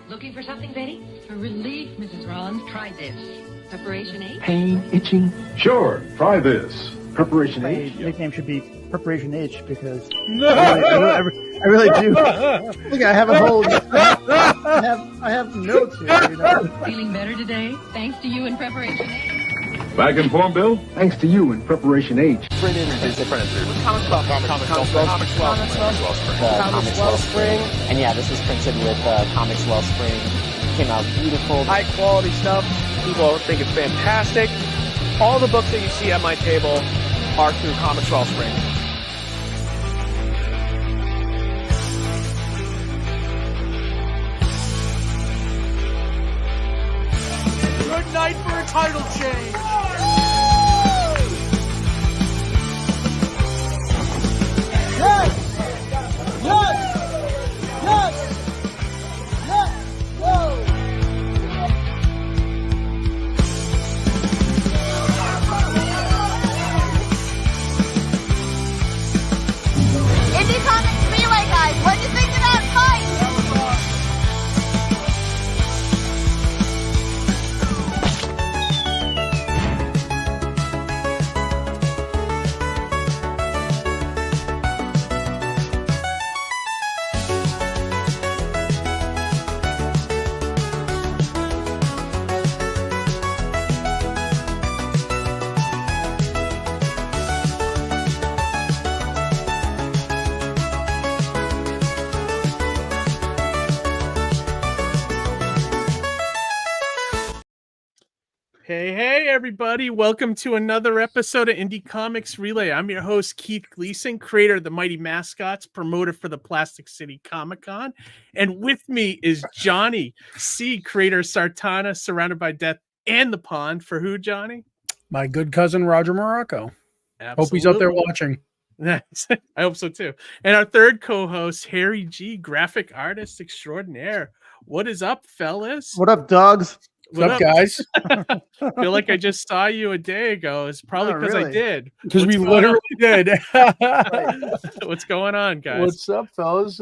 Looking for something, Betty? For relief, Mrs. Rollins, try this. Preparation H? Pain, itching? Sure, try this. Preparation My H? nickname should be Preparation H because I really do. Look, I have a whole. I have notes here. You know? Feeling better today? Thanks to you and Preparation H. Back in form, Bill? Thanks to you and Preparation H. Comics Wellspring. And yeah, this is printed with Comics Wellspring. Came out beautiful. High quality stuff. People think it's fantastic. All the books that you see at my table are through Comics Wellspring. Good night for a title change. Yes! Yes! Yes! Yes! Go! Indie Comics Relay, guys. What do you think of that fight? Hey, everybody. Welcome to another episode of Indie Comics Relay. I'm your host, Keith Gleason, creator of the Mighty Mascots, promoter for the Plastic City Comic-Con. And with me is Johnny C., creator of Sartana, Surrounded by Death and the Pond. For who, Johnny? My good cousin, Roger Morocco. Absolutely. Hope he's out there watching. Nice. I hope so, too. And our third co-host, Harry G., graphic artist extraordinaire. What is up, fellas? What up, dogs? What's up, guys? I feel like I just saw you a day ago. It's probably because I did. Because we literally did. What's going on, guys? What's up, fellas?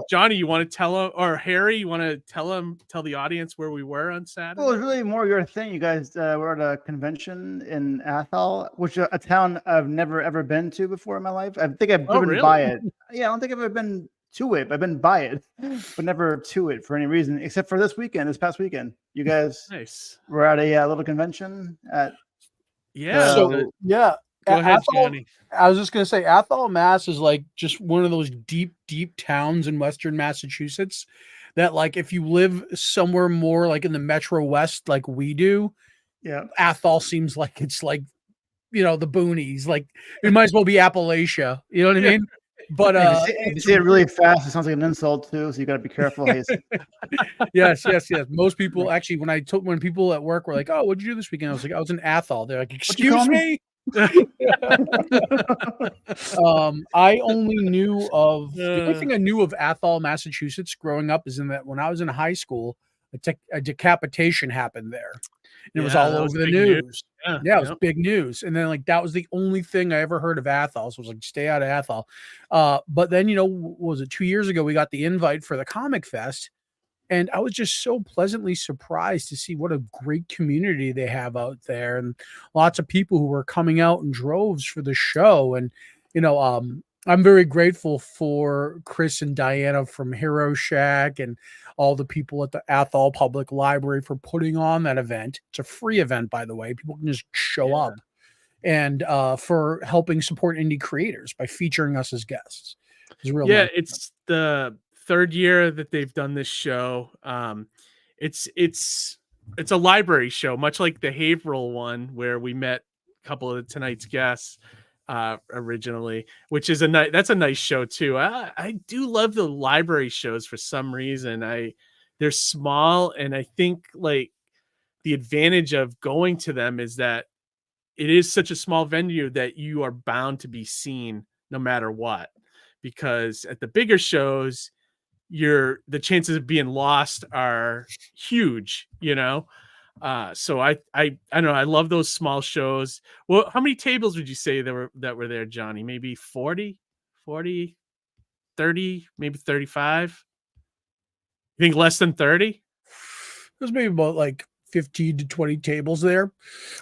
Johnny, you want to tell him, or Harry, you want to tell the audience where we were on Saturday? Well, it's really more your thing. You guys were at a convention in Athol, which is a town I've never ever been to before in my life. I think I've driven by it. Yeah, I don't think I've ever been to it. I've been by it, but never to it for any reason, except for this past weekend. You guys were at a little convention at. Yeah. Go ahead, Johnny. I was just going to say, Athol, Mass is like just one of those deep towns in Western Massachusetts that, like, if you live somewhere more like in the Metro West, like we do, yeah, Athol seems like it's like, the boonies. Like it might as well be Appalachia. You know what I mean? But if you say it really fast, it sounds like an insult too. So you got to be careful. Yes. Most people actually, when people at work were like, "Oh, what'd you do this weekend?" I was like, "I was in Athol." They're like, "Excuse me." I only knew of the only thing I knew of Athol, Massachusetts, growing up is in that when I was in high school, a decapitation happened there. And it was all over the news. Yeah, it was big news. And then that was the only thing I ever heard of Athol. So I was like, stay out of Athol. But then, was it 2 years ago, we got the invite for the Comic Fest. And I was just so pleasantly surprised to see what a great community they have out there. And lots of people who were coming out in droves for the show. And, I'm very grateful for Chris and Diana from Hero Shack and all the people at the Athol Public Library for putting on that event. It's a free event, by the way. People can just show up, and for helping support indie creators by featuring us as guests. It's the third year that they've done this show. It's a library show, much like the Haverhill one where we met a couple of tonight's guests originally, which is that's a nice show too. I do love the library shows for some reason. They're small, and I think like the advantage of going to them is that it is such a small venue that you are bound to be seen no matter what, because at the bigger shows the chances of being lost are huge, so I don't know, I love those small shows. Well, how many tables would you say that were there, Johnny? Maybe 40, 30, maybe 35? You think less than 30? There's maybe about like 15 to 20 tables there.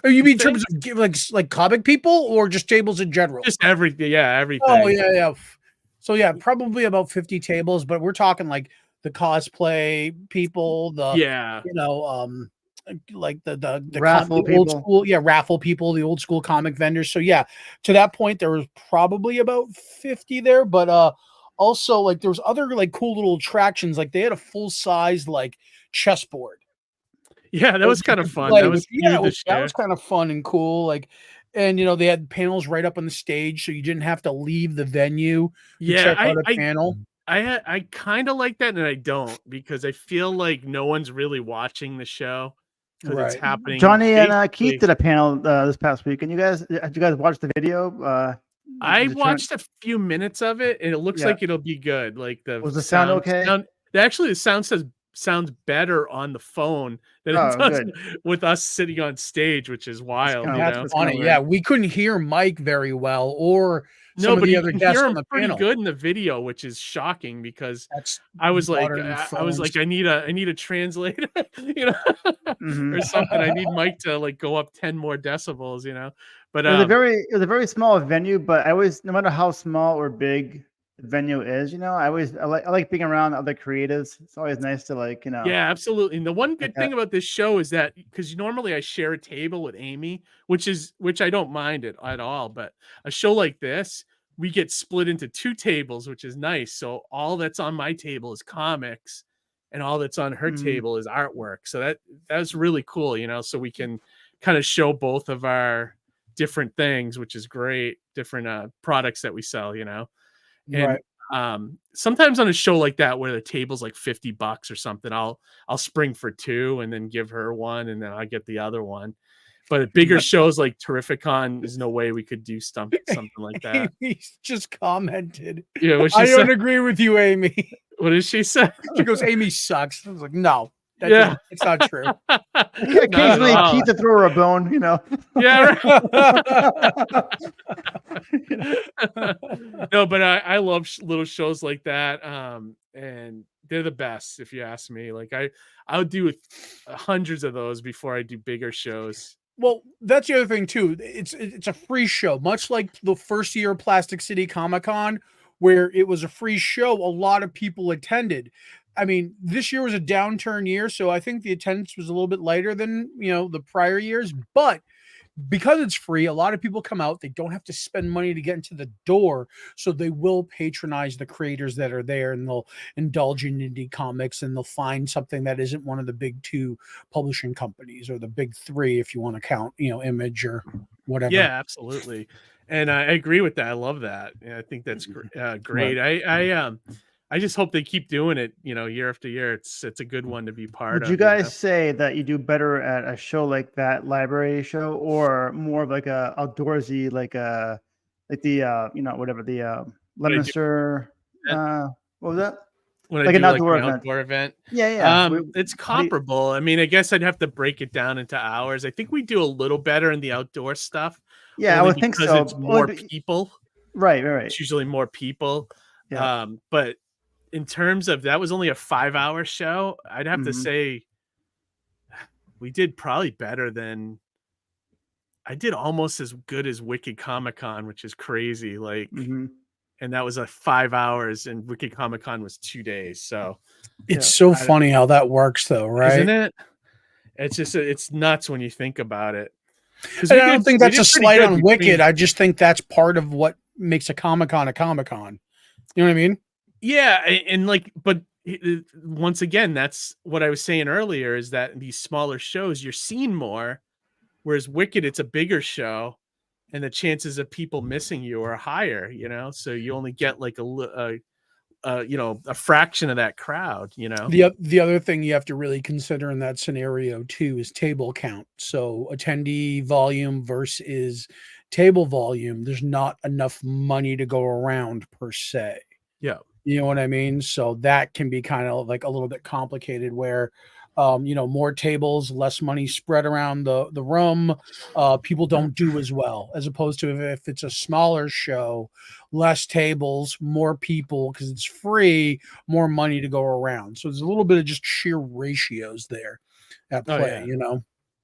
Oh, you mean in terms of like comic people or just tables in general? Just everything. Yeah, everything. Oh, yeah. So yeah, probably about 50 tables, but we're talking like the cosplay people, like the raffle people. Old school, raffle people, the old school comic vendors. So yeah, to that point, there was probably about 50 there, but also like there was other like cool little attractions. Like they had a full size like chessboard. Yeah, that was kind of fun. That was kind of fun and cool. Like, and they had panels right up on the stage, so you didn't have to leave the venue to check out a panel. I kind of like that, and I don't, because I feel like no one's really watching the show because it's happening. Johnny and Keith did a panel this past week, and did you guys watch the video? I watched a few minutes of it, and it looks like it'll be good. Like was the sound okay? Actually, the sound sounds better on the phone than it does with us sitting on stage, which is wild. That's funny. Yeah, we couldn't hear Mike very well, or some of the other guests on the pretty panel. Good in the video, which is shocking because I was like, I need a translator, or something. I need Mike to like go up 10 more decibels, But it was a very small venue, but I always, no matter how small or big the venue is, I like being around other creatives. It's always nice to Yeah, absolutely. And the one good thing about this show is that because normally I share a table with Amy, which I don't mind it at all, but a show like this, we get split into 2 tables, which is nice. So all that's on my table is comics, and all that's on her table is artwork. So that's really cool, so we can kind of show both of our different things, which is great, different products that we sell, And sometimes on a show like that where the table's like $50 or something, I'll spring for 2 and then give her one, and then I get the other one. But at bigger shows like Terrificon, there's no way we could do something like that. He just commented. Yeah, I don't agree with you, Amy. What did she say? She goes, Amy sucks. I was like, no. It's not true. Occasionally, Keith to throw her a bone, Yeah. No, but I love little shows like that, and they're the best, if you ask me. Like I would do hundreds of those before I do bigger shows. Well, that's the other thing too. It's a free show, much like the first year of Plastic City Comic-Con, where it was a free show. A lot of people attended. I mean, this year was a downturn year, so I think the attendance was a little bit lighter than, the prior years. But because it's free, a lot of people come out. They don't have to spend money to get into the door, so they will patronize the creators that are there, and they'll indulge in indie comics, and they'll find something that isn't one of the big 2 publishing companies, or the big 3, if you want to count, Image or whatever. Yeah, absolutely. And I agree with that. I love that. I think that's great. Right. I just hope they keep doing it, year after year. It's a good one to be part of. Would you guys say that you do better at a show like that library show, or more of like a outdoorsy, like the whatever the Leominster, what was that? When like an outdoor event. Yeah. It's comparable. I mean, I guess I'd have to break it down into hours. I think we do a little better in the outdoor stuff. Yeah, I would think so. It's more people. Right. It's usually more people. Yeah. But in terms of that was only a 5-hour show, I'd have to say we did probably better than I did, almost as good as Wicked Comic-Con, which is crazy. Like, and that was 5 hours, and Wicked Comic-Con was 2 days. So it's so funny how that works, though, right? Isn't it? It's just it's nuts when you think about it. And I don't think that's a slight on Wicked. I just think that's part of what makes a Comic-Con a Comic-Con. You know what I mean? Yeah, and but once again, that's what I was saying earlier, is that in these smaller shows, you're seeing more, whereas Wicked, it's a bigger show, and the chances of people missing you are higher, so you only get like a fraction of that crowd, The other thing you have to really consider in that scenario too is table count. So attendee volume versus table volume, there's not enough money to go around per se. Yeah. You know what I mean? So that can be kind of like a little bit complicated, where More tables, less money spread around the room. People don't do as well, as opposed to if it's a smaller show, less tables, more people, because it's free, more money to go around. So there's a little bit of just sheer ratios there at play,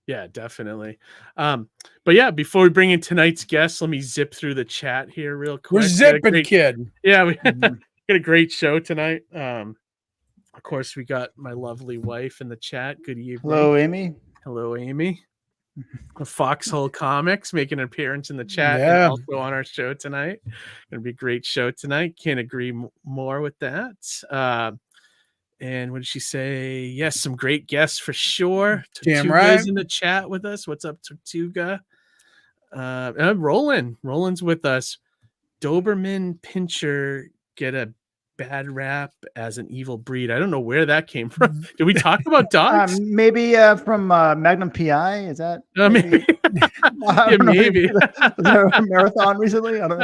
Yeah, definitely. But yeah, before we bring in tonight's guest, let me zip through the chat here real quick. We're zipping, kid. Yeah, we got a great show tonight. Of course, we got my lovely wife in the chat. Good evening. Hello, Amy. Hello, Amy. Foxhole Comics making an appearance in the chat Yeah. and also on our show tonight. Gonna be a great show tonight. Can't agree more with that. And what did she say? Yes, some great guests for sure. Damn Tortuga's right. in the chat with us. What's up, Tortuga? Roland's with us. Doberman Pinscher get a bad rap as an evil breed. I don't know where that came from. Did we talk about dogs? Maybe from Magnum PI. Is that Maybe? I don't know. Maybe. Was there a marathon recently? I don't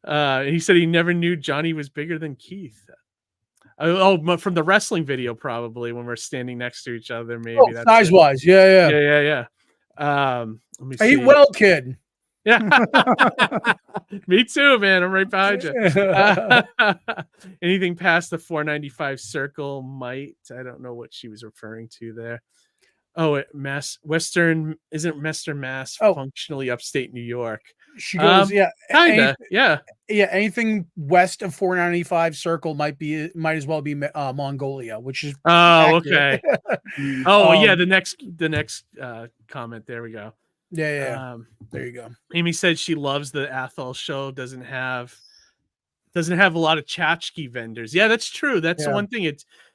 know. He said he never knew Johnny was bigger than Keith. From the wrestling video, probably when we're standing next to each other. Maybe that's size wise. Yeah. Let me I see. eat well, kid. Yeah. Me too, man. I'm right behind you. Anything past the 495 circle might. I don't know what she was referring to there. Oh, Western isn't Western Mass functionally upstate New York. She goes, kinda, yeah. Anything west of 495 circle might as well be Mongolia, which is okay. The next comment. There we go. Yeah. There you go. Amy said she loves the Athol show. Doesn't have a lot of tchotchke vendors. Yeah, that's true. That's the one thing.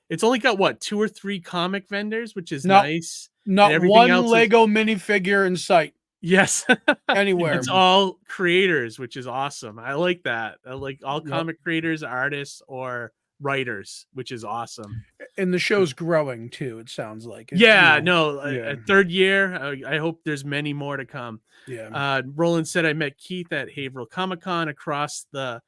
It's only got 2 or 3 comic vendors, which is nice. Not one Lego minifigure in sight. Yes. Anywhere. It's all creators, which is awesome. I like that. I like all comic creators, artists, or writers, which is awesome. And the show's growing too, it sounds like. A third year. I hope there's many more to come. Yeah. Roland said I met Keith at Haverhill Comic-Con across the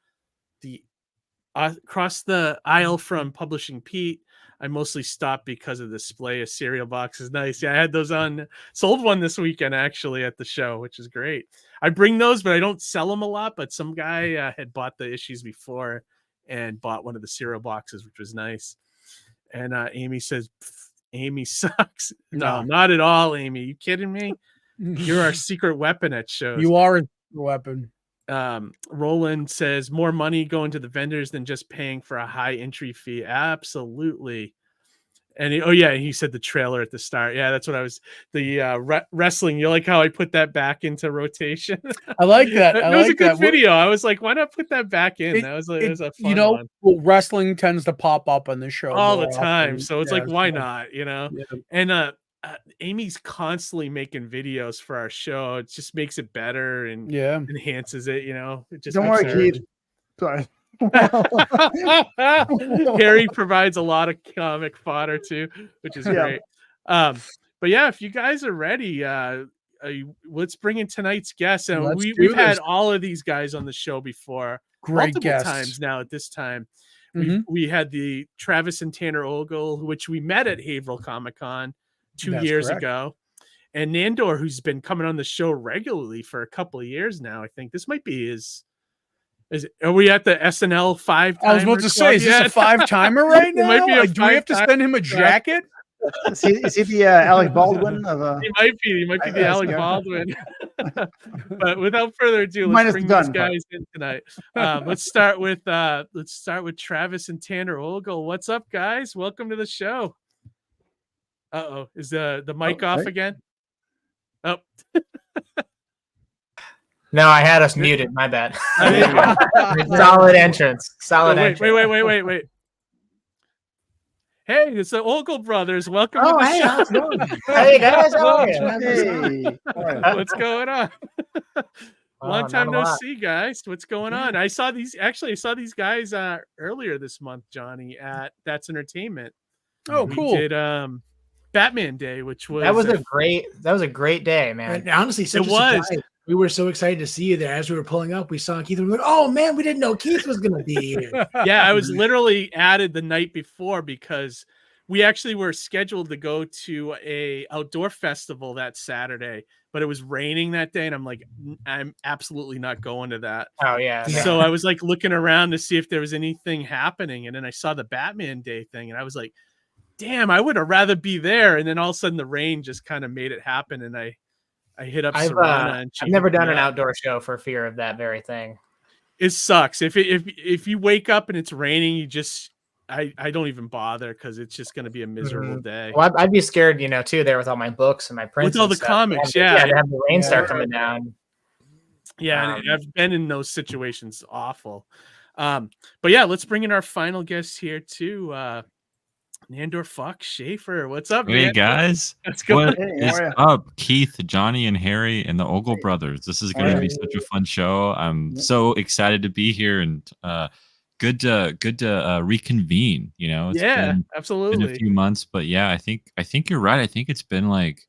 aisle from Publishing Pete. I mostly stopped because of the display of cereal boxes. Nice. Yeah, I had those on. Sold one this weekend actually at the show, which is great. I bring those, but I don't sell them a lot. But some guy had bought the issues before and bought one of the cereal boxes, which was nice. And Amy says, Amy sucks. No, not at all, Amy. You kidding me? You're our secret weapon at shows. You are a weapon. Roland says more money going to the vendors than just paying for a high entry fee. Absolutely. And he said the trailer at the start. Yeah, that's what I was. The wrestling. You like how I put that back into rotation? I like that. It was a good video. I was like, why not put that back in? It was a fun one. Well, wrestling tends to pop up on the show all the time, so it's why not? Yeah. And Amy's constantly making videos for our show. It just makes it better and enhances it. It just don't worry, Keith. Sorry. Harry provides a lot of comic fodder too, which is great. But yeah, if you guys are ready, let's bring in tonight's guest. And we've had all of these guys on the show before, great multiple guests. Times now. At this time, we had the Travis and Tanner Ogle, which we met at Haverhill Comic-Con 2 years ago, and Nandor, who's been coming on the show regularly for a couple of years now. I think this might be his. Are we at the SNL 5-timer? I was about to say, is this a 5-timer right now? It might be do we have to send him a jacket? Is he the Alec Baldwin of He might be the Alec Baldwin. But without further ado, let's bring these guys in tonight. Let's start with Travis and Tanner Ogle. What's up, guys? Welcome to the show. Is the mic off again? Oh. No, I had us muted. My bad. Solid entrance. Entrance. Wait. Hey, it's the Ogle brothers. Welcome to the show. How's it going? Hey guys, how are you? What's going on? Long time no see, guys. What's going on? I saw these guys earlier this month, Johnny, at That's Entertainment. Oh, cool. We did Batman Day, which was that was a great day, man. And honestly, we were so excited to see you there. As we were pulling up, we saw Keith and we were like, oh man, we didn't know Keith was gonna be here. Yeah, I was literally added the night before because we actually were scheduled to go to a outdoor festival that Saturday, but it was raining that day, and I'm like, I'm absolutely not going to that. Oh yeah. So I was like looking around to see if there was anything happening, and then I saw the Batman Day thing, and I was like, damn, I would have rather be there. And then all of a sudden the rain just kind of made it happen, and I hit up Sartana, and I've never done an outdoor show for fear of that very thing. It sucks if you wake up and it's raining, you just I don't even bother because it's just going to be a miserable day. Well, I'd be scared, too, there with all my books and my prints with all the stuff. comics. To have the rain start coming down. Yeah, I've been in those situations. Awful. But yeah, let's bring in our final guest here too. Nandor Fox Shaffer. What's up, Hey, man? guys. Let's go. What is up? Keith, Johnny, and Harry, and the Ogle brothers. This is going to be such a fun show. I'm so excited to be here, and good to reconvene. It's absolutely been a few months, but yeah, I think you're right. I think it's been like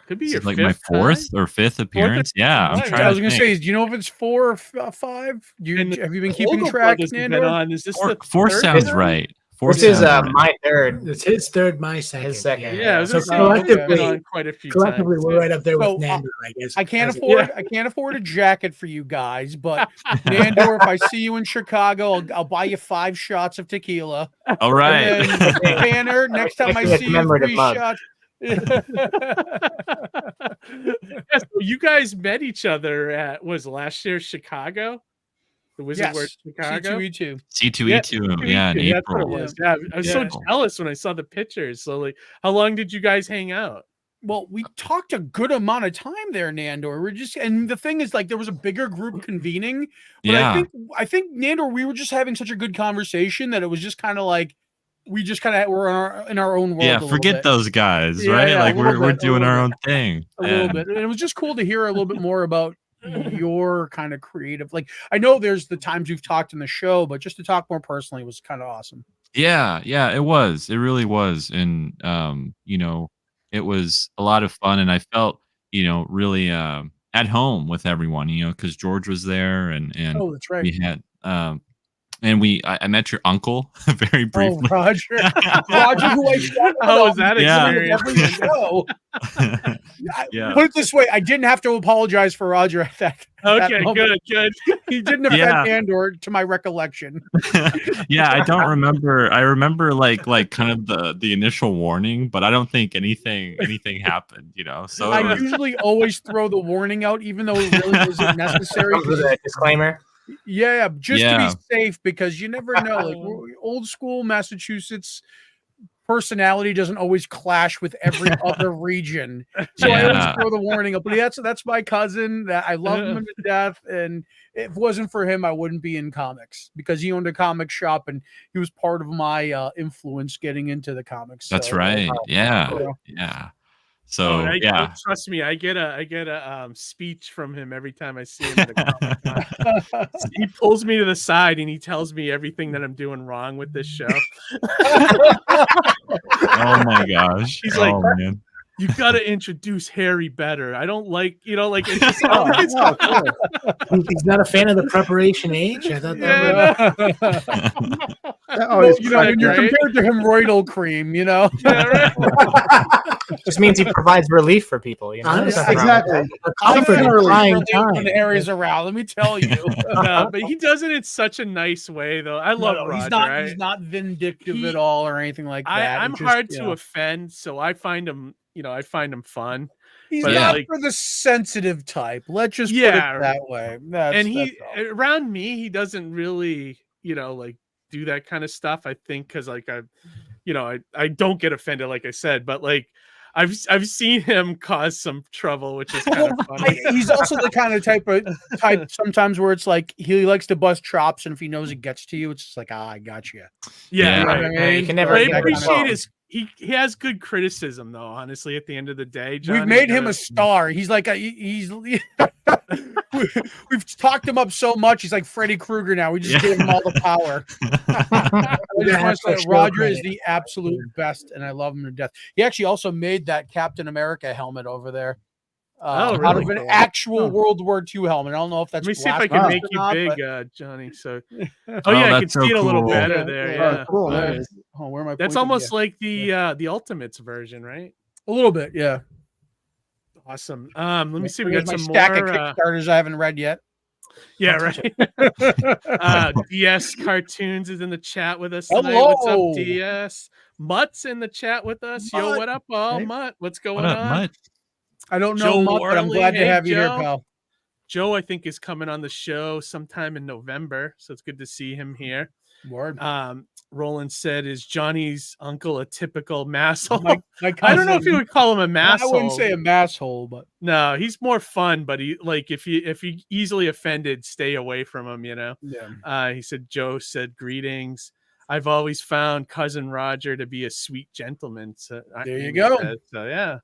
could be your like my fourth or fifth appearance. Yeah, I'm trying. I was going to say, do you know if it's 4 or 5? Have you been keeping track, Nandor? Is this four sounds right. This is my third. It's his third, my second. His second. Yeah, so collectively, quite a few collectively, times. we're right up there with Nandor, I guess. I can't afford a jacket for you guys, but Nandor, if I see you in Chicago, I'll buy you 5 shots of tequila. All right. And then, Banner, next time I see you, 3 shots. So you guys met each other at last year Chicago? The Wizard World Chicago? C2E2. Yeah, in April. Yeah, I was so jealous when I saw the pictures. So, like, how long did you guys hang out? Well, we talked a good amount of time there, Nandor. And the thing is, like, there was a bigger group convening. But I think Nandor, we were just having such a good conversation that it was just kind of like we just kind of were in our own world. Yeah, forget those guys, right? Like we're doing our own thing. A little bit. And it was just cool to hear a little bit more about your kind of creative. Like, I know there's the times we've talked in the show, but just to talk more personally was kind of awesome. Yeah, it was. It really was. And it was a lot of fun, and I felt, really at home with everyone, because George was there, and oh, that's right. We had I met your uncle very briefly. Oh, Roger, who I shot. How was that experience? Yeah. Put it this way, I didn't have to apologize for Roger at that. Okay, good. He didn't offend Nandor, to my recollection. Yeah, I don't remember. I remember like kind of the initial warning, but I don't think anything happened. So I usually always throw the warning out, even though it really wasn't necessary. With a disclaimer. Yeah, just to be safe, because you never know. Like, old school Massachusetts personality doesn't always clash with every other region, so I always throw the warning up. But that's my cousin. That I love him to death, and if it wasn't for him, I wouldn't be in comics, because he owned a comic shop and he was part of my influence getting into the comics. That's right. Yeah. So trust me, I get a speech from him every time I see him at a comic. He pulls me to the side and he tells me everything that I'm doing wrong with this show. Oh my gosh! He's like, man. You got to introduce Harry better. I don't like, it's just, he's not a fan of the preparation age. I thought when you're compared to hemorrhoidal cream, Yeah, right. Just means he provides relief for people. Exactly. When the Harry's around, let me tell you. But he does it in such a nice way, though. I love Roger. He's not vindictive at all or anything like that. I'm hard to offend, so I find him. I find him fun. He's not for the sensitive type. Let's just put it that way. Around me, he doesn't really, do that kind of stuff. I think because I don't get offended, like I said, but I've seen him cause some trouble, which is kind of funny. He's also the kind of type sometimes where it's like he likes to bust chops, and if he knows it gets to you, it's just like, I got you. Yeah, right. You can never. I appreciate his. He has good criticism, though. Honestly, at the end of the day, Johnny, we've made him a star. He's like he's. We've talked him up so much. He's like Freddy Krueger now. We just gave him all the power. I just want to say Roger is the absolute best, and I love him to death. He actually also made that Captain America helmet over there. Really out of an actual World War II helmet. I don't know if that's. Let me see if I can make you big, Johnny. So, I can see it a little better there. Yeah, cool. Oh, where am I? That's pointing? almost Yeah. like the Ultimates version, right? A little bit, yeah. Awesome. Let me see. We Here's got my some stack more of Kickstarters I haven't read yet. Yeah, right. DS Cartoons is in the chat with us tonight. Hello. What's up, DS? Mutt's in the chat with us. Yo, what up, Hey. Mutt? What's going What up, on? Mutt? I don't know Joe Mutt, but I'm Worley. glad to Hey, have you here, Joe. pal. Joe, I think, is coming on the show sometime in November, so it's good to see him here. Word. Roland said, "Is Johnny's uncle a typical masshole?" My I don't know if you would call him a masshole. I wouldn't say a masshole, but no, he's more fun. But he if you easily offended, stay away from him. You know. Yeah. He said, Joe said, "Greetings. I've always found cousin Roger to be a sweet gentleman." So there you go. So yeah.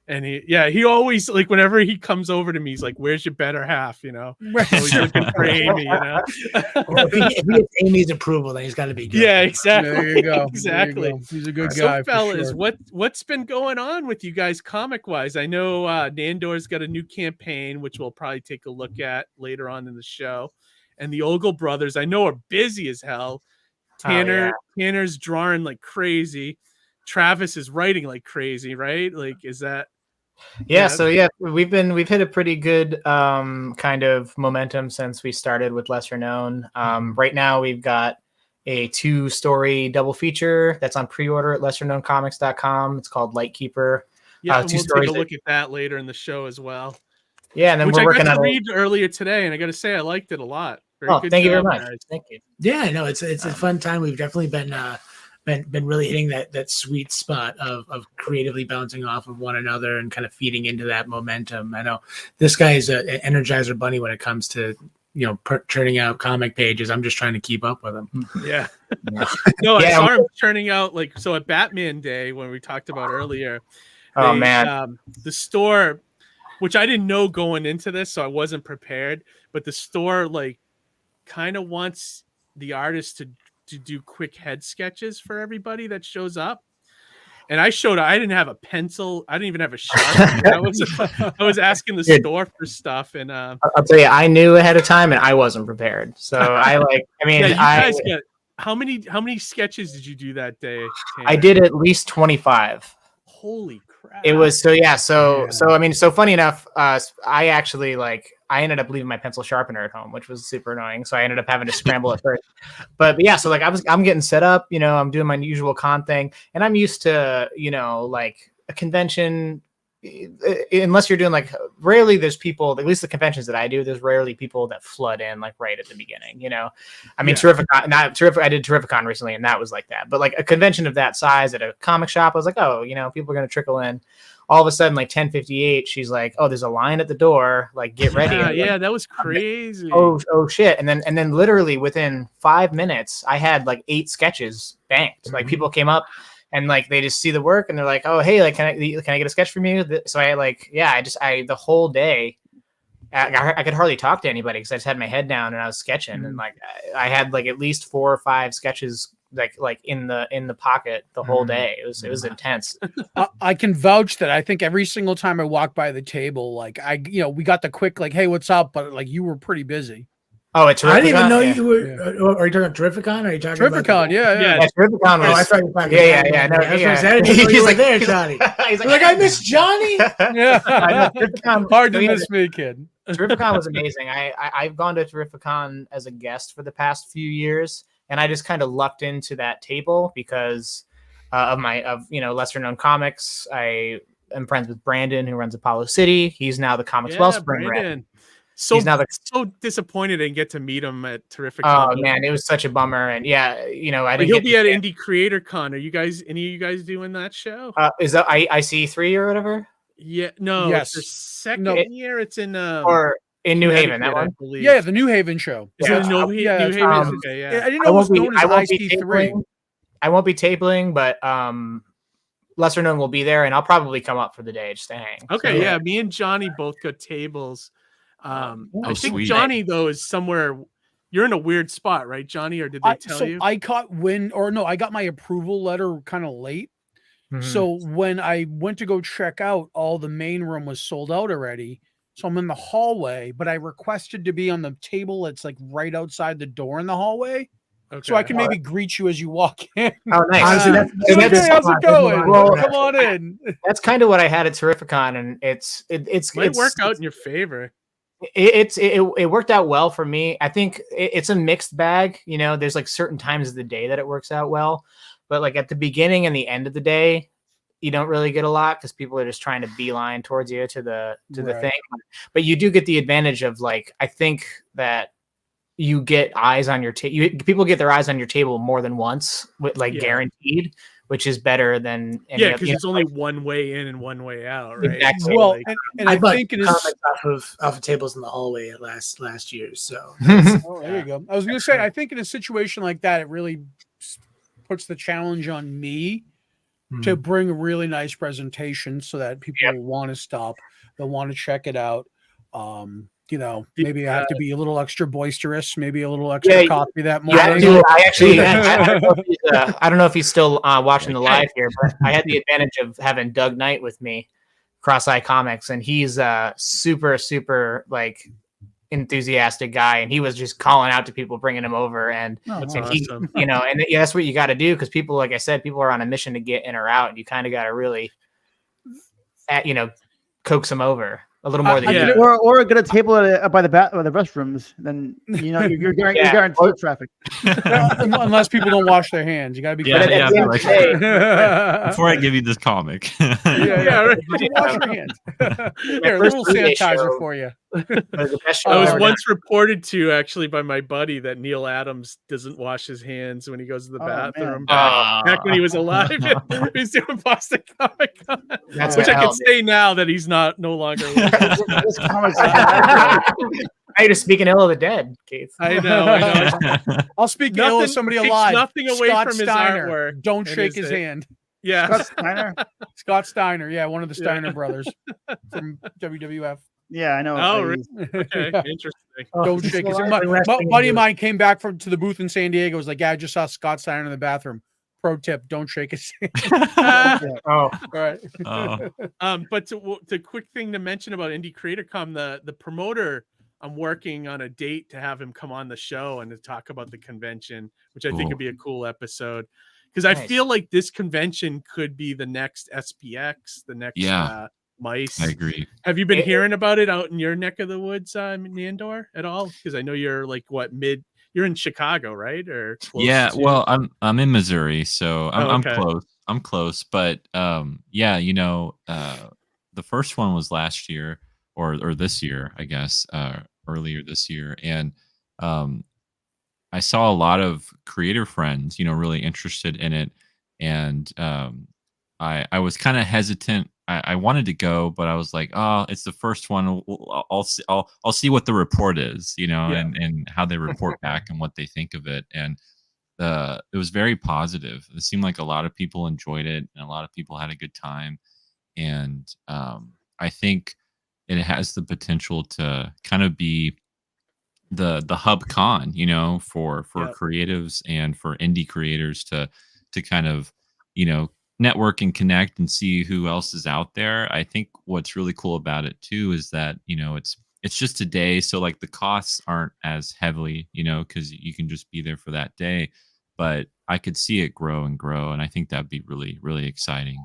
And he always, like, whenever he comes over to me, he's like, "Where's your better half?" You know, always looking for Amy. You know, if he gets Amy's approval, then he's got to be good. Yeah, exactly. There you go. Exactly. There you go. He's a good So, guy. fellas, for sure. what's been going on with you guys comic wise? I know Nandor's got a new campaign, which we'll probably take a look at later on in the show, and the Ogle brothers, I know, are busy as hell. Tanner's drawing like crazy. Travis is writing like crazy, right? Like, is that? Yeah, so we've hit a pretty good kind of momentum since we started with Lesser Known. Right now we've got a 2-story double feature that's on pre-order at lesserknowncomics.com. It's called Lightkeeper. Yeah, and we'll take a look at that later in the show as well. Yeah, and then which we're I working got to on read earlier today, and I got to say I liked it a lot. Thank you very much. Guys. Thank you. Yeah, no, it's a fun time. We've definitely been really hitting that sweet spot of creatively bouncing off of one another and kind of feeding into that momentum. I know this guy is an Energizer bunny when it comes to churning out comic pages. I'm just trying to keep up with him. Yeah. No, I saw him churning out so at Batman Day when we talked about earlier. The store, which I didn't know going into this, so I wasn't prepared. But the store kind of wants the artist to do quick head sketches for everybody that shows up. And I didn't have a pencil. I didn't even have a Sharpie. I was asking the store for stuff. And I'll tell you, I knew ahead of time and I wasn't prepared. So how many sketches did you do that day, Tanner? I did at least 25. Holy crap. It was so funny enough, I actually I ended up leaving my pencil sharpener at home, which was super annoying. So I ended up having to scramble it first. But yeah, so I'm getting set up, I'm doing my usual con thing, and I'm used to, a convention, unless you're doing rarely there's people, at least the conventions that I do, there's rarely people that flood in right at the beginning, I mean, Terrificon, I did Terrificon recently and that was like that, but a convention of that size at a comic shop, I was like, oh, people are going to trickle in. All of a sudden, 10:58, she's like, "Oh, there's a line at the door. Get ready." Yeah, that was crazy. Oh shit! And then literally within 5 minutes, I had 8 sketches banked. Mm-hmm. People came up and they just see the work and they're like, "Oh, hey, can I get a sketch from you?" So I the whole day, I could hardly talk to anybody because I just had my head down and I was sketching, mm-hmm. and I had at least 4 or 5 sketches in the pocket the whole day. It was intense. I can vouch that I think every single time I walk by the table, we got the quick hey, what's up? But you were pretty busy. Oh, it's I didn't even know you were. Yeah. Are you talking Terrificon? Are you talking Terrificon? Yeah. Terrificon was. I thought you were talking. Yeah. No, I didn't know you were there, Johnny. He's like, I miss Johnny. Yeah. Hard to miss me, kid. Terrificon was amazing. I've gone to Terrificon as a guest for the past few years. And I just kind of lucked into that table because of Lesser Known Comics. I am friends with Brandon, who runs Apollo City. He's now the Comics Wellspring rep. So disappointed I didn't get to meet him at Terrific. Oh man, it was such a bummer. And yeah, I didn't. He'll be at Indie Creator Con. Are you guys? Any of you guys doing that show? Is that IC3 or whatever? Yeah, no. Yes. It's their second year. It's in or in New Haven, that one? Yeah, the New Haven show. Is it New Haven? Okay, yeah. I didn't know it was known as IC3. I won't be tabling, but Lesser Known will be there, and I'll probably come up for the day just to hang. Okay, so, yeah. Me and Johnny both got tables. I think sweet. Johnny, though, is somewhere... You're in a weird spot, right, Johnny? Or did they tell you? I got my approval letter kind of late. Mm-hmm. So when I went to go check out, all the main room was sold out already. So I'm in the hallway, but I requested to be on the table that's right outside the door in the hallway. so I can maybe greet you as you walk in. Oh, nice. Okay, how's it going? Well, come on in. That's kind of what I had at Terrificon, and it's might work out in your favor. It worked out well for me. I think it's a mixed bag. You know, there's like certain times of the day that it works out well, but like at the beginning and the end of the day, you don't really get a lot because people are just trying to beeline towards you to the thing. But you do get the advantage of like, I think that you get eyes on your table. People get their eyes on your table more than once, with like guaranteed, which is better than any because it's only one way in and one way out, right? Exactly. Well, and I bought think it is comics off of tables in the hallway at last year. So oh, there you go. I was going to say, I think in a situation like that, it really puts the challenge on me to bring a really nice presentation so that people will want to stop, they'll want to check it out. You know, maybe I have to be a little extra boisterous, maybe a little extra coffee that morning. I don't know if he's still watching the live here, but I had the advantage of having Doug Knight with me, Cross-Eye Comics, and he's a super like enthusiastic guy, and he was just calling out to people, bringing him over, and he, you know, and that's what you got to do, because people, like I said, people are on a mission to get in or out, and you kind of got to really, coax them over a little more than you do. Or get a table by the restrooms, then you know you're guaranteed traffic. Unless people don't wash their hands, you got to be. Before I give you this comic, wash your hands. Here, a little sanitizer for you. I was once reported to actually by my buddy that Neil Adams doesn't wash his hands when he goes to the bathroom. Back when he was alive, he was doing Boston Comic Con, which I can say now that he's no longer. You're just speaking ill of the dead, Keith. I know. I'll speak ill of somebody alive. Nothing away Scott from his Steiner. artwork. Don't shake his hand. Yeah, Scott Steiner. Yeah, one of the Steiner brothers from WWF. Yeah, I know. Oh, really? Okay, interesting. Don't shake his hand. Buddy of mine came back to the booth in San Diego. Was like, yeah, I just saw Scott Steiner in the bathroom. Pro tip: don't shake his hand. All right. But the quick thing to mention about Indie Creator Con, the promoter, I'm working on a date to have him come on the show and to talk about the convention, which I think would be a cool episode. Because I feel like this convention could be the next SPX, the next Mice. I agree. Have you been hearing about it out in your neck of the woods, Nandor, at all? Because I know you're like you're in Chicago, right? Or well, I'm in Missouri, so I'm close. I'm close, but the first one was last year or this year, I guess, earlier this year, and I saw a lot of creator friends, really interested in it, and I was kind of hesitant. I wanted to go, but I was like, oh, it's the first one. I'll see what the report is, and how they report back and what they think of it. And it was very positive. It seemed like a lot of people enjoyed it and a lot of people had a good time. And I think it has the potential to kind of be the hub con, for creatives and for indie creators to kind of, network and connect and see who else is out there. I think what's really cool about it too is that, it's just a day. So like the costs aren't as heavily, because you can just be there for that day, but I could see it grow and grow. And I think that'd be really, really exciting.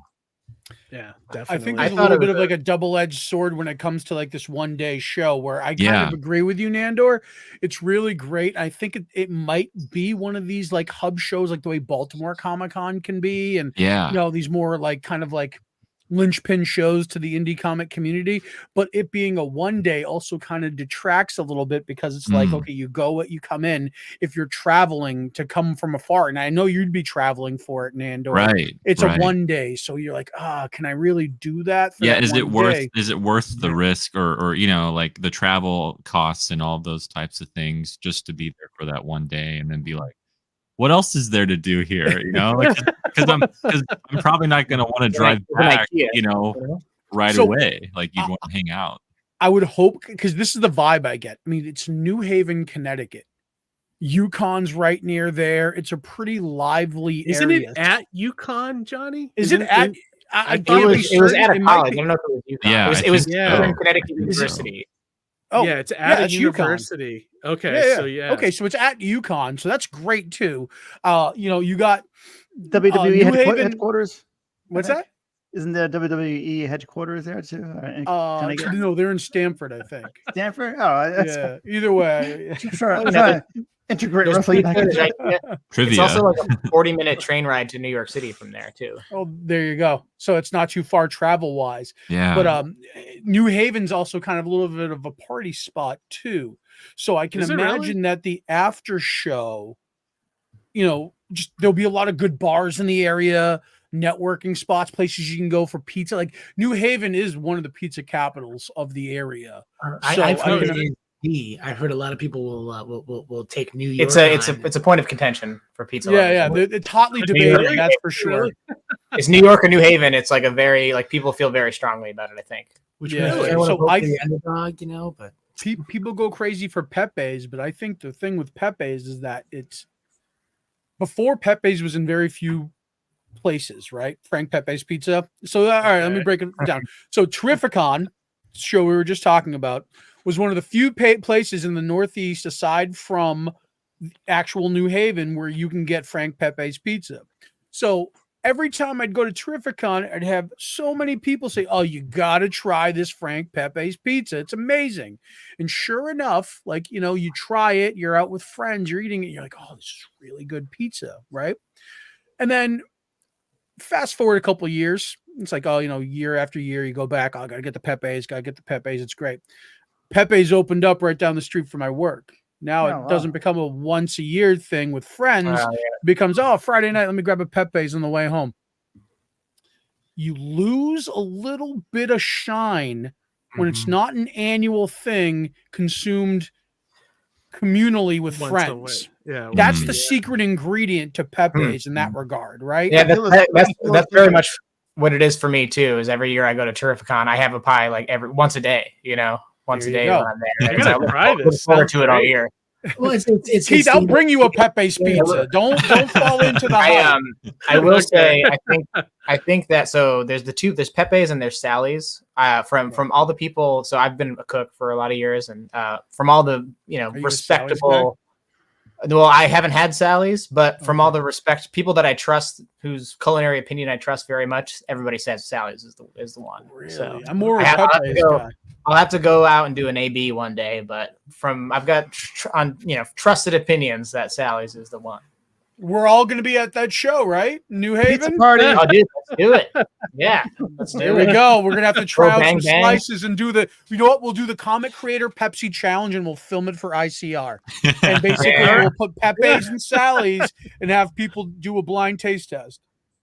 Yeah, definitely. I think there's a little bit of like a double-edged sword when it comes to like this one-day show where I kind of agree with you, Nandor. It's really great. I think it might be one of these like hub shows, like the way Baltimore Comic-Con can be, and these more like kind of like linchpin shows to the indie comic community. But it being a one day also kind of detracts a little bit, because it's like, okay, you come in if you're traveling to come from afar, and I know you'd be traveling for it, Nandor. Right, it's a one day, so you're like, can I really do that? Is it worth the risk, or like the travel costs and all those types of things, just to be there for that one day and then be like, what else is there to do here? Because I'm probably not going to want to drive back, right away. Like you'd want to hang out. I would hope, because this is the vibe I get. I mean, it's New Haven, Connecticut. UConn's right near there. It's a pretty lively Isn't area. It at UConn, Johnny? Is it at? It was at a college. I don't know if it was UConn. Yeah, it was in Connecticut University. Yeah, it's at a it's UConn. university. Okay, so yeah. Okay, so it's at UConn, so that's great too. You got WWE New Haven headquarters. What's that? Isn't there WWE headquarters there too? No, they're in Stanford, I think. Stanford? Oh, that's yeah. Either way, trying to integrate wrestling back into trivia. It's also like a 40-minute train ride to New York City from there too. Oh, there you go. So it's not too far travel wise. Yeah. But New Haven's also kind of a little bit of a party spot too. So I can imagine that the after show, just there'll be a lot of good bars in the area, networking spots, places you can go for pizza. Like New Haven is one of the pizza capitals of the area. I've heard a lot of people will take New York. It's a point of contention for pizza. Yeah. It's hotly debated. That's for sure. It's New York or New Haven. It's like a very people feel very strongly about it. I think. So the underdog, but people go crazy for Pepe's, but I think the thing with Pepe's is that it's before Pepe's was in very few places, right? Frank Pepe's Pizza. So all right, let me break it down. So Terrificon show we were just talking about was one of the few places in the Northeast, aside from actual New Haven, where you can get Frank Pepe's Pizza. So every time I'd go to Terrificon, I'd have so many people say, "Oh, you got to try this Frank Pepe's Pizza. It's amazing." And sure enough, you try it, you're out with friends, you're eating it, you're like, "Oh, this is really good pizza," right? And then fast forward a couple of years, it's like, year after year, you go back, I got to get the Pepe's, it's great. Pepe's opened up right down the street from my work. Now it doesn't become a once a year thing with friends. It becomes, Friday night, let me grab a Pepe's on the way home. You lose a little bit of shine when it's not an annual thing consumed communally with friends. Yeah, that's the secret ingredient to Pepe's in that regard, right? Yeah, that's very much what it is for me too. Is every year I go to Terrificon, I have a pie like once a day. Once a day when I'm there. You gotta try this. Look forward to it all year. Well, it's Keith, I'll bring you a Pepe's Pizza. Don't fall into the hype. I will say, I think that there's Pepe's and there's Sally's. From all the people, so I've been a cook for a lot of years, and from all the respectable. Well, I haven't had Sally's, but from all the people that I trust, whose culinary opinion I trust very much, everybody says Sally's is the one. Really? So I'm more of a Pepe's guy. I'll have to go out and do an AB one day, but I've got trusted opinions that Sally's is the one. We're all going to be at that show, right? New Haven Pizza party. Oh, dude, let's do it. Yeah, let's do it. There we go. We're going to have to try out bang, some slices and do we'll do the Comic Creator Pepsi Challenge, and we'll film it for ICR. And basically we'll put Pepe's and Sally's and have people do a blind taste test.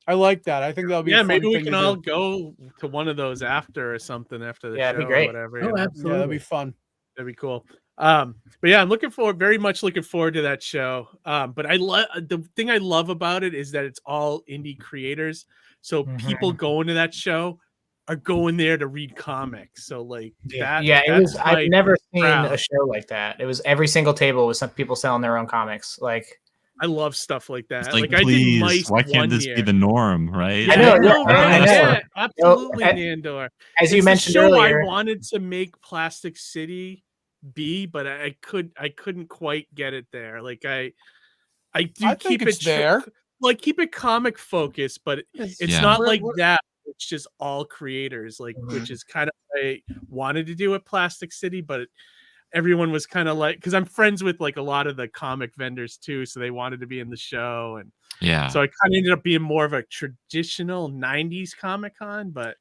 I like that. I think that'll be a fun maybe we thing can to all do. go to one of those after or something after the show. It'd be great. Or whatever. absolutely. Yeah, that'd be fun. That'd be cool. But yeah, I'm very much looking forward to that show. But the thing I love about it is that it's all indie creators. So people going to that show are going there to read comics. So I've never seen a show like that. It was every single table was some people selling their own comics. I love stuff like that. It's please, why can't this be the norm, right? Yeah, I know, right? Yeah, absolutely, Nandor. As you mentioned earlier, I wanted to make Plastic City be, but I couldn't quite get it there. I keep it there. Keep it comic focused, but it's not like that. It's just all creators, which is kind of what I wanted to do at Plastic City, but everyone was kind of because I'm friends with a lot of the comic vendors too, so they wanted to be in the show, and so I kind of ended up being more of a traditional 90s Comic-Con, but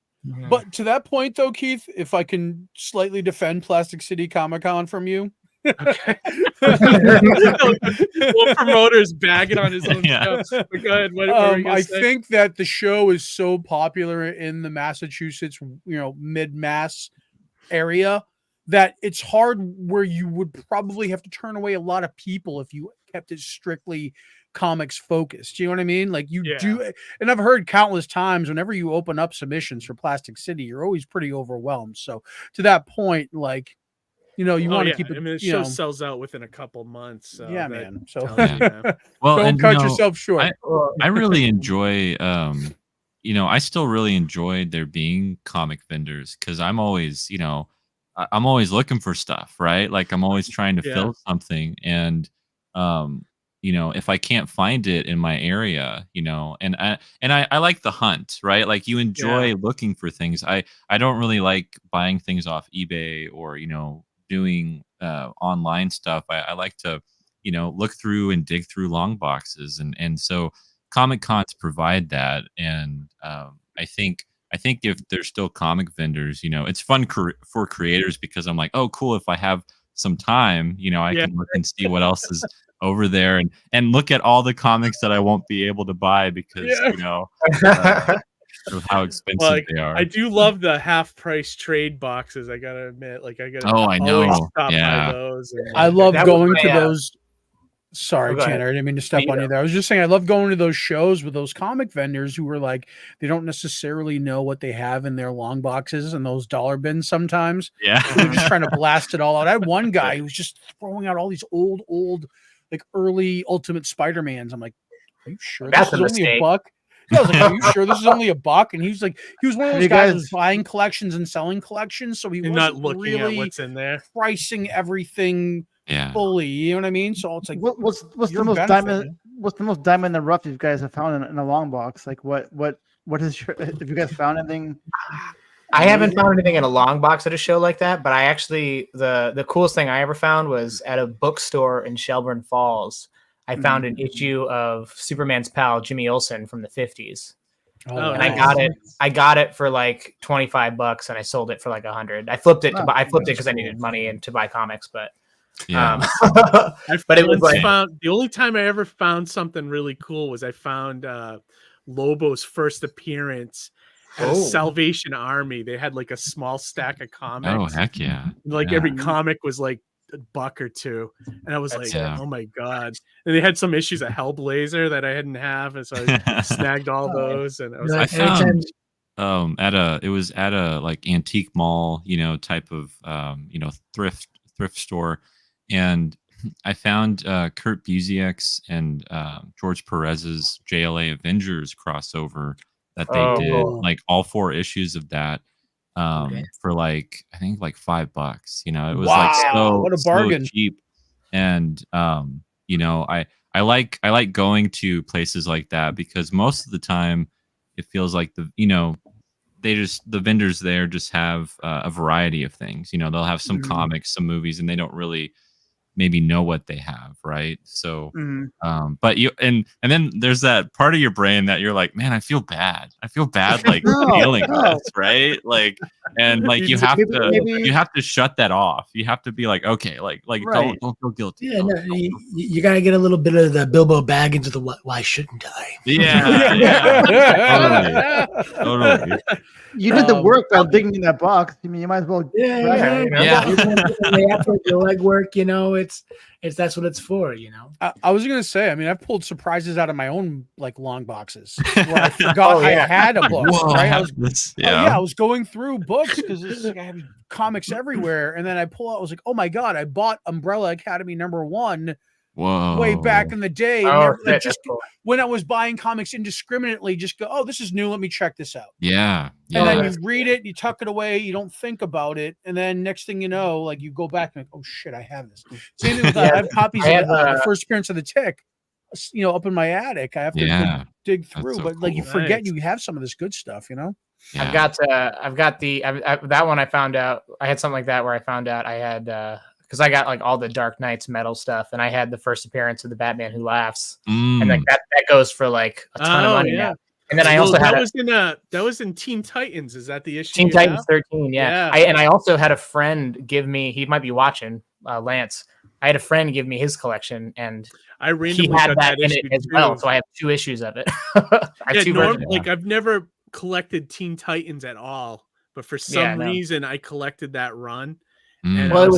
to that point though, Keith, if I can slightly defend Plastic City Comic-Con from you. Okay. Well, promoters bagging on his own show. But go ahead. What were you gonna say? I think that the show is so popular in the Massachusetts, mid-Mass area, that it's hard where you would probably have to turn away a lot of people if you kept it strictly comics focused. You know what I mean? Do. And I've heard countless times whenever you open up submissions for Plastic City, you're always pretty overwhelmed. So to that point, you want to keep it. I mean, the show sells out within a couple months. So man. So well, don't cut yourself short. I really enjoy, I still really enjoy there being comic vendors, because I'm always, I'm always looking for stuff, right? Like I'm always trying to fill something, and if I can't find it in my area, and I like the hunt, right? Like you enjoy looking for things. I don't really like buying things off eBay or doing online stuff. I like to look through and dig through long boxes, and so Comic Cons provide that, and I think if there's still comic vendors, it's fun for creators, because I'm like, oh, cool. If I have some time, I can look and see what else is over there, and look at all the comics that I won't be able to buy because, of how expensive they are. I do love the half price trade boxes. I gotta admit, I gotta I know. Stop by those. And, I love going to those. Sorry, go ahead. Tanner, I didn't mean to step on you there. I was just saying I love going to those shows with those comic vendors who are like, they don't necessarily know what they have in their long boxes and those dollar bins sometimes. Yeah. They're just trying to blast it all out. I had one guy who was just throwing out all these old, like early Ultimate Spider-Mans. I'm like, are you sure this is only $1? Yeah, I was like, are you sure this is only $1? And he was one of those guys who's buying collections and selling collections, so he wasn't not looking really at what's in there, pricing everything fully. You know what I mean? So it's like, what's the most diamond? What's the most diamond in the rough you guys have found in a long box? Like what is your? Have you guys found anything? I haven't found anything in a long box at a show like that, but I actually the coolest thing I ever found was at a bookstore in Shelburne Falls. I found an issue of Superman's pal Jimmy Olsen from the 50s. And I got it for like $25 and I sold it for like $100. I flipped it because I needed money and to buy comics, but but it was like, the only time I ever found something really cool was I found Lobo's first appearance at Salvation Army. They had like a small stack of comics. Oh, heck yeah. Every comic was like $1 or $2, and I was oh my god. And they had some issues of Hellblazer that I didn't have, and so I snagged all those. And I found it was at a like antique mall, type of thrift store, and I found Kurt Busiek's and George Perez's JLA Avengers crossover that they did, like all 4 issues of that. For like I think like $5. It was like what a bargain. So cheap. And I like going to places like that because most of the time it feels like the vendors there just have a variety of things. They'll have some comics, some movies, and they don't really maybe know what they have, right? So but and then there's that part of your brain that you're like, man, I feel bad like feeling this, right? Like, and like you have to shut that off. You have to be like, okay, like don't feel guilty. Yeah, you gotta get a little bit of the Bilbo Baggins of the why shouldn't I? Yeah. Totally. You did the work by digging in that box. I mean, you might as well. Yeah. After the legwork, it's that's what it's for. I was gonna say, I mean, I've pulled surprises out of my own like long boxes where I forgot I had a book. Right? I was going through books because I have comics everywhere, and then I pull out. I was like, oh my god, I bought Umbrella Academy #1. Whoa. Way back in the day, when I was buying comics indiscriminately, just go, oh, this is new, let me check this out. Yeah. And then you read it, you tuck it away, you don't think about it, and then next thing you know, like you go back and like, oh shit, I have this. Same thing with I have copies of the first appearance of the Tick, up in my attic. I have to dig through, but like you forget you have some of this good stuff, Yeah. I've got that one. I found out I had something like that where I found out I had because I got like all the Dark Knight's metal stuff, and I had the first appearance of the Batman Who Laughs, and like that goes for like a ton of money now. And then I also had that was in Teen Titans. Is that the issue? Teen Titans 13, yeah. I also had a friend give me. He might be watching, Lance. I had a friend give me his collection, and I randomly he had that in it as well. So I have 2 issues of it. I've never collected Teen Titans at all, but for some reason I collected that run. And well, it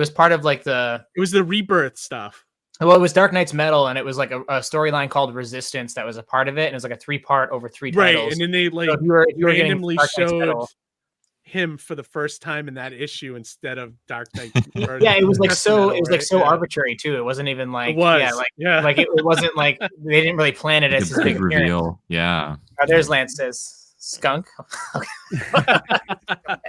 was part of like the Rebirth stuff. Well, it was Dark Knight's Metal, and it was like a storyline called Resistance that was a part of it, and it was like a 3-part over 3 titles. Right, and then they like if you were randomly showed him for the first time in that issue instead of Dark Knight. Yeah, it was like so arbitrary too. It wasn't even like it wasn't like they didn't really plan it as his big reveal. Yeah. Oh, there's Lance says skunk.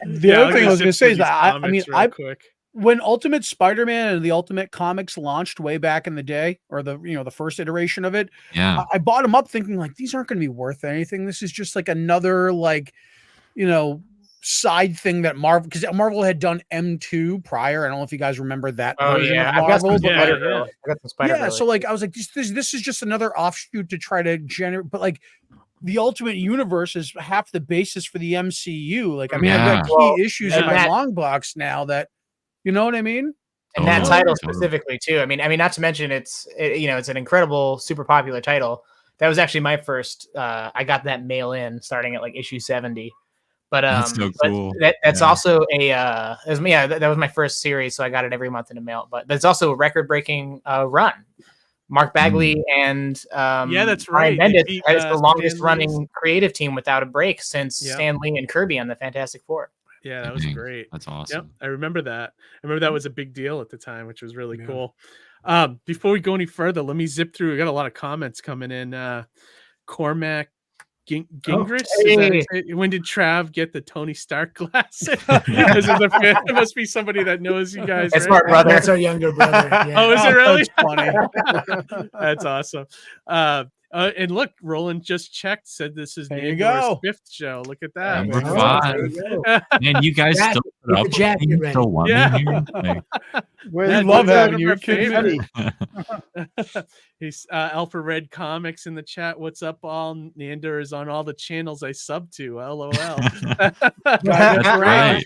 The other thing I was going to say is that quick. When Ultimate Spider-Man and the Ultimate Comics launched way back in the day, or the first iteration of it, I bought them up thinking like these aren't going to be worth anything. This is just like another side thing that Marvel, because Marvel had done M2 prior. I don't know if you guys remember that version of Marvel. I got some Spider-Man. So I was like, this is just another offshoot to try to generate, but like the Ultimate Universe is half the basis for the MCU. Like, I mean, I've got key issues in my long box now that, you know what I mean? And that title specifically too. I mean, not to mention it's an incredible, super popular title. That was actually my first. I got that mail in starting at like issue 70. But that's so cool. That's also that was my first series, so I got it every month in the mail. But it's also a record-breaking run. Mark Bagley and that's right. It's the longest running creative team without a break since Stan Lee and Kirby on the Fantastic Four. Yeah, that was great. That's awesome. Yep, I remember that. I remember that was a big deal at the time, which was really cool. Before we go any further, let me zip through. We got a lot of comments coming in. Cormac Gingras. When did Trav get the Tony Stark glasses? It must be somebody that knows you guys. That's our brother. That's our younger brother. Yeah. Oh, is it really? That's funny. That's awesome. And look, Roland just checked, said this is Nandor's 5th show. Look at that. Number 5. Man, you guys still put up with me. We love having you. He's Alpha Red Comics in the chat. What's up, all? Nandor is on all the channels I sub to. LOL. That's right.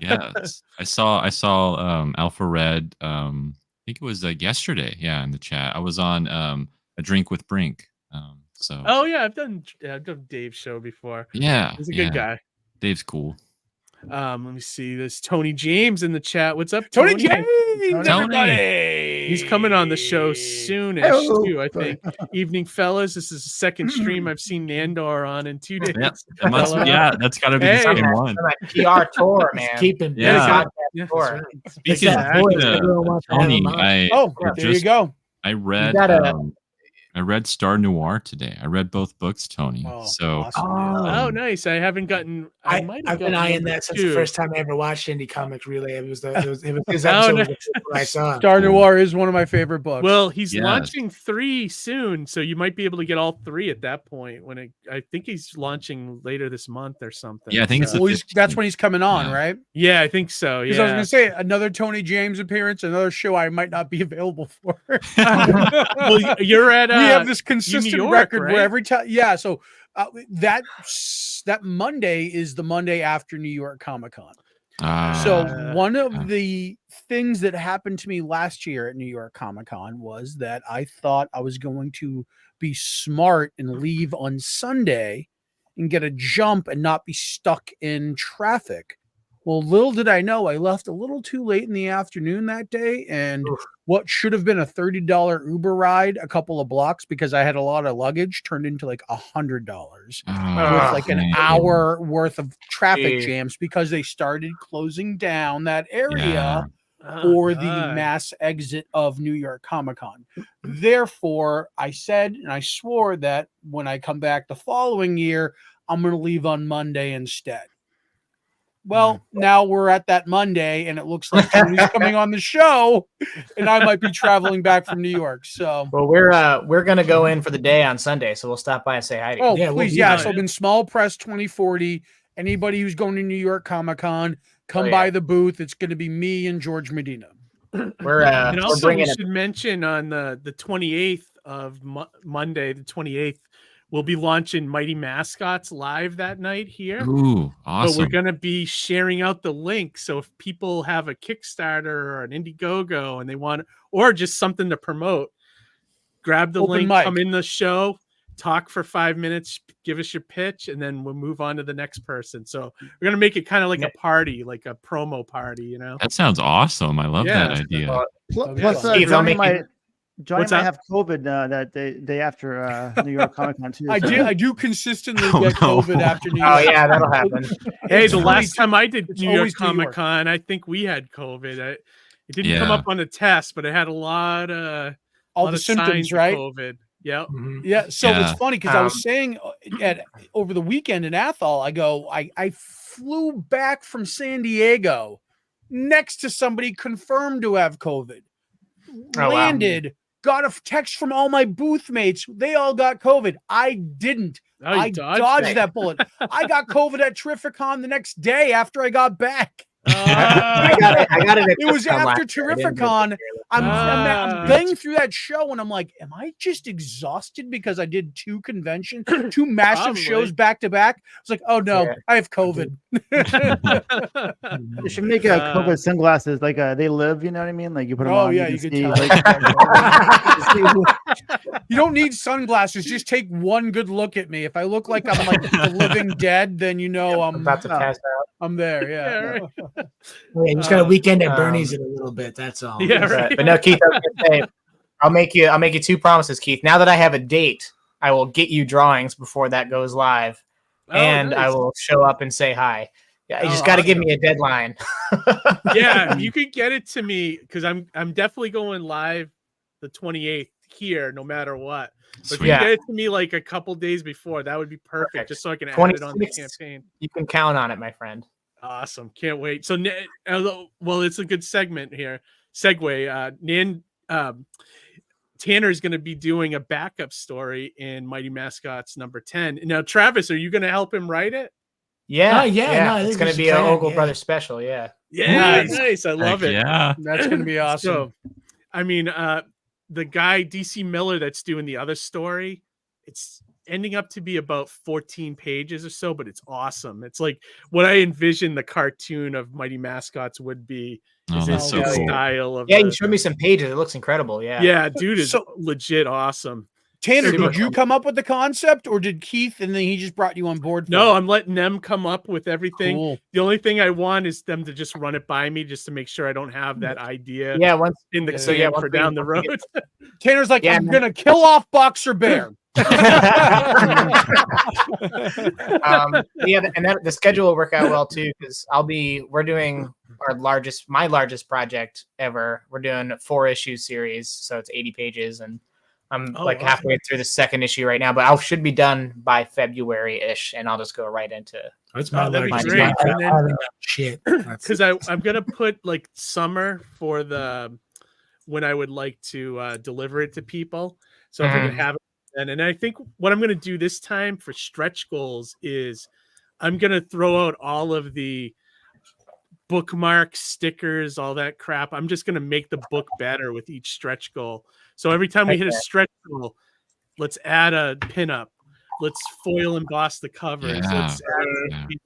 Yes, I saw Alpha Red. I think it was yesterday. Yeah, in the chat. I was on A Drink with Brink. I've done Dave's show before. Yeah, he's a good guy. Dave's cool. Let me see this. Tony James in the chat. What's up, Tony James? Everybody. He's coming on the show soonish too, I think. Evening, fellas. This is the second stream I've seen Nandor on in 2 days. That's got to be the same one. PR tour, man. Keep him. Speaking of Tony, there you go. I read Star Noir today. I read both books, Tony. Awesome. Nice. I haven't gotten. I've been eyeing that since the first time I ever watched Indie Comics Relay. It was his episode I saw. Star Noir is one of my favorite books. Well, he's launching 3 soon, so you might be able to get all 3 at that point. I think he's launching later this month or something. Yeah, I think that's when he's coming on, right? Yeah, I think so. Because I was going to say another Tony James appearance, another show I might not be available for. Well, you're at. We have this consistent record where every time, so that Monday is the Monday after New York Comic Con. So one of the things that happened to me last year at New York Comic Con was that I thought I was going to be smart and leave on Sunday and get a jump and not be stuck in traffic. Well, little did I know, I left a little too late in the afternoon that day, and what should have been a $30 Uber ride a couple of blocks because I had a lot of luggage turned into like $100 with like an hour worth of traffic jams because they started closing down that area for the mass exit of New York Comic Con. Therefore, I said and I swore that when I come back the following year, I'm going to leave on Monday instead. Well, now we're at that Monday, and it looks like Tony's coming on the show, and I might be traveling back from New York. So, well, we're gonna go in for the day on Sunday, so we'll stop by and say hi to you. Oh, yeah, please, So I've been Small Press 2040. Anybody who's going to New York Comic Con, come by the booth. It's going to be me and George Medina. And also, we should mention on the 28th of Monday, the 28th. We'll be launching Mighty Mascots live that night here. Ooh, awesome. But we're going to be sharing out the link. So if people have a Kickstarter or an Indiegogo and they want, or just something to promote, grab the link, come in the show, talk for 5 minutes, give us your pitch, and then we'll move on to the next person. So we're going to make it kind of like a party, like a promo party, you know? That sounds awesome. I love that idea. Plus, Johnny might have COVID that day after New York Comic Con too. I do consistently get COVID after New York. Oh yeah, that'll happen. Hey, the last time I did New York Comic Con, I think we had COVID. It didn't come up on the test, but it had a lot all the symptoms, right? COVID. Yep. Yeah. So it's funny because I was saying over the weekend in Athol, I flew back from San Diego next to somebody confirmed to have COVID. Landed, got a text from all my booth mates. They all got COVID. I didn't. I dodged that bullet. I got COVID at Terrificon the next day after I got back. I got it. It was after Terrificon. I'm going through that show and I'm like, am I just exhausted because I did two massive shows back to back? I was like, oh no, I have COVID. You should make COVID sunglasses like they live. You know what I mean? Like you put them on. Yeah, you could tell. You don't need sunglasses. Just take one good look at me. If I look like I'm like the living dead, then you know I'm about to pass out. I'm there. Yeah. You just got a weekend at Bernie's in a little bit. That's all. Yeah, right. But no, Keith, I was gonna say, I'll make you two promises, Keith. Now that I have a date, I will get you drawings before that goes live, and nice. I will show up and say hi. Yeah, you just got to give me a deadline. Yeah, you could get it to me because I'm definitely going live the 28th here, no matter what. But if you get it to me like a couple days before, that would be perfect, just so I can add it on the campaign. You can count on it, my friend. Awesome. Can't wait. So, well, it's a good segment here. Segue. Tanner is going to be doing a backup story in Mighty Mascots number 10. Now, Travis, are you going to help him write it? Yeah. No, it's going to be an Ogle Brothers special. Yeah. Yeah. Nice. I love it. Yeah. That's going to be awesome. So, I mean, the guy, DC Miller, that's doing the other story, it's ending up to be about 14 pages or so, but it's awesome. It's like what I envisioned the cartoon of Mighty Mascots would be. That's so cool. Style of you showed me some pages. It looks incredible. Yeah, dude, is legit awesome. Tanner, did you come up with the concept, or did Keith and then he just brought you on board? No, I'm letting them come up with everything. Cool. The only thing I want is them to just run it by me, just to make sure I don't have that idea. Yeah, once for down the road. Tanner's like, I'm gonna kill off Boxer Bear. And the schedule will work out well too, because we're doing my largest project ever. We're doing a 4-issue series, so it's 80 pages, and I'm halfway through the second issue right now, but I should be done by February-ish, and I'll just go right into. That's my largest. Shit, because I'm gonna put like summer for when I would like to deliver it to people, so if I can have it. And I think what I'm going to do this time for stretch goals is I'm going to throw out all of the bookmarks, stickers, all that crap. I'm just going to make the book better with each stretch goal. So every time we hit a stretch goal, let's add a pinup. Let's foil emboss the covers. Let's add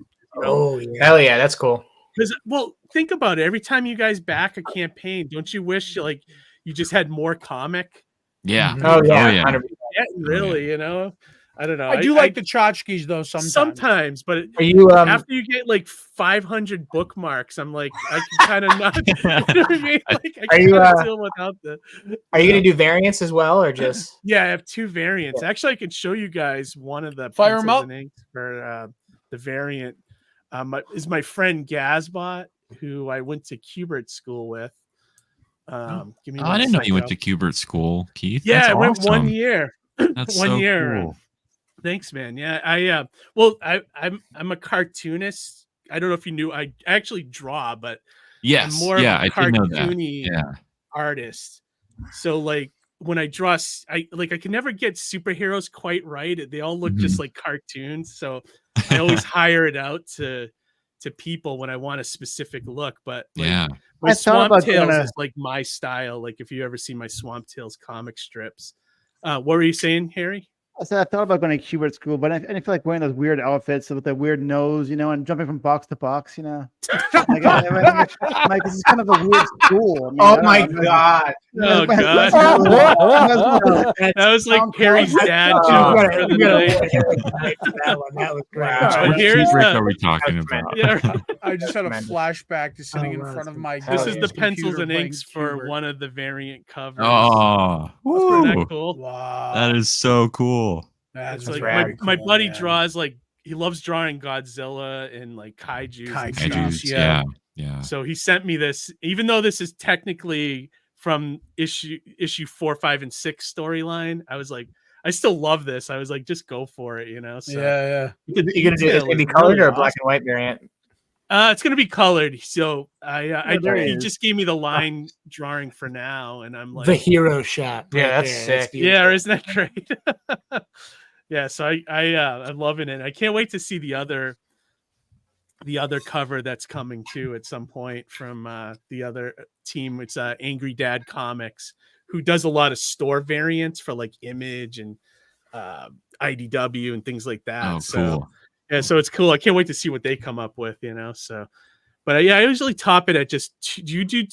hell yeah, that's cool. Because, well, think about it. Every time you guys back a campaign, don't you wish like you just had more comic? Yeah. Oh yeah. Really, you know, I don't know. I do like the tchotchkes though. Sometimes, but after you get like 500 bookmarks, I'm like, I can kind of not. You know what I mean? Like, I can't deal without Are you gonna do variants as well, or just? Yeah, I have 2 variants. Actually, I could show you guys one of the fire them up and inks for the variant. Is my friend Gazbot, who I went to Kubert school with. Give me I didn't know you went to Kubert school, Keith. Yeah, That's I went awesome. 1 year. That's 1 so year. Cool. Thanks, man. Yeah, I'm a cartoonist. I don't know if you knew. I actually draw, but yes, I'm more of a cartoony artist. So like when I draw, I can never get superheroes quite right. They all look just like cartoons. So I always hire it out to people when I want a specific look. But my Swamp Tales is like my style. Like if you ever see my Swamp Tales comic strips. What were you saying, Harry? I said I thought about going to Kubert school, but I feel like wearing those weird outfits with the weird nose, you know, and jumping from box to box, you know. Like this is kind of a weird school. Oh my god! Oh god! That was like Harry's dad joke for the night. That was great. What are we talking about? Yeah, I just had a flashback to sitting in front of my. This is the pencils and inks for one of the variant covers. Oh, isn't that cool? Wow, that is so cool. That's like my buddy draws like he loves drawing Godzilla and like kaijus. Yeah. So he sent me this, even though this is technically from issue 4, 5, and 6 storyline. I was like, I still love this. I was like, just go for it, you know. So yeah. You're gonna do this maybe colored or a black and white variant? It's gonna be colored. So he is. just gave me the line drawing for now, and I'm like, The hero shot. Yeah, right that's there. sick. yeah, isn't that great? Yeah, so I'm loving it. I can't wait to see the other cover that's coming too at some point from the other team. It's Angry Dad Comics, who does a lot of store variants for like Image and IDW and things like that. Oh, So cool. yeah, so it's cool. I can't wait to see what they come up with, you know. So, but yeah, I usually top it at just you do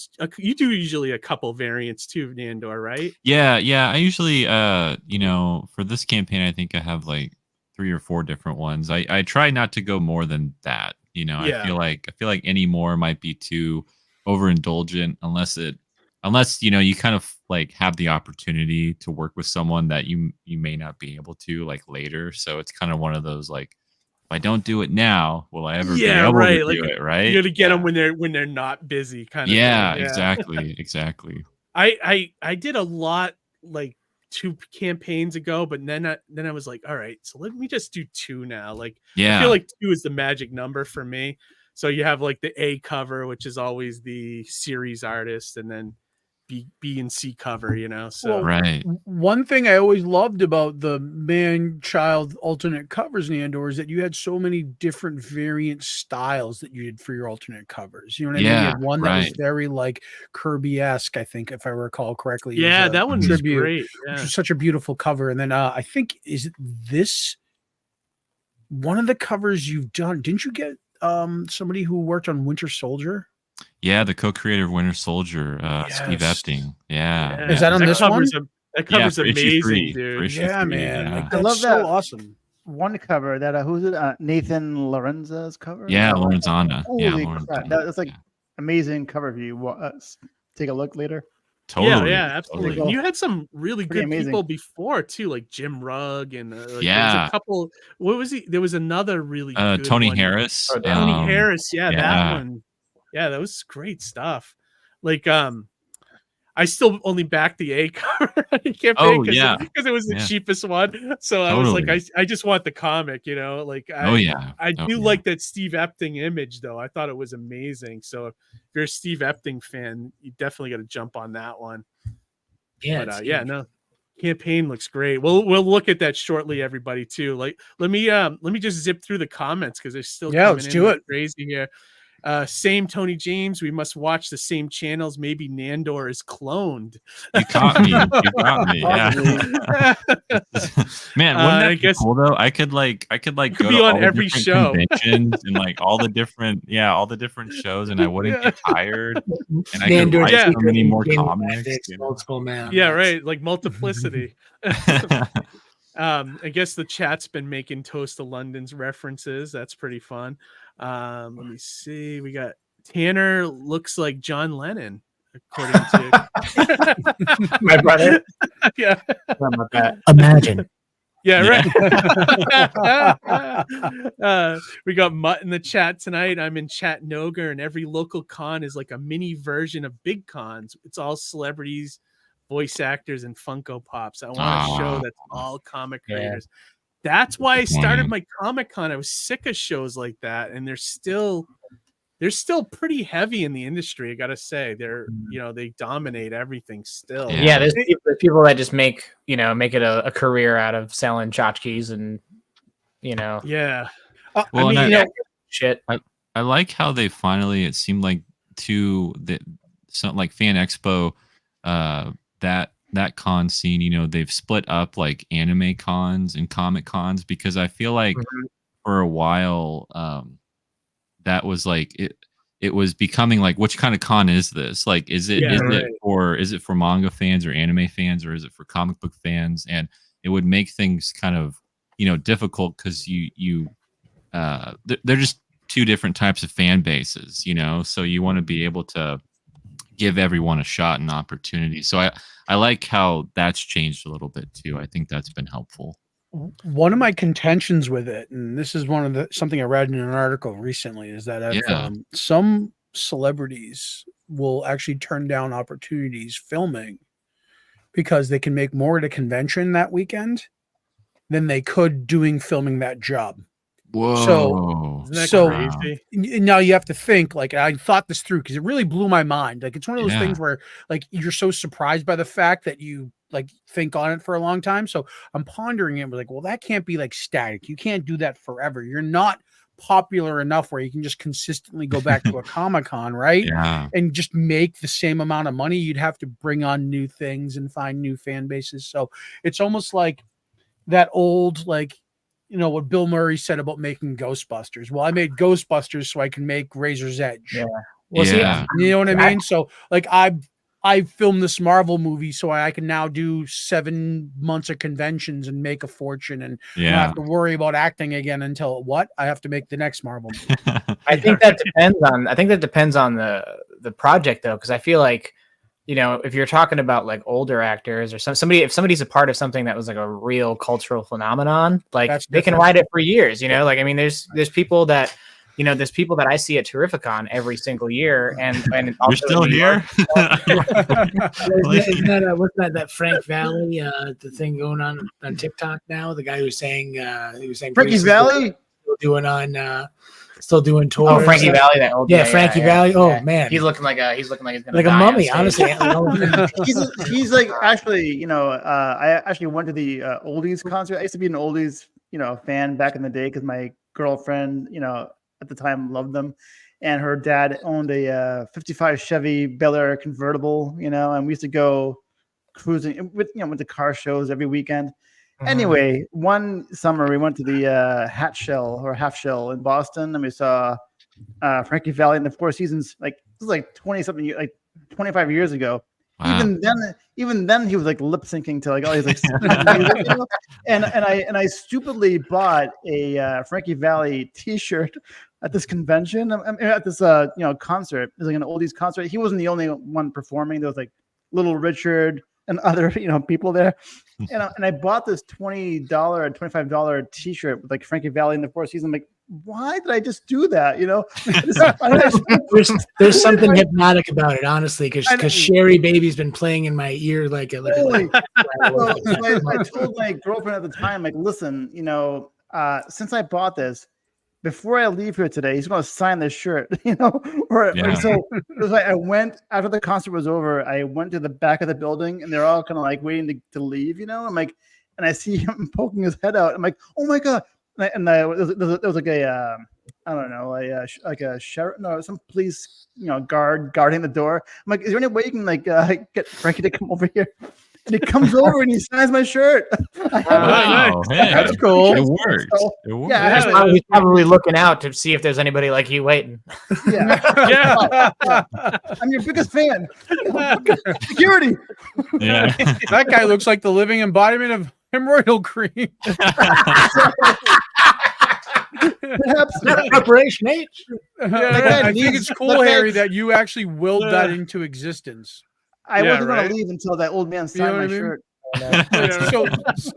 usually a couple variants too, Nandor, right? Yeah. I usually, for this campaign, I think I have like 3 or 4 different ones. I try not to go more than that. You know, Yeah. I feel like any more might be too overindulgent unless you kind of like have the opportunity to work with someone that you may not be able to like later. So it's kind of one of those like, if I don't do it now, will I ever be able to do it? Right? You got to get them when they're not busy, kind of. Yeah, thing. exactly. I did a lot like 2 campaigns ago, but then I was like, all right, so let me just do 2 now. Like, I feel like 2 is the magic number for me. So you have like the A cover, which is always the series artist, and then B and C cover, you know. So right. One thing I always loved about the man-child alternate covers, Nandor, is that you had so many different variant styles that you did for your alternate covers. You know what I mean? You had one that was very like Kirby-esque, I think, if I recall correctly. Yeah, that one was great. Yeah. Which was such a beautiful cover. And then I think is this one of the covers you've done? Didn't you get somebody who worked on Winter Soldier? Yeah, the co-creator of Winter Soldier, Steve Epting. Yeah. Is that on this one? That cover's amazing, Free, dude. Yeah, man. Yeah. I love so that. Awesome. One cover that who's it? Nathan Lorenza's cover. Yeah, Lorenzana. Holy Yeah, crap. That's like amazing cover view. Take a look later. Totally. Yeah, absolutely. Totally. And you had some really Pretty good amazing. people before too, like Jim Rugg and there was Yeah. a couple. What was he? There was another really good Tony one. Harris. Tony Harris. Yeah, yeah. that one. Yeah, that was great stuff. Like, I still only backed the A cover campaign because it was the cheapest one. So I was like, I just want the comic, you know. Like, I do like that Steve Epting image though. I thought it was amazing. So if you're a Steve Epting fan, you definitely got to jump on that one. Yeah, but campaign looks great. We'll look at that shortly, everybody too. Like, let me just zip through the comments because they're still let's do it. Crazy here. Same Tony James. We must watch the same channels. Maybe Nandor is cloned. You caught me. Yeah. Man, wouldn't that be cool though? I could go be to on all every the show conventions and like all the different shows, and I wouldn't get tired. And I could write so many more comics. Multiple man. Yeah, right. Like multiplicity. I guess the chat's been making Toast of London's references. That's pretty fun. Let me see. We got Tanner looks like John Lennon, according to my brother. Yeah. Imagine. Yeah, right. We got Mutt in the chat tonight. I'm in Chattanooga, and every local con is like a mini version of big cons. It's all celebrities, voice actors, and Funko Pops. I want a show that's all comic creators. That's why I started my Comic Con. I was sick of shows like that, and they're still pretty heavy in the industry. I gotta say, they dominate everything still. Yeah, there's people that just make it a career out of selling tchotchkes and Yeah. Shit. I like how they finally, it seemed like something like Fan Expo, that con scene, they've split up like anime cons and comic cons, because I feel like for a while that was like it was becoming like, which kind of con is this? Like, is it for manga fans or anime fans, or is it for comic book fans? And it would make things kind of difficult because they're just 2 different types of fan bases, so you want to be able to give everyone a shot and opportunity. So I like how that's changed a little bit too. I think that's been helpful. One of my contentions with it, and this is something I read in an article recently, is that some celebrities will actually turn down opportunities filming because they can make more at a convention that weekend than they could filming that job. Whoa. So now you have to think, like, I thought this through because it really blew my mind. Like, it's one of those Yeah. things where like you're so surprised by the fact that you like think on it for a long time. So I'm pondering it. We're like, well, that can't be like static. You can't do that forever. You're not popular enough where you can just consistently go back to a Comic-Con, right? Yeah. And just make the same amount of money. You'd have to bring on new things and find new fan bases. So it's almost like that old, like, you know, what Bill Murray said about making Ghostbusters. Well, I made Ghostbusters so I can make Razor's Edge. Yeah. Well, see, you know what I mean? So like I filmed this Marvel movie so I can now do 7 months of conventions and make a fortune and not have to worry about acting again until I have to make the next Marvel movie. I think that depends on the project though, because I feel like, you know, if you're talking about like older actors or if somebody's a part of something that was like a real cultural phenomenon, like they can ride it for years, you know, like, I mean, there's people that, you know, there's people that I see at Terrificon every single year, and you're still here. Isn't that Frank Valley, the thing going on TikTok now? The guy who was saying Frankie Valley still doing tours. Oh, Frankie Valley, that old Frankie Valley. Oh man, he's looking like he's gonna like a mummy, honestly. he's like, actually, you know, I actually went to the oldies concert. I used to be an oldies, you know, fan back in the day because my girlfriend, you know, at the time loved them, and her dad owned a 55 Chevy Bel Air convertible, you know, and we used to go cruising with, you know, went to car shows every weekend. Anyway, one summer we went to the half shell in Boston, and we saw Frankie Valley in the Four Seasons. Like, this is like 20-something years, like 25 years ago. Wow. Even then he was like lip syncing to like all these like music, you know? and I stupidly bought a Frankie Valley T-shirt at this convention, at this you know, concert. It was like an oldies concert. He wasn't the only one performing. There was like Little Richard and other, you know, people there. And I bought this $20 or $25 T-shirt with like Frankie Valley in the Four Seasons. I'm like, why did I just do that? You know, there's something hypnotic about it, honestly, because Sherry Baby's been playing in my ear like I told my girlfriend at the time, like, listen, you know, since I bought this, before I leave here today, he's going to sign this shirt, you know? Or so it was like, I went, after the concert was over, I went to the back of the building, and they're all kind of like waiting to leave, you know? I'm like, and I see him poking his head out. I'm like, oh my God. And there was like a, I don't know, like a sheriff, no, some police, you know, guarding the door. I'm like, is there any way you can like get Frankie to come over here? And he comes over and he signs my shirt. Wow, hey, that's cool. It worked. It worked. Yeah, he's probably looking out to see if there's anybody like you waiting. Yeah. I'm your biggest fan. Security. Yeah. That guy looks like the living embodiment of hemorrhoidal cream. Preparation H. I think it's cool, Harry, that you actually willed that into existence. I wasn't going to leave until that old man signed my shirt. So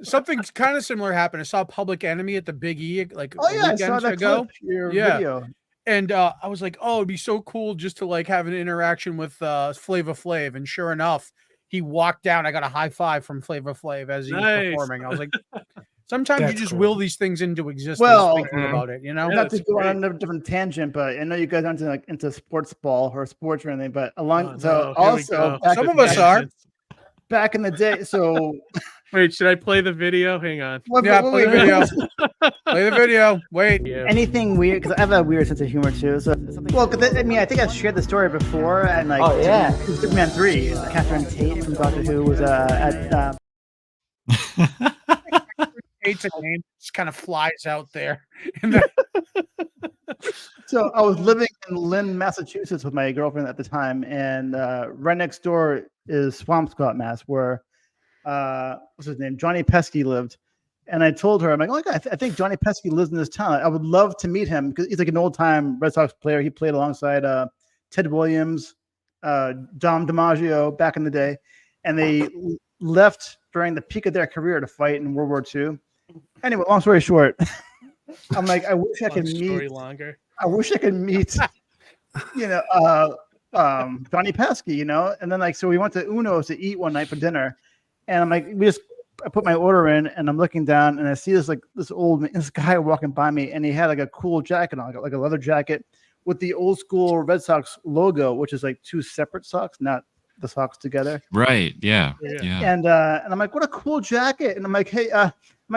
something kind of similar happened. I saw Public Enemy at the Big E like a weekend ago. Video. And I was like, oh, it'd be so cool just to like have an interaction with Flava Flav. And sure enough, he walked down. I got a high five from Flava Flav as he was performing. I was like, sometimes you just will these things into existence thinking about it, you know? Not to go on a different tangent, but I know you guys aren't into sports ball or sports or anything, but some of us are. Back in the day, so wait, should I play the video? Hang on. Play the video. Play the video. Wait. Anything weird? Because I have a weird sense of humor too. So, because I mean, I think I've shared the story before, and like, Superman 3, Catherine Tate from Doctor Who was at. Tate's a name just kind of flies out there. So I was living in Lynn, Massachusetts with my girlfriend at the time, and right next door is Swampscott, Mass, where what's his name, Johnny Pesky lived. And I told her, I'm like, oh my God, I think Johnny Pesky lives in this town. I would love to meet him because he's like an old-time Red Sox player. He played alongside Ted Williams, Dom DiMaggio back in the day, and they left during the peak of their career to fight in World War II. Anyway, long story short, I'm like, I wish I could meet, you know, Johnny Pesky, you know. And then like, so we went to Uno's to eat one night for dinner, and I'm like, we just put my order in, and I'm looking down, and I see this guy walking by me, and he had like a cool jacket on, like a leather jacket with the old school Red Sox logo, which is like two separate socks, not the socks together. Right. Yeah. And I'm like, what a cool jacket. And I'm like, hey,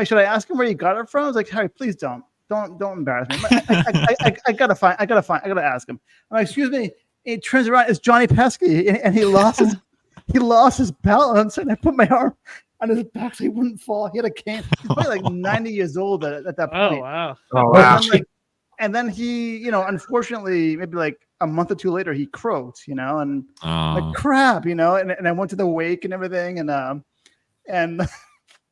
should I ask him where you got it from? I was like, Harry, please don't embarrass me. I gotta ask him. I'm like, excuse me. He turns around, it's Johnny Pesky, and he lost his balance, and I put my arm on his back so he wouldn't fall. He had a cane. He's probably like 90 years old at that point. Oh wow. And then he, unfortunately, maybe like a month or two later, he croaked, and like crap, and I went to the wake and everything, and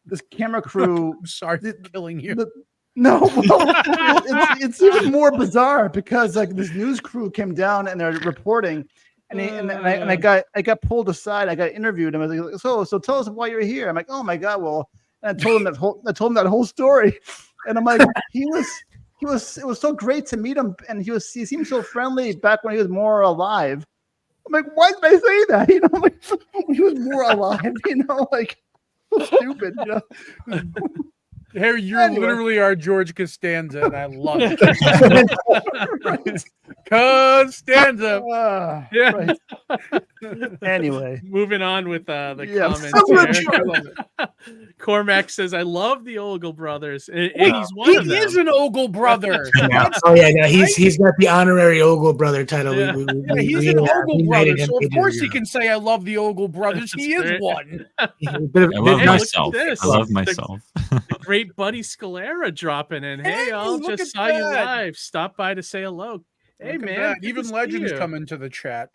this camera crew. I'm sorry for killing you. It's even more bizarre because like this news crew came down and they're reporting, and I got pulled aside. I got interviewed, and I was like, so tell us why you're here. I'm like, oh my god, well, and I told him that whole story, and I'm like, it was so great to meet him, and he seemed so friendly back when he was more alive. I'm like, why did I say that? Like when he was more alive, like so stupid, Harry, you're literally our George Costanza, and I love it. Costanza. Yeah. Right. Anyway, moving on with the comments here. Cormac says, "I love the Ogle brothers," and he's one of them. He is an Ogle brother. He's got the honorary Ogle brother title. Yeah. He's an Ogle brother, so of course he can say, "I love the Ogle brothers." He is one. I love myself. I love myself. The great Buddy Scalera dropping in. Hey, y'all, just saw you live. Stop by to say hello. Hey, man. Even legends come into the chat.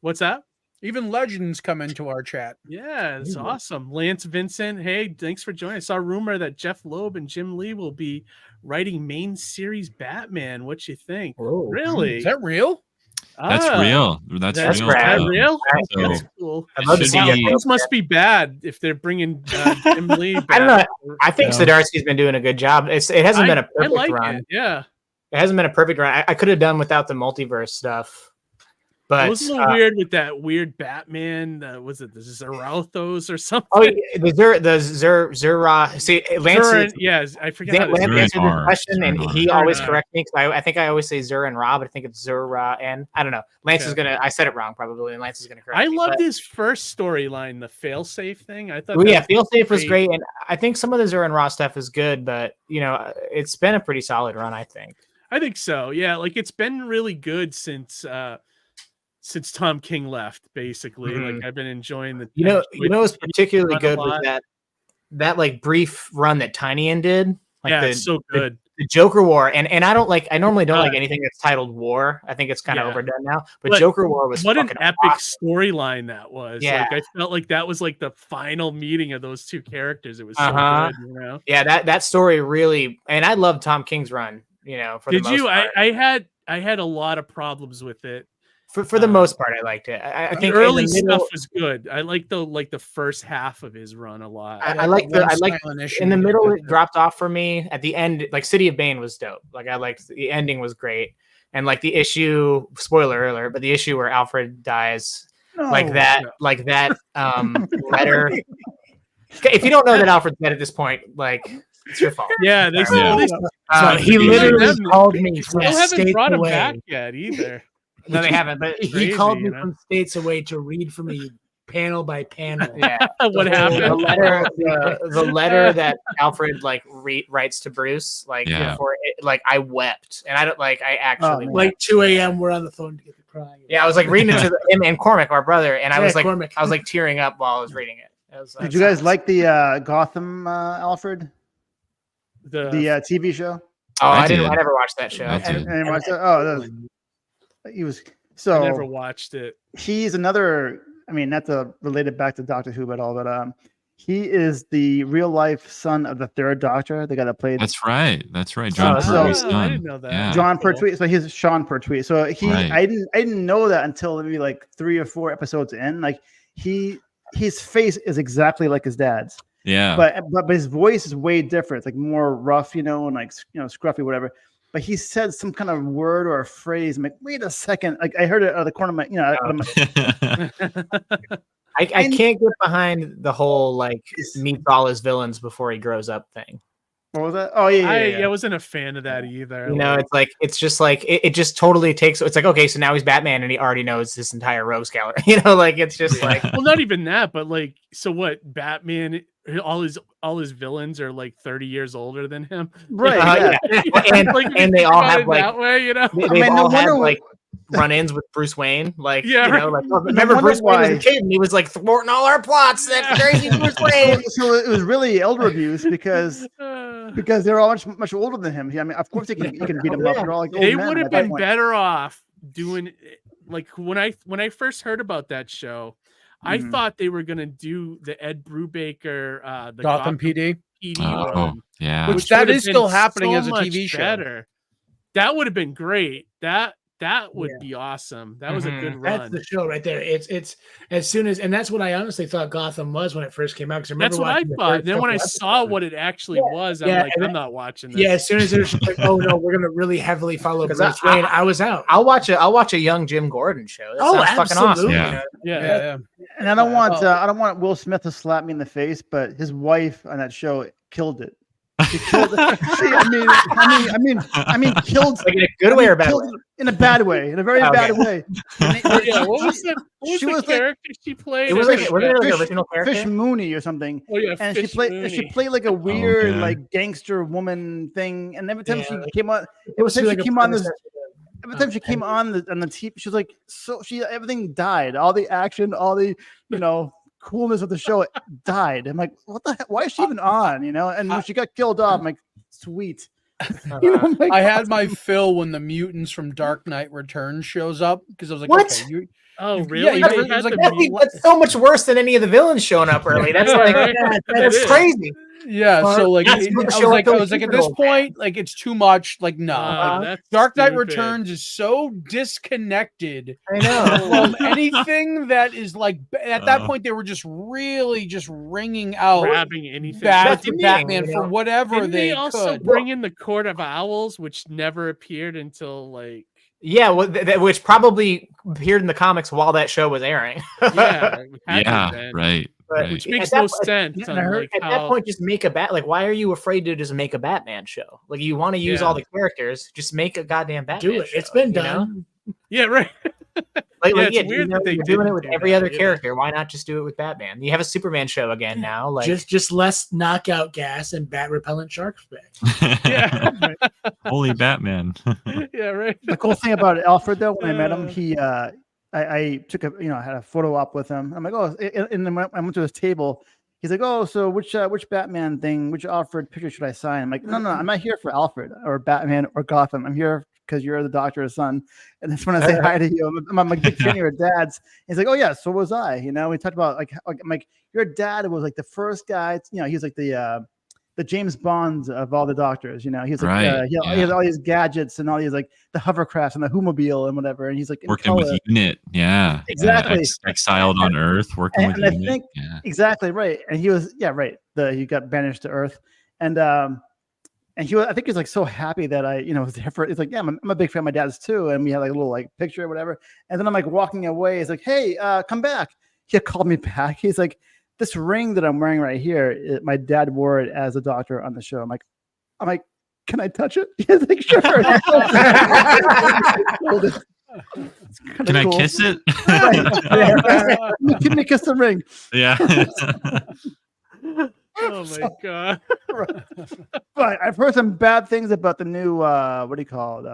What's that? Even legends come into our chat. Yeah, it's awesome. Lance Vincent, hey, thanks for joining. I saw a rumor that Jeff Loeb and Jim Lee will be writing main series Batman. What you think? Oh, really? Is that real? That's real. That's real. Real? So, that's cool. I'd love to see Things must be bad if they're bringing Jim Lee back. I don't know. I think Zdarsky's been doing a good job. It hasn't been a perfect run. Yeah. It hasn't been a perfect run. I could have done without the multiverse stuff. But it was a little weird with that weird Batman. Was it the Zerathos or something? Oh, the Zura. See, Lance. Yes, I forget. Lance answered the question, and he always corrects me because I think I always say Zura and Ra, but I think it's Zura and I don't know. Lance is gonna. I said it wrong probably, and Lance is gonna correct me. I loved his first storyline, the failsafe thing. I thought. Well, yeah, failsafe was great, and I think some of the Zura and Ra stuff is good, but it's been a pretty solid run. I think so. Yeah, like it's been really good since Tom King left, basically. Like I've been enjoying the. Was particularly good was that like brief run that Tynion did. Like it's so good. The Joker War, and I normally don't like anything that's titled War. I think it's kind of overdone now. But Joker War was what an epic awesome storyline that was. Yeah. Like I felt like that was like the final meeting of those two characters. It was so good, Yeah, that story really, and I love Tom King's run. For the most part. I had a lot of problems with it. For the most part, I liked it. I think the early stuff was good. I like the first half of his run a lot. I like in the middle it dropped off for me. At the end, like City of Bane was dope. Like I liked the ending was great, and like the issue, spoiler alert, but the issue where Alfred dies, like that letter. If you don't know that Alfred's dead at this point, like it's your fault. Yeah, they he literally called me from haven't brought him away. back yet either. No, they haven't. But he called me from states away to read for me panel by panel. Yeah, what happened? The letter that Alfred writes to Bruce, before it, I wept, and I actually like 2 a.m. We're on the phone together crying. Yeah, I was reading it to him and Cormac, our brother, and I was tearing up while I was reading it. Did you guys like the Gotham Alfred? The TV show? Oh, I never watched that show. He was so. I never watched it. He's another. I mean, not to relate it back to Doctor Who at all, but he is the real life son of the third Doctor. The guy that played. That's right. John Pertwee's son. I didn't know that. Yeah. John Pertwee. So he's Sean Pertwee. So I didn't know that until maybe 3 or 4 episodes in. His face is exactly like his dad's. Yeah. But his voice is way different. It's more rough, and scruffy, whatever. But he said some kind of word or a phrase. I'm like, wait a second. I heard it out of the corner of my, I can't get behind the whole like meets all his villains before he grows up thing. What was that? Oh yeah. I wasn't a fan of that either. You know, it's just like it just totally takes. It's like, okay, so now he's Batman and he already knows this entire rogues gallery. You know, like it's just like, well, not even that, but like, so what? Batman, all his villains are like 30 years older than him, right? And they all have like that way, you know. They all have like run-ins with Bruce Wayne, like like remember Bruce Wayne was a kid and he was like thwarting all our plots. That crazy Bruce Wayne. So it was really elder abuse because they're all much older than him. I mean, of course he can beat him up. They're all like they would have been better off doing like when I first heard about that show, I thought they were gonna do the Ed Brubaker the Gotham PD. run, which that is still happening as a TV show. Better. That would have been great. That would be awesome. That was a good run. That's the show right there. It's as soon as, and that's what I honestly thought Gotham was when it first came out. That's what I thought. Then when I saw what it actually was, I'm like, I'm not watching this. Yeah, as soon as it was like, oh no, we're gonna really heavily follow Bruce Wayne, I was out. I'll watch a young Jim Gordon show. That sounds fucking awesome. Yeah. And I don't want Will Smith to slap me in the face, but his wife on that show killed it. She killed it. I mean, killed like in a good way or bad way? In a bad way, in a very bad way. What was the character she played? It was like original character, Fish Mooney or something. Oh yeah, and she played like a weird like gangster woman thing. And every time she came on, every time she came on the TV, she was like, everything died. All the action, all the coolness of the show died. I'm like, what the heck? Why is she even on? And when she got killed off, I'm like, sweet. I had my fill when the mutants from Dark Knight Returns shows up because I was like, what? Okay, oh really? That's so much worse than any of the villains showing up early. That's like that's crazy. Yeah, so like I was like at this point, like it's too much. Like no, Dark Knight Returns is so disconnected. I know from anything that is like at that point they were just really just ringing out grabbing anything Batman for whatever they also could. bring in the Court of Owls, which never appeared until like. Yeah, well, which probably appeared in the comics while that show was airing. Right. Which makes no sense. At that point, just make a Like, why are you afraid to just make a Batman show? Like, you want to use all the characters, just make a goddamn Batman. Do it. Show, it's been done. Yeah, right. It's weird that they're doing it with every other character. Why not just do it with Batman? You have a Superman show again now. Like just less knockout gas and bat repellent shark spray. Yeah. Holy Batman. Yeah, right. The cool thing about Alfred though, when I met him, he I took had a photo op with him. I'm like, oh, and then I went to his table. He's like, oh, so which Batman thing, which Alfred picture should I sign? I'm like, no, I'm not here for Alfred or Batman or Gotham. I'm here because you're the doctor's son. And that's when I say hi to you. I'm a big fan of your dad's. He's like, oh yeah, so was I. We talked about like I'm like, your dad was like the first guy. He was like the James Bond of all the doctors. He's like he has all these gadgets and all these like the hovercrafts and the Hoomobile and whatever. And he's like working with Unit, exactly. Exiled on Earth, working with Unit. I think exactly right. And he was he got banished to Earth, and he was, I think he's like so happy that I was there for. He's like, yeah, I'm a big fan of my dad's too, and we had like a little like picture or whatever. And then I'm like walking away. He's like, hey, come back. He called me back. He's like, this ring that I'm wearing right here, my dad wore it as a doctor on the show. I'm like, can I touch it? He's like, sure. Can I kiss it? Give me a kiss the ring. Yeah. Oh my god! But I've heard some bad things about the new what do you call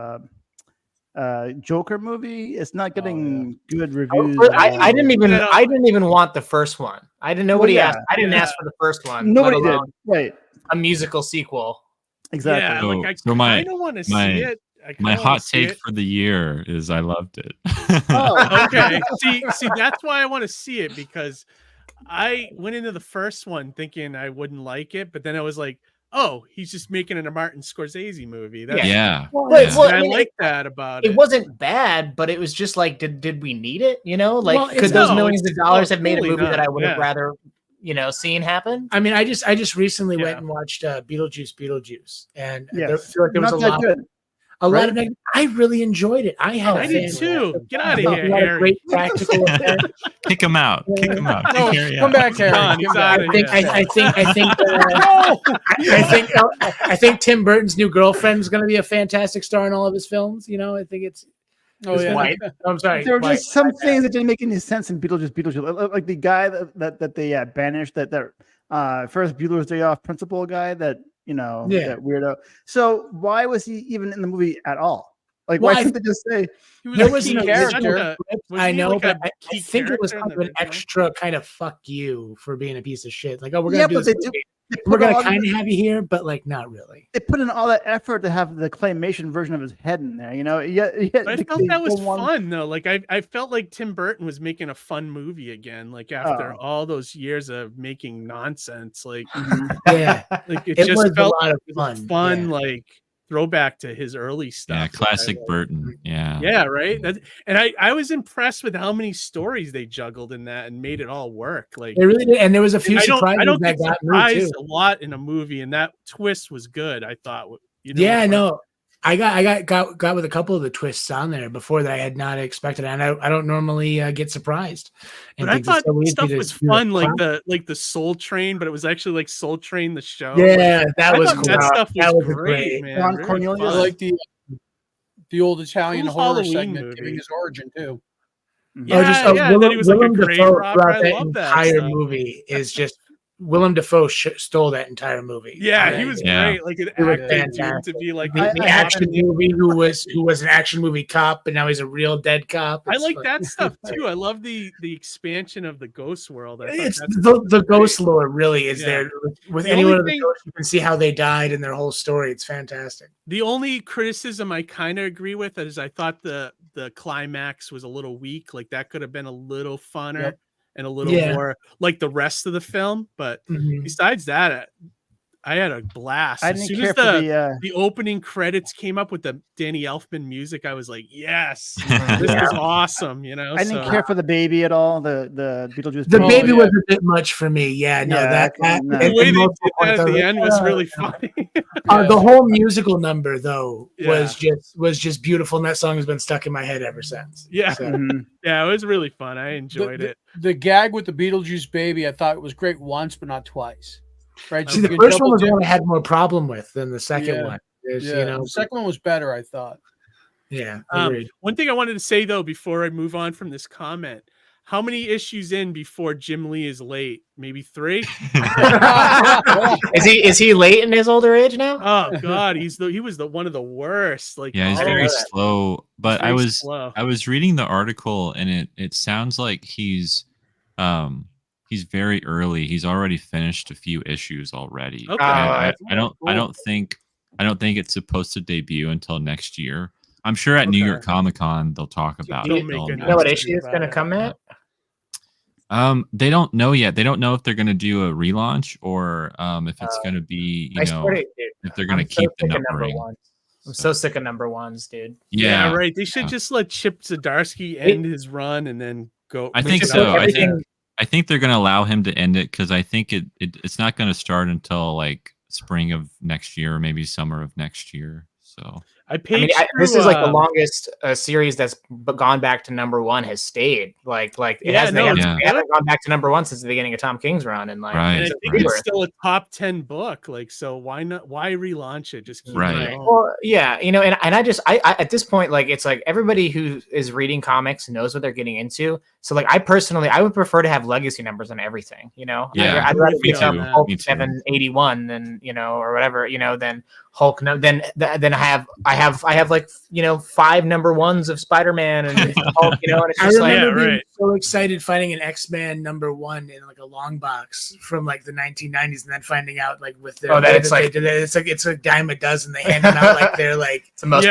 it? Joker movie. It's not getting good reviews. I didn't even want the first one. I didn't know asked. I didn't ask for the first one. Nobody did. Right. A musical sequel. Exactly. Yeah, I don't want to see it. My hot take for the year is I loved it. Oh, okay. See, that's why I want to see it, because I went into the first one thinking I wouldn't like it, but then I was like, oh, he's just making a Martin Scorsese movie. Yeah. I like that about it. It wasn't bad, but it was just like, did we need it? Could those millions of dollars have made a movie that I would have rather, seen happen? I mean, I just recently went and watched Beetlejuice, and yes. I feel like there was a lot. A lot of I really enjoyed it. I did too. Get out of here, Harry. Great practical effects. Kick him out. Kick him out. No, come back, Harry. I think Tim Burton's new girlfriend is going to be a fantastic star in all of his films. You know, I think it's. Oh yeah. White. I'm sorry. There were just some things that didn't make any sense in Beetlejuice. Like the guy that they banished, that first Bueller's Day Off principal guy, that that weirdo. So why was he even in the movie at all? Like, why couldn't they just say there was no character? I know, like but I think it was kind of an extra kind of fuck you for being a piece of shit. Like, oh, we're gonna we're gonna kind of have you here, but like not really. They put in all that effort to have the claymation version of his head in there, But I felt that was fun though. Like I felt like Tim Burton was making a fun movie again. Like after all those years of making nonsense, like like it just felt a lot of fun. Like throwback to his early stuff. Yeah, classic Burton. Yeah, right. And I was impressed with how many stories they juggled in that and made it all work. Like they really did, and there was a few surprises. I don't that get got surprised a lot in a movie, and that twist was good. I thought. No, I got with a couple of the twists on there before that I had not expected, and I don't normally get surprised. But I thought stuff was fun, like the Soul Train, but it was actually like Soul Train the show. Yeah, that was cool. That stuff was great, man. Ron Cornelius. I like the old Italian horror Halloween segment movie. giving his origin too. Willem Dafoe throughout that entire movie is just. Willem Dafoe stole that entire movie. Yeah, he was great. Like an actor to be like the action movie who was an action movie cop, but now he's a real dead cop. I like that stuff too. I love the expansion of the ghost world. It's the ghost lore really is there with anyone of the ghosts. You can see how they died and their whole story. It's fantastic. The only criticism I kind of agree with is I thought the climax was a little weak. Like that could have been a little funner. And a little more like the rest of the film, but besides that, I had a blast. As soon as the opening credits came up with the Danny Elfman music, I was like, "Yes, this is awesome!" I didn't care for the baby at all. The Beetlejuice. The baby was a bit much for me. Yeah, no, the way they did that at the end was really funny. The whole musical number though was just beautiful, and that song has been stuck in my head ever since. Yeah, yeah, it was really fun. I enjoyed it. The gag with the Beetlejuice baby, I thought it was great once, but not twice. Right. See, the first one was the one I had more problem with than the second one. The second one was better, I thought. Yeah. One thing I wanted to say though, before I move on from this comment, how many issues in before Jim Lee is late? Maybe 3. Is he late in his older age now? Oh God, he was one of the worst. Like he's very slow. But I was reading the article, and it sounds like he's very early. He's already finished a few issues already. Okay. I don't think it's supposed to debut until next year. I'm sure at New York Comic Con they'll talk about it. You know what issue it's going to come at? They don't know yet. They don't know if they're going to do a relaunch or if it's going to be if they're going to keep the numbering. I'm so sick of number ones, dude. Yeah, right. They should just let Chip Zdarsky end his run and then go. I think so. I think they're going to allow him to end it because I think it's not going to start until like spring of next year, or maybe summer of next year. So this is like the longest series that's gone back to number 1 has stayed. They haven't gone back to number 1 since the beginning of Tom King's run, and I think it's still a top 10 book. Like, so why not? Why relaunch it? Just keep it going. Well, yeah, and I at this point, like, it's like everybody who is reading comics knows what they're getting into. So, like, I would prefer to have legacy numbers on everything. I'd rather become Hulk 781 than or whatever than Hulk. Then I have like 5 number 1s of Spider-Man and Hulk, and it's just I remember being so excited finding an X-Men number 1 in like a long box from like the 1990s, and then finding out like with their it's a dime a dozen. They hand them out like they're like it's the most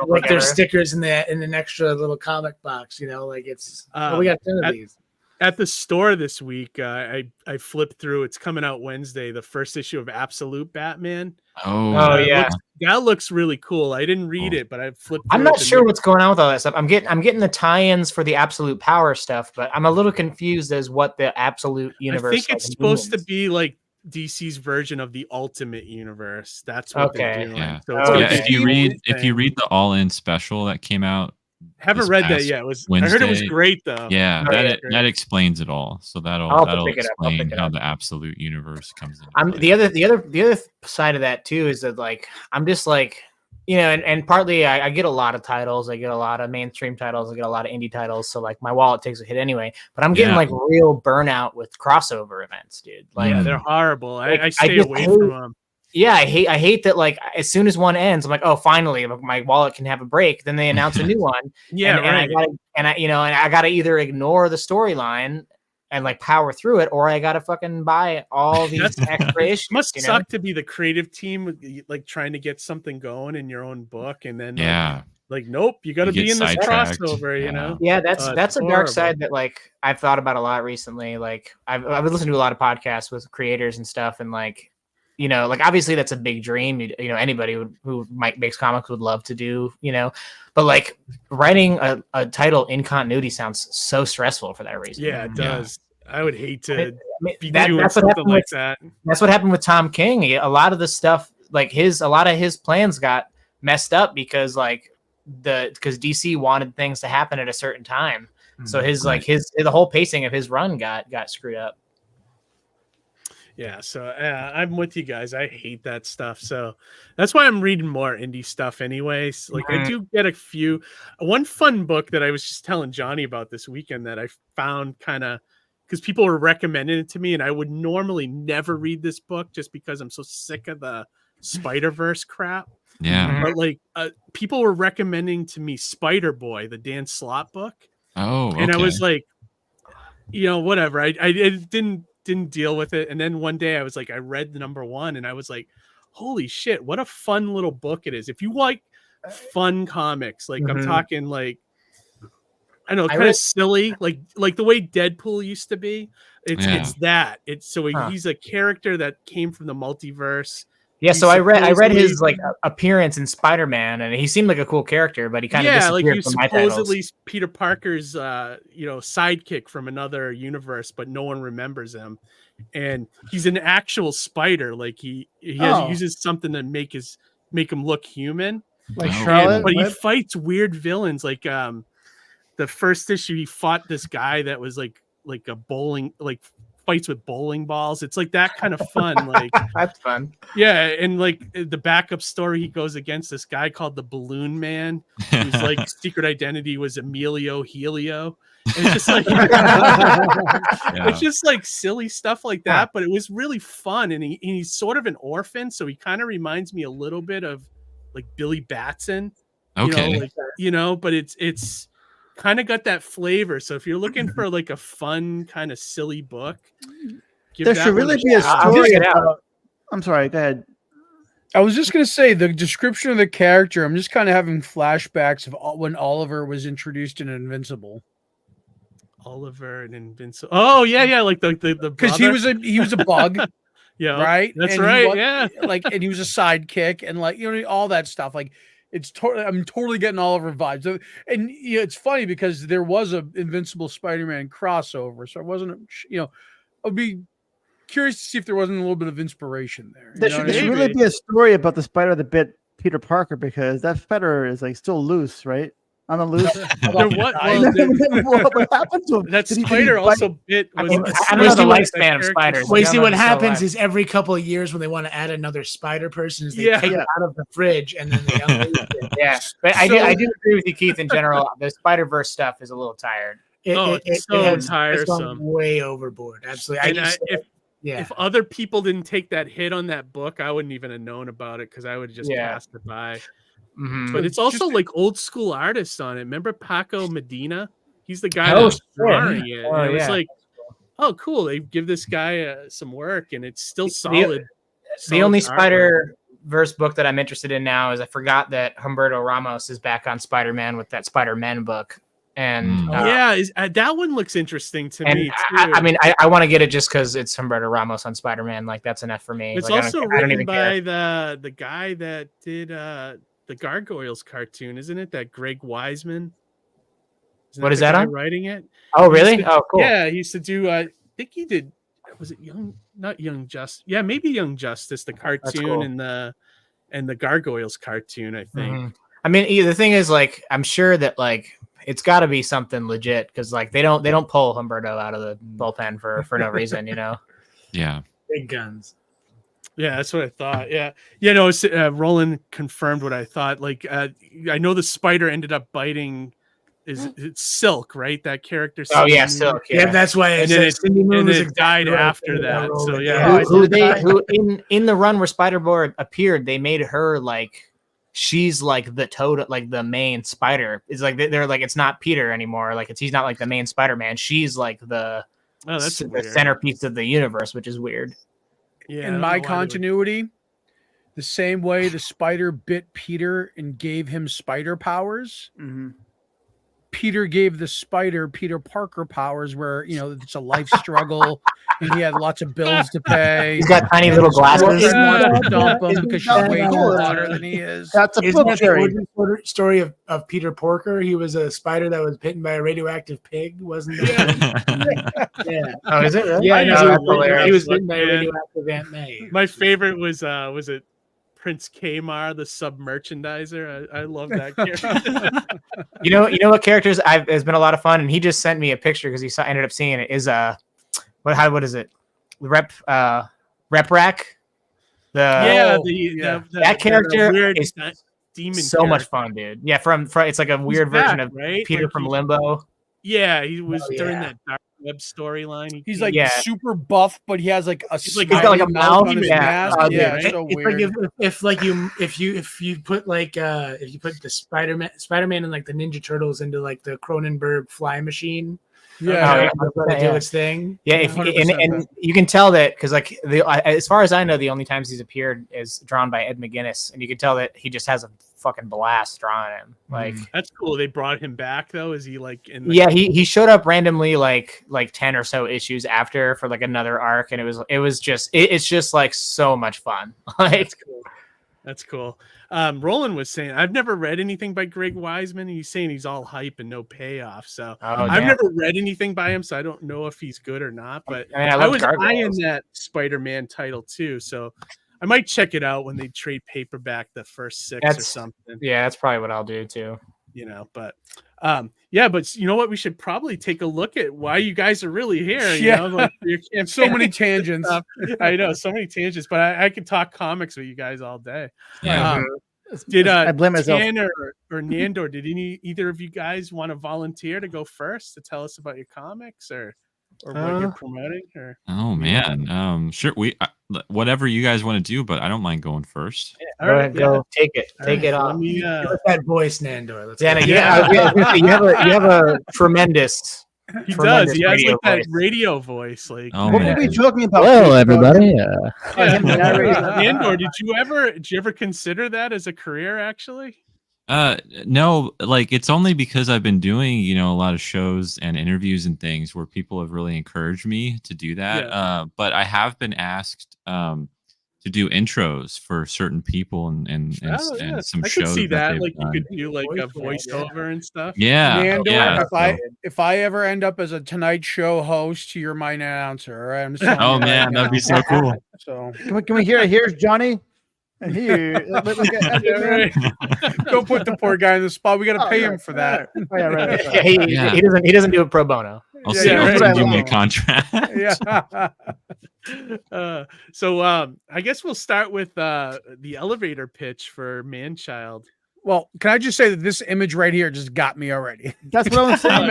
like their stickers in an extra little comic box. Like it's we got 10 of these. At the store this week, I flipped through. It's coming out Wednesday. The first issue of Absolute Batman. Oh yeah, that looks really cool. I didn't read it, but I flipped. I'm not sure what's going on with all that stuff. I'm getting the tie-ins for the Absolute Power stuff, but I'm a little confused as what the Absolute universe. I think it's supposed to be like DC's version of the Ultimate Universe. That's what they're doing. Yeah. So it's If you read the All In special that came out, haven't read that yet. I heard it was great though. Yeah, that explains it all. So that'll explain how the Absolute Universe comes in. The other side of that too is that like I'm just like, you know, and partly I get a lot of titles. I get a lot of mainstream titles. I get a lot of indie titles. So like my wallet takes a hit anyway. But I'm getting like real burnout with crossover events, dude. Like they're horrible. I stay away from them. Yeah, I hate that. Like as soon as one ends, I'm like, oh, finally, my wallet can have a break. Then they announce a new one. And I gotta either ignore the storyline and like power through it, or I gotta fucking buy all these extra issues. Must suck to be the creative team, like trying to get something going in your own book, and then like nope, you got to be in this crossover. You know, that's a dark side that like I've thought about a lot recently. Like I've listened to a lot of podcasts with creators and stuff, and like. You know, like obviously that's a big dream. You know, anybody who makes comics would love to do. You know, but like writing a title in continuity sounds so stressful for that reason. Yeah, it does. I would hate to be doing something like that. That's what happened with Tom King. A lot of the stuff, like a lot of his plans got messed up because DC wanted things to happen at a certain time. So the whole pacing of his run got screwed up. Yeah, so I'm with you guys. I hate that stuff. So that's why I'm reading more indie stuff anyways. Like I do get one fun book that I was just telling Johnny about this weekend that I found kind of because people were recommending it to me, and I would normally never read this book just because I'm so sick of the Spider-Verse crap. Yeah. But like people were recommending to me Spider Boy, the Dan Slott book. Oh, okay. And I was like, you know, whatever. I didn't deal with it, and then one day I was like, I read the number 1, and I was like, holy shit, what a fun little book it is. If you like fun comics, like I'm talking like I don't know, kind of silly, like the way Deadpool used to be. It's that. He's a character that came from the multiverse. Yeah, so I read his like appearance in Spider-Man, and he seemed like a cool character, but he kind of disappeared from my titles. Supposedly Peter Parker's sidekick from another universe, but no one remembers him. And he's an actual spider. Like he uses something to make him look human. Like Charlotte, but he fights weird villains. Like the first issue, he fought this guy that was like a bowling fights with bowling balls. It's like that kind of fun. Like that's fun. Yeah, and like the backup story, he goes against this guy called the Balloon Man, whose like secret identity was Emilio Helio. And it's just like it's just like silly stuff like that, but it was really fun. And he's sort of an orphan, so he kind of reminds me a little bit of like Billy Batson. Okay, but it's kind of got that flavor. So if you're looking for like a fun kind of silly book, there should really be a story about. I'm sorry, go ahead. I was just gonna say the description of the character. I'm just kind of having flashbacks of when Oliver was introduced in Invincible. Oliver and Invincible. Oh yeah, like the because he was a bug. Yeah, right. That's and right. And he was a sidekick, and like all that stuff. Like it's I'm totally getting Oliver vibes. And it's funny because there was a Invincible Spider-Man crossover, so I wasn't. I'd be curious to see if there wasn't a little bit of inspiration there. There should really be a story about the spider that bit Peter Parker, because that spider is like still loose, right? On the loose. What happened to him? That spider also bit. I don't know the lifespan of spiders. Well, you see what happens is every couple of years when they want to add another spider person, they take it out of the fridge and then they unleash it. Yeah, but I do agree with you, Keith. In general, the Spider-Verse stuff is a little tired. It's so tiresome. It's way overboard. Absolutely. If other people didn't take that hit on that book, I wouldn't even have known about it because I would have just passed it by. Mm-hmm. But it's also like old school artists on it. Remember Paco Medina? He's the guy that's drawing it. And it was like, oh, cool. They give this guy some work, and it's still solid. The only Spider-Verse book that I'm interested in now is I forgot that Humberto Ramos is back on Spider-Man with that Spider-Man book. And that one looks interesting to me too. I want to get it just because it's Humberto Ramos on Spider-Man. Like that's enough for me. It's also written by the guy that did the Gargoyles cartoon, isn't it? That Greg Wiseman. What is that on? Writing it? Oh, really? Oh, cool. Yeah, he used to do. I think he did. was it not Young Justice? Yeah, maybe Young Justice, the cartoon cool. and the Gargoyles cartoon, I think. Mm-hmm. I mean, the thing is, like, I'm sure that like it's got to be something legit because like they don't pull Humberto out of the bullpen for no reason, you know. Yeah. Big guns. Yeah, that's what I thought. Yeah. No, Roland confirmed what I thought. Like, I know the spider ended up biting. It's Silk, right? That character. Oh yeah, Silk. Yeah, that's why. And then it died after that. So yeah, who in the run where Spider-Boy appeared, they made her like she's like the totem, like the main spider. It's like they're like it's not Peter anymore. Like he's not like the main Spider-Man. She's like the centerpiece of the universe, which is weird. Yeah, in my continuity, the same way the spider bit Peter and gave him spider powers, Peter gave the spider Peter Parker powers where, it's a life struggle and he had lots of bills to pay. He's got tiny little glasses. Dump him because she's way hotter than he is. That's a book story of Peter Porker. He was a spider that was bitten by a radioactive pig, wasn't it? Yeah. Oh, is it really? Yeah, he was bitten by a radioactive Aunt May. My favorite was it Prince Kmar, the sub-merchandiser. I love that character. You know what characters has been a lot of fun, and he just sent me a picture because he ended up seeing it. Is what is it? Rep Rack. That character is demon so character. much fun, dude. Yeah, from it's like a weird version of Peter from Limbo. Yeah, he was during that Dark Web storyline. He's like super buff, but he has like he's got like a mouth on his mask. It's so weird. Like if you put the Spider-Man and like the Ninja Turtles into like the Cronenberg fly machine. Yeah, let it do its thing. Yeah, and you can tell that because like as far as I know, the only times he's appeared is drawn by Ed McGuinness, and you can tell that he just has a fucking blast drawing him. Like that's cool. They brought him back though. Is he like in? He showed up randomly like 10 or so issues after for like another arc, and it's just like so much fun. Like that's cool. Roland was saying, I've never read anything by Greg Weisman. He's saying he's all hype and no payoff. So I've never read anything by him, so I don't know if he's good or not. But I was eyeing that Spider-Man title too, so I might check it out when they trade paperback the first 6 or something. Yeah, that's probably what I'll do too. But but you know what? We should probably take a look at why you guys are really here. So many tangents. I know, so many tangents, but I could talk comics with you guys all day. Yeah. Did I blame myself. Tan or Nandor, did either of you guys want to volunteer to go first to tell us about your comics or what you're promoting? Or oh man, sure. Whatever you guys want to do, but I don't mind going first. Yeah, go ahead, go take it off. Give us that voice, Nandor. You have a tremendous. He does. He has like that radio voice. Like, what were we talking about? Hello, everybody. Nandor, did you ever consider that as a career? Actually, no. Like, it's only because I've been doing a lot of shows and interviews and things where people have really encouraged me to do that. Yeah. But I have been asked to do intros for certain people and some I shows. could see that like done. you could do like a voiceover and stuff. Yeah. Nandor, if I ever end up as a Tonight Show host, you're my announcer. Right? I'm just oh man, that'd be so cool. So can we hear? Here's Johnny. And here, don't put the poor guy in the spot. We got to pay him for that. Oh, yeah, right. He doesn't do it pro bono. I'll see if he can give me a contract. So I guess we'll start with the elevator pitch for Manchild. Well, can I just say that this image right here just got me already? That's what I'm saying.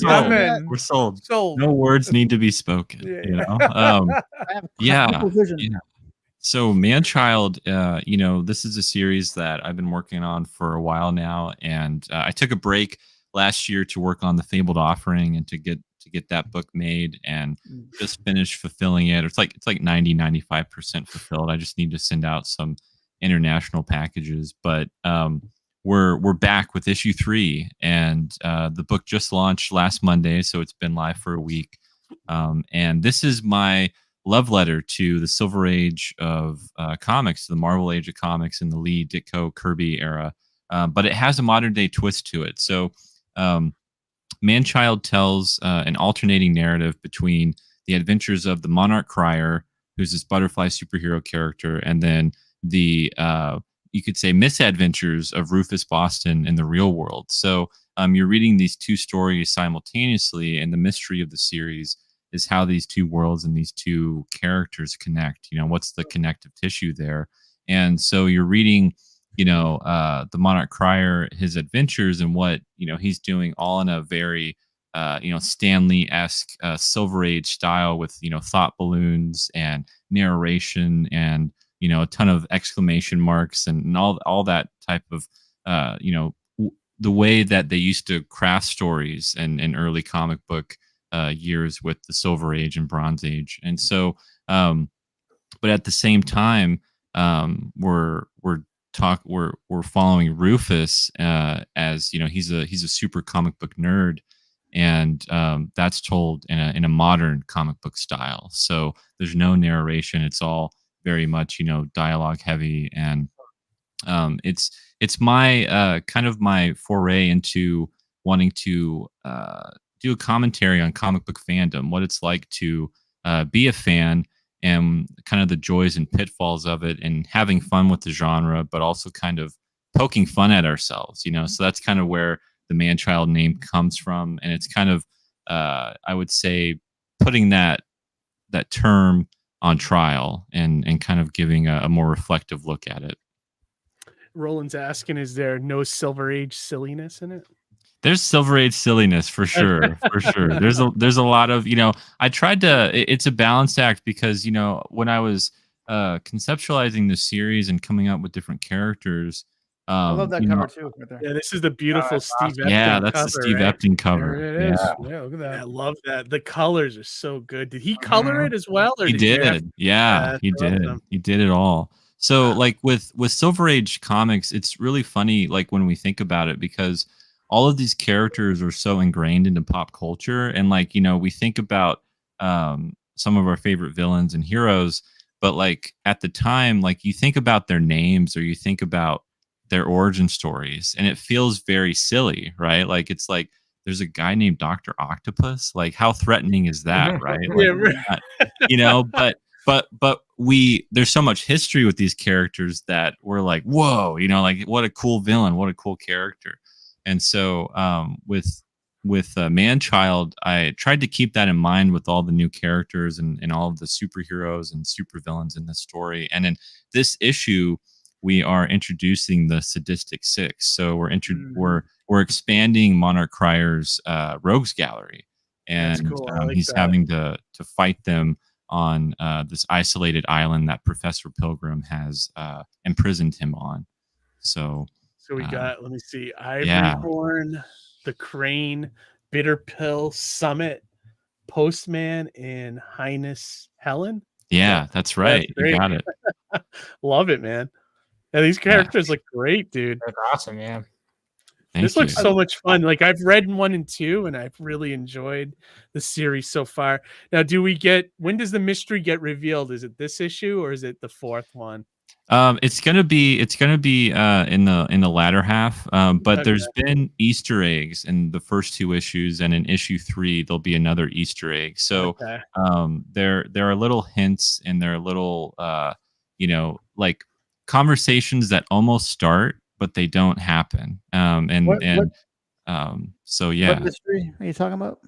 I'm in. We're sold. Sold. No words need to be spoken. Yeah. So Manchild, this is a series that I've been working on for a while now, and I took a break last year to work on the Fabled Offering and to get that book made, and just finished fulfilling it. It's like 90-95% fulfilled. I just need to send out some international packages, but we're back with issue 3, and the book just launched last Monday, so it's been live for a week. And this is my love letter to the Silver Age of comics, the Marvel Age of comics in the Lee, Ditko, Kirby era. But it has a modern day twist to it. So Manchild tells an alternating narrative between the the adventures of the Monarch Crier, who's this butterfly superhero character, and then the you could say misadventures of Rufus Boston in the real world. So you're reading these two stories simultaneously, and the mystery of the series is how these two worlds and these two characters connect. What's the connective tissue there? And so you're reading, the Monarch Crier, his adventures, and what he's doing, all in a very Stanley-esque Silver Age style, with thought balloons and narration and a ton of exclamation marks and all that type of the way that they used to craft stories in early comic book years with the Silver Age and Bronze Age. And so but at the same time, we're following Rufus as he's a super comic book nerd, and that's told in a modern comic book style. So there's no narration; it's all very much dialogue heavy, and it's my kind of my foray into wanting to do a commentary on comic book fandom, what it's like to be a fan, and kind of the joys and pitfalls of it, and having fun with the genre, but also kind of poking fun at ourselves, So that's kind of where the man-child name comes from, and it's kind of I would say putting that term on trial and kind of giving a more reflective look at it. Roland's asking, is there no Silver Age silliness in it? There's Silver Age silliness for sure, for sure. There's a lot of I tried to. It's a balance act because when I was conceptualizing the series and coming up with different characters. I love that cover too. Right there. Yeah, this is the beautiful Steve awesome. Epting Yeah, that's cover, the Steve right? Epting cover. There it is. Yeah, look at that. I love that. The colors are so good. Did he color it as well? Or He did. Yeah, He did. awesome. He did it all. So like with Silver Age comics, it's really funny like when we think about it, because all of these characters are so ingrained into pop culture, and like we think about some of our favorite villains and heroes, but like at the time, like you think about their names or you think about their origin stories, and it feels very silly, right? Like it's like there's a guy named Dr. Octopus. Like how threatening is that, right? Like, but there's so much history with these characters that we're like, whoa, like what a cool villain, what a cool character. And so with Man-Child, I tried to keep that in mind with all the new characters and all of the superheroes and supervillains in the story. And in this issue, we are introducing the Sadistic Six. So we're expanding Monarch Crier's rogues gallery, and cool. Like he's that. having to fight them on this isolated island that Professor Pilgrim has imprisoned him on. So we got, let me see, Ivoryhorn, the Crane, Bitter Pill, Summit, Postman, and Highness Helen. Yeah, that's right. You got it. Love it, man. Yeah, these characters look great, dude. They're awesome, yeah. This looks so much fun. Like I've read 1 and 2, and I've really enjoyed the series so far. Now, when does the mystery get revealed? Is it this issue or is it the 4th one? It's gonna be in the latter half. But there's been Easter eggs in the first 2 issues, and in issue 3 there'll be another Easter egg. So there are little hints, and there are little like conversations that almost start but they don't happen. So yeah. What mystery are you talking about?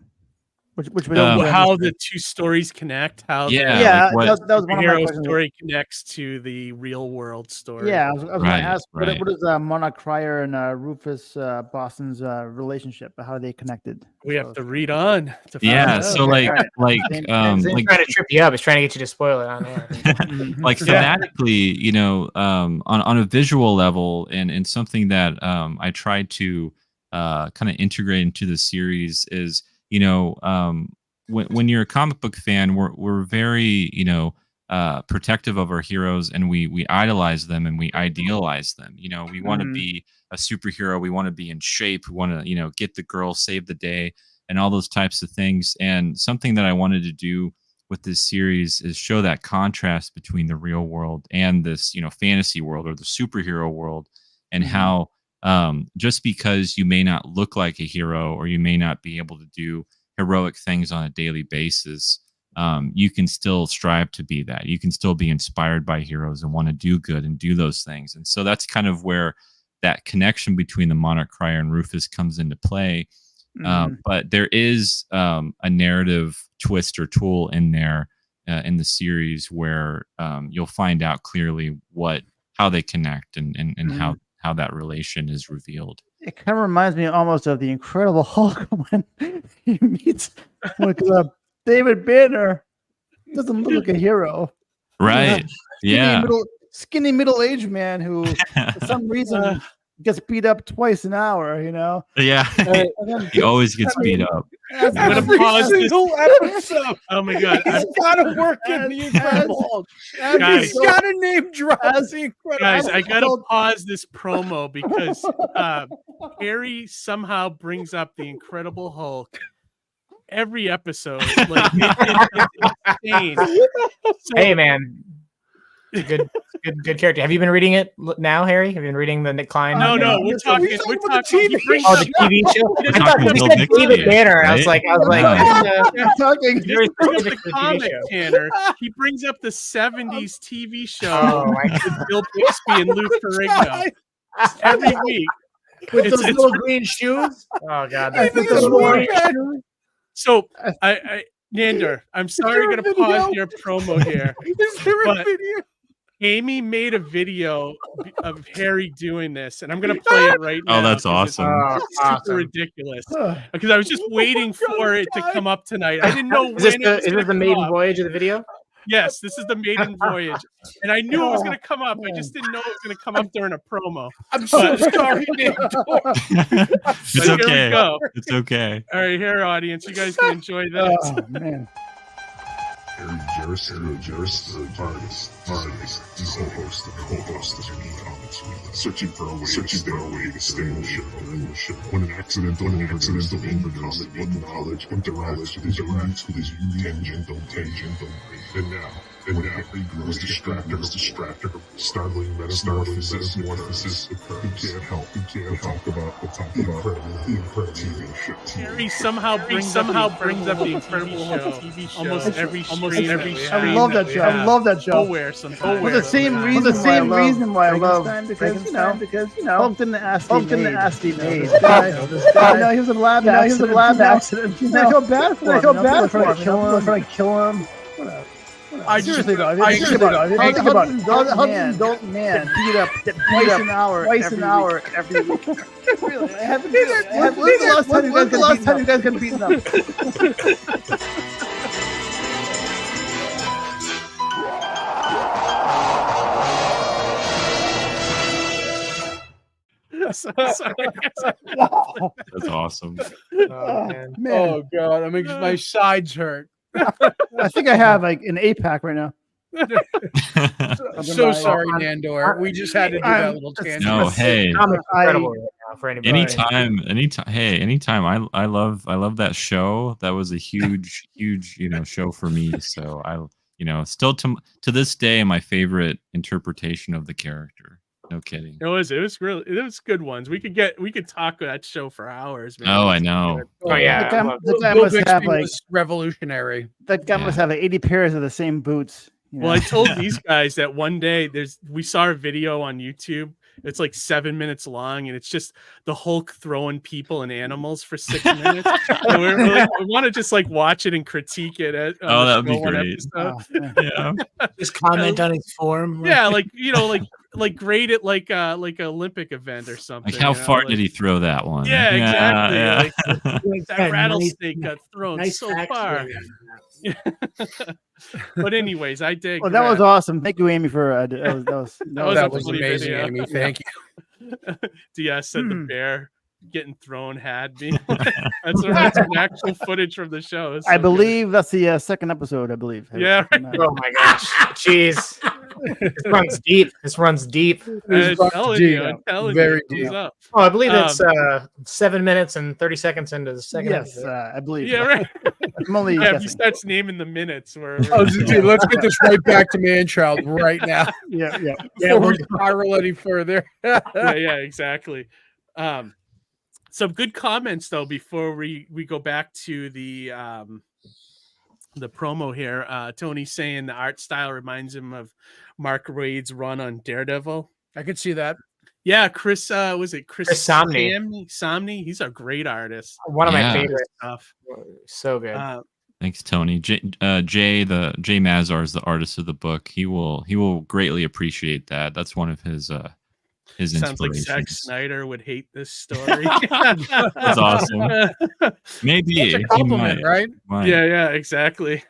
Which how the 2 stories connect? How that was one of my hero questions. story connects to the real world story. Yeah, I was going to ask, what is Monarch Crier and Rufus Boston's relationship? How are they connected? We have to read on. To find out. So like trying to trip you up. It's trying to get you to spoil it on there. Like thematically, on a visual level, and something that I tried to kind of integrate into the series is, when you're a comic book fan, we're very, protective of our heroes, and we idolize them and we idealize them. We want to be a superhero. We want to be in shape. We want to, get the girl, save the day, and all those types of things. And something that I wanted to do with this series is show that contrast between the real world and this, fantasy world or the superhero world, and how just because you may not look like a hero or you may not be able to do heroic things on a daily basis, you can still strive to be that. You can still be inspired by heroes and want to do good and do those things. And so that's kind of where that connection between the Monarch Crier and Rufus comes into play. But there is a narrative twist or tool in there in the series where you'll find out clearly how they connect and how that relation is revealed. It kind of reminds me almost of the Incredible Hulk when he meets with David Banner. Doesn't look like a hero, right? Skinny middle-aged man who, for some reason, gets beat up twice an hour. Yeah, he always gets beat up. I'm gonna pause this episode. Oh my god, he's gotta work in the Incredible Hulk. He's gotta name drop the Incredible. Guys, I gotta pause this promo because Harry somehow brings up the Incredible Hulk every episode. Like it's insane. Hey man. Good character. Have you been reading it now, Harry? Have you been reading the Nick Klein? No, we're talking the TV show. I thought you said David Banner. Right? I was like, talking the comic Tanner. He brings up the '70s TV show with Bill Bixby and Lou Ferrigno every week with those little green shoes. Oh god, so I Nandor, I'm sorry, I'm gonna pause your promo here. Is there a video? Amy made a video of Harry doing this, and I'm gonna play it right now. Oh, that's awesome! It's super ridiculous because I was just waiting for it to come up tonight. I didn't know. Is this the maiden voyage of the video? Yes, this is the maiden voyage, and I knew it was gonna come up. I just didn't know it was gonna come up during a promo. I'm so sorry, It's okay. It's okay. All right, here, audience, you guys can enjoy this. Oh man. Harry Gerostergios, artist, co-host of Any Comics Weekly, searching for a way to stay in the show. When an accidental overcome it, knowledge interacts with his tangential brain. And now, Harry grows distracted, startling metamorphosis, who can't help talk about the incredible TV show. Harry somehow brings up the Incredible TV show. Almost every stream. I love that show. I love that show. Nowhere sometimes. For the same reason why I love because Hulk didn't ask to be made. No, he was a lab accident. I feel bad for him. Trying to kill him. Whatever. Seriously though, think about it. Hudson's adult man beat up twice an hour every week. Really, I haven't. When's the last time you guys got beaten up? That's awesome. Oh man. Oh god, that makes my sides hurt. I think I have like an 8-pack right now. So sorry, Nandor. We just had to do that little tangent. No, hey. Incredible right now for anybody. Anytime. I love that show. That was a huge show for me. So still to this day, my favorite interpretation of the character. No kidding. It was good ones. We could talk that show for hours, man. Oh, I know. Oh yeah. The guy must have like revolutionary. That guy must have like 80 pairs of the same boots. Well, I told these guys that one day we saw a video on YouTube. It's like 7 minutes long, and it's just the Hulk throwing people and animals for 6 minutes. And we're like, we want to just like watch it and critique it. That'd be great. Yeah. Just comment on its form. Yeah, like grade it like an Olympic event or something. Like how far did he throw that one? Yeah, exactly. Yeah. Like, that rattlesnake got thrown so far. But anyways, I dig. Well, that was awesome. Thank you, Amy, for that was amazing, video. Amy. Thank you. DS said the bear getting thrown had me. That's some actual footage from the show. I believe that's the second episode. I believe. Yeah. Right. Oh my gosh! Jeez. This runs deep. I'm telling you. Very deep. Oh, I believe it's 7 minutes and 30 seconds into the second episode. I believe. Yeah, right. I'm only if he starts naming the minutes, let's get this right back to Man-Child right now. Yeah. Before we spiral any further. yeah, exactly. Some good comments though before we go back to the the promo here. Tony's saying the art style reminds him of Mark Waid's run on Daredevil. I could see that. Yeah, Chris was it Chris Samney? Samney, he's a great artist. One of my favorite stuff. So good. Thanks, Tony. Jay Mazar is the artist of the book. He will greatly appreciate that. That's one of his Sounds like inspirations. Zack Snyder would hate this story. That's awesome. Maybe it's a compliment, right? Yeah, exactly.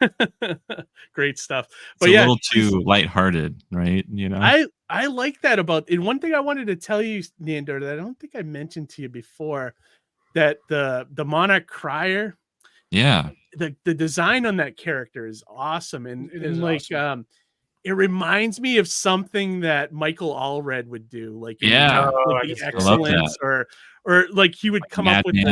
Great stuff. But it's a little too lighthearted, right? You know, I like that about it. One thing I wanted to tell you, Nandor, that I don't think I mentioned to you before, that the Monarch Crier, the design on that character is awesome, and like awesome. It reminds me of something that Michael Allred would do, like the Excellence, or like he would come up with like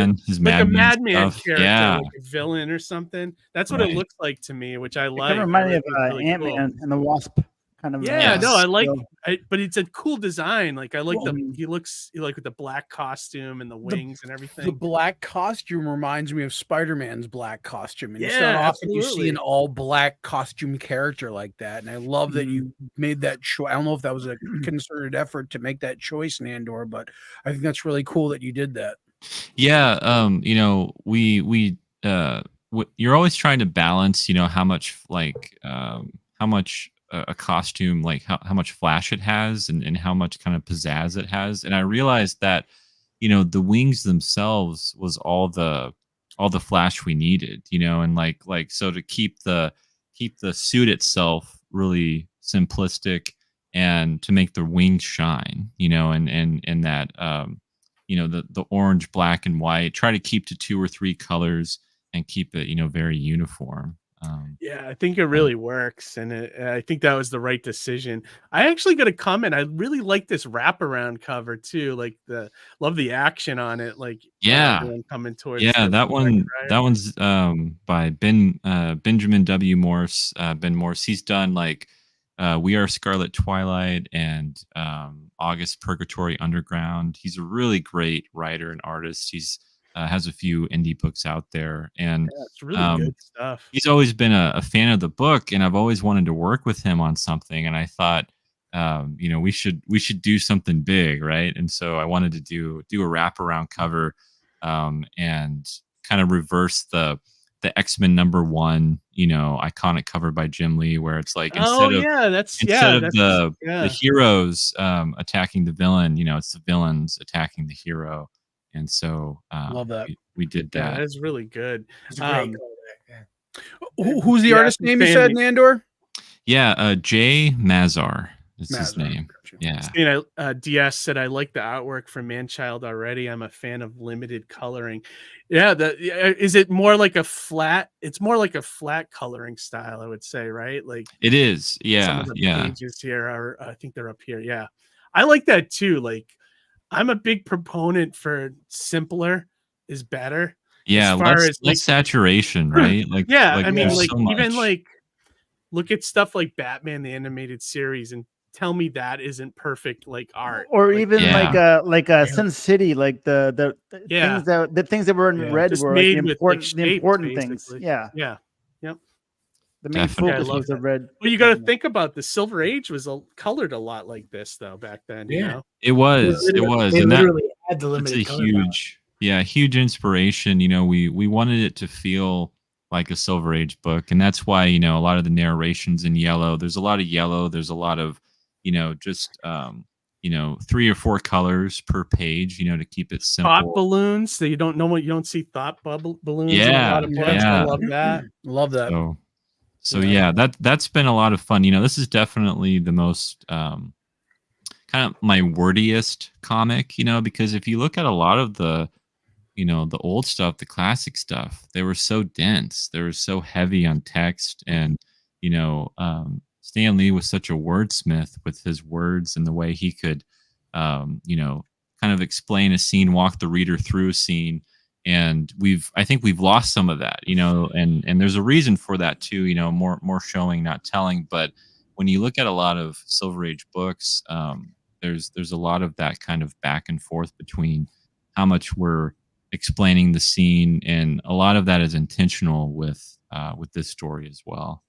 a Madman character, like a villain or something. That's what it looks like to me, which I like. It reminds me of really Ant-Man and the Wasp. Kind of, I like, but it's a cool design. Like I like he looks like with the black costume and the wings and everything. The black costume reminds me of Spider-Man's black costume. And it's not often you see an all black costume character like that. And I love that you made that choice. I don't know if that was a concerted effort to make that choice, Nandor, but I think that's really cool that you did that. Yeah. You know, you're always trying to balance, you know, how much a costume, like how much flash it has and how much kind of pizzazz it has. And I realized that, you know, the wings themselves was all the flash we needed, you know, and like so to keep the suit itself really simplistic and to make the wings shine, you know, and that you know, the orange, black, and white, try to keep to 2 or 3 colors and keep it, you know, very uniform. Yeah, I think it really works, and I think that was the right decision. I actually got a comment. I really like this wraparound cover too. Like love the action on it. Like coming towards. Yeah, that one's by Benjamin W. Morse. Ben Morse. He's done like We Are Scarlet Twilight and August Purgatory Underground. He's a really great writer and artist. He's has a few indie books out there, and it's really good stuff. He's always been a fan of the book, and I've always wanted to work with him on something. And I thought, you know, we should do something big, right? And so I wanted to do a wraparound cover, and kind of reverse the X-Men #1, you know, iconic cover by Jim Lee, where it's like instead of the heroes attacking the villain, you know, it's the villains attacking the hero. And so love that we did that. Yeah, that's really good. Who's the artist name you said, Nandor? Yeah, Jay Mazar is his name. Yeah. DS said, I like the artwork for Man-Child already. I'm a fan of limited coloring. Yeah, is it more like a flat? It's more like a flat coloring style, I would say, right? Like it is. Yeah. Some of the pages here are, I think they're up here. Yeah, I like that too. Like, I'm a big proponent for simpler is better. Yeah, less saturation, right? Like, I mean, like so even like look at stuff like Batman the Animated Series and tell me that isn't perfect like art, or even like Sin City, like the things that were in red just were made like the important things. Yep. The main focus was the red. Well, you got to think about the Silver Age was colored a lot like this though back then. You know? It was, They and literally had the that's limited a huge inspiration. You know, we wanted it to feel like a Silver Age book, and that's why, you know, a lot of the narrations in yellow. There's a lot of yellow. There's a lot of, you know, just you know, 3 or 4 colors per page, you know, to keep it simple. Thought balloons, so you don't see thought balloons. Yeah, in a lot of books. I love that. Love that. So that's been a lot of fun. You know, this is definitely the most kind of my wordiest comic, you know, because if you look at a lot of the, you know, the old stuff, the classic stuff, they were so dense. They were so heavy on text. And, you know, Stan Lee was such a wordsmith with his words and the way he could, you know, kind of explain a scene, walk the reader through a scene. And I think we've lost some of that, you know, and there's a reason for that too, you know, more showing, not telling. But when you look at a lot of Silver Age books, there's a lot of that kind of back and forth between how much we're explaining the scene, and a lot of that is intentional with this story as well.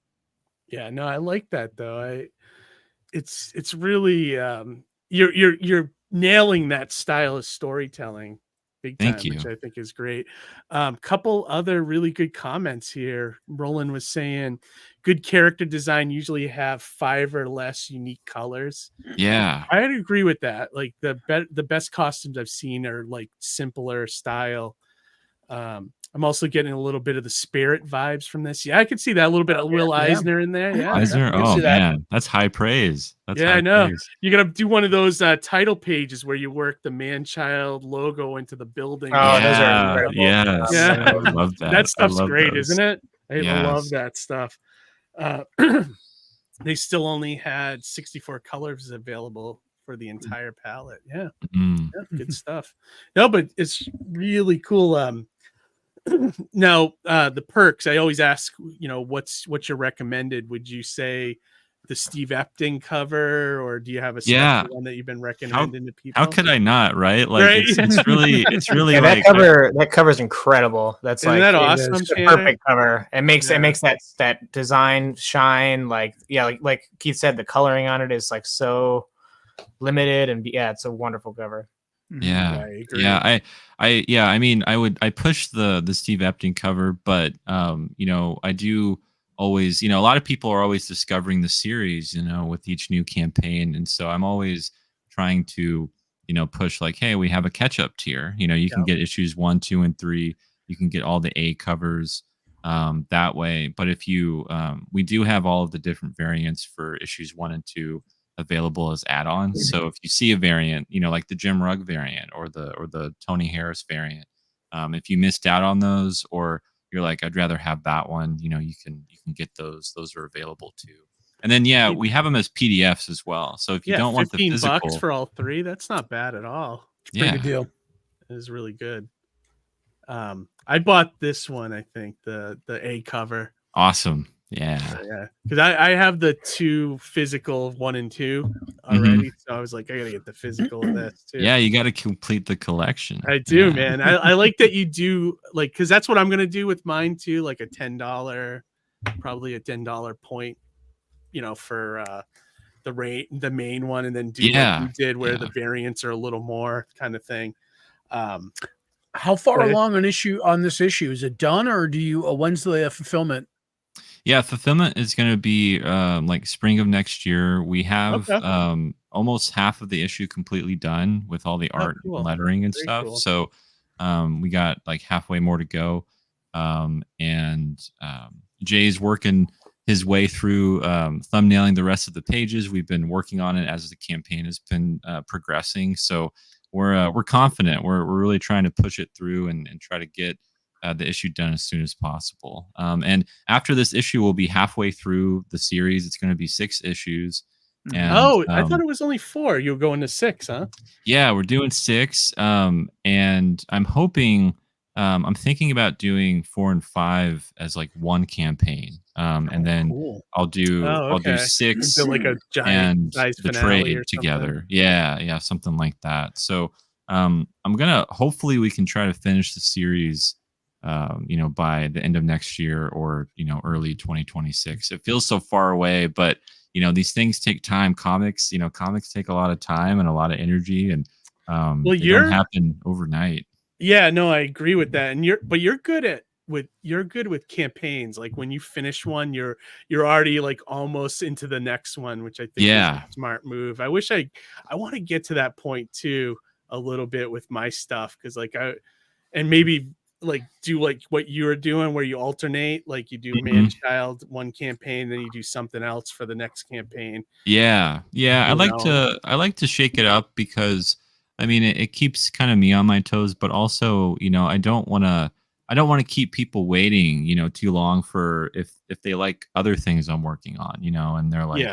Yeah, no, I like that though. It's really you're nailing that style of storytelling big time, Thank you. which I think is great. Couple other really good comments here. Roland was saying, good character design usually have 5 or less unique colors. Yeah, I'd agree with that. Like the best costumes I've seen are like simpler style. I'm also getting a little bit of the Spirit vibes from this. Yeah, I could see that, a little bit of Will Eisner in there. Yeah, Eisner. I can Oh see that. man, that's high praise. That's Yeah, high I know. praise. You gotta do one of those title pages where you work the man-child logo into the building. Oh, those are incredible. Yes, Yeah. I love that. That stuff's I love great, those. isn't it? I love Yes. that stuff. They still only had 64 colors available for the entire palette. Yeah, Mm. yeah, good stuff. No, but it's really cool. Now, the perks, I always ask, what's your recommended? Would you say the Steve Epting cover, or do you have a special one that you've been recommending to people? How could I not? Right? Like Right? it's really Yeah, like that cover's incredible. That's Isn't like that awesome, it's a Tanner? perfect cover. It makes that design shine. Like Keith said, the coloring on it is like so limited, and it's a wonderful cover. Yeah, I agree. yeah. I mean, I push the Steve Epting cover, but I do always, a lot of people are always discovering the series, with each new campaign, and so I'm always trying to, push like, hey, we have a catch-up tier. You can get issues 1, 2, and 3. You can get all the A covers that way. But if you, we do have all of the different variants for issues 1 and 2 available as add-ons. So if you see a variant, like the Jim Rugg variant or the Tony Harris variant, if you missed out on those, or you're like, I'd rather have that one, you can get those. Those are available too. And then we have them as PDFs as well. So if you don't want the physical, $15 for all 3, that's not bad at all. It's a pretty good deal. It is really good. I bought this one, I think, the A cover. Awesome. Yeah, because I have the 2 physical 1 and 2 already, so I was like, I gotta get the physical of this too. Yeah, you got to complete the collection. I do, man. I like that you do, like, because that's what I'm gonna do with mine too, like a $10, probably a $10 point, for the main one, and then do what you did where the variants are a little more kind of thing. How far along on this issue? Is it done, or do you when's the fulfillment? Yeah, fulfillment is going to be like spring of next year. We have almost half of the issue completely done with all the art and lettering and Very stuff. cool. So we got like halfway more to go. And Jay's working his way through thumbnailing the rest of the pages. We've been working on it as the campaign has been progressing. So we're confident. We're really trying to push it through and try to get the issue done as soon as possible. And after this issue, we'll be halfway through the series. It's going to be 6 issues. And, I thought it was only 4. You were going to 6, huh? Yeah, we're doing 6. And I'm hoping, I'm thinking about doing 4 and 5 as like one campaign. And then I'll do 6 like a giant and the trade together. Yeah, something like that. So I'm gonna, hopefully we can try to finish the series by the end of next year or, early 2026. It feels so far away, but these things take time. Comics take a lot of time and a lot of energy, and they don't happen overnight. Yeah, no, I agree with that. And you're good with campaigns. Like when you finish one, you're already like almost into the next one, which I think is a smart move. I wish I want to get to that point too a little bit with my stuff, because maybe like do like what you were doing where you alternate, like you do man-child one campaign, then you do something else for the next campaign. Yeah. I like to shake it up, because I mean it keeps kind of me on my toes, but also I don't want to keep people waiting too long for if they like other things I'm working on, and they're like,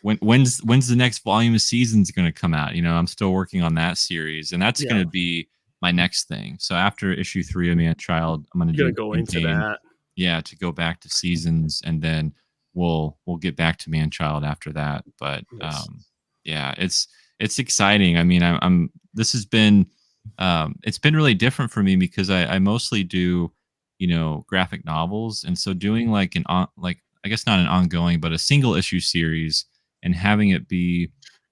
when's the next volume of Seasons going to come out? I'm still working on that series, and that's going to be my next thing. So after issue 3 of Man-Child, I'm going to go into that. Yeah, to go back to Seasons, and then we'll get back to Man-Child after that. But it's exciting. I mean, this has been it's been really different for me because I mostly do, graphic novels, and so doing like I guess not an ongoing, but a single issue series, and having it be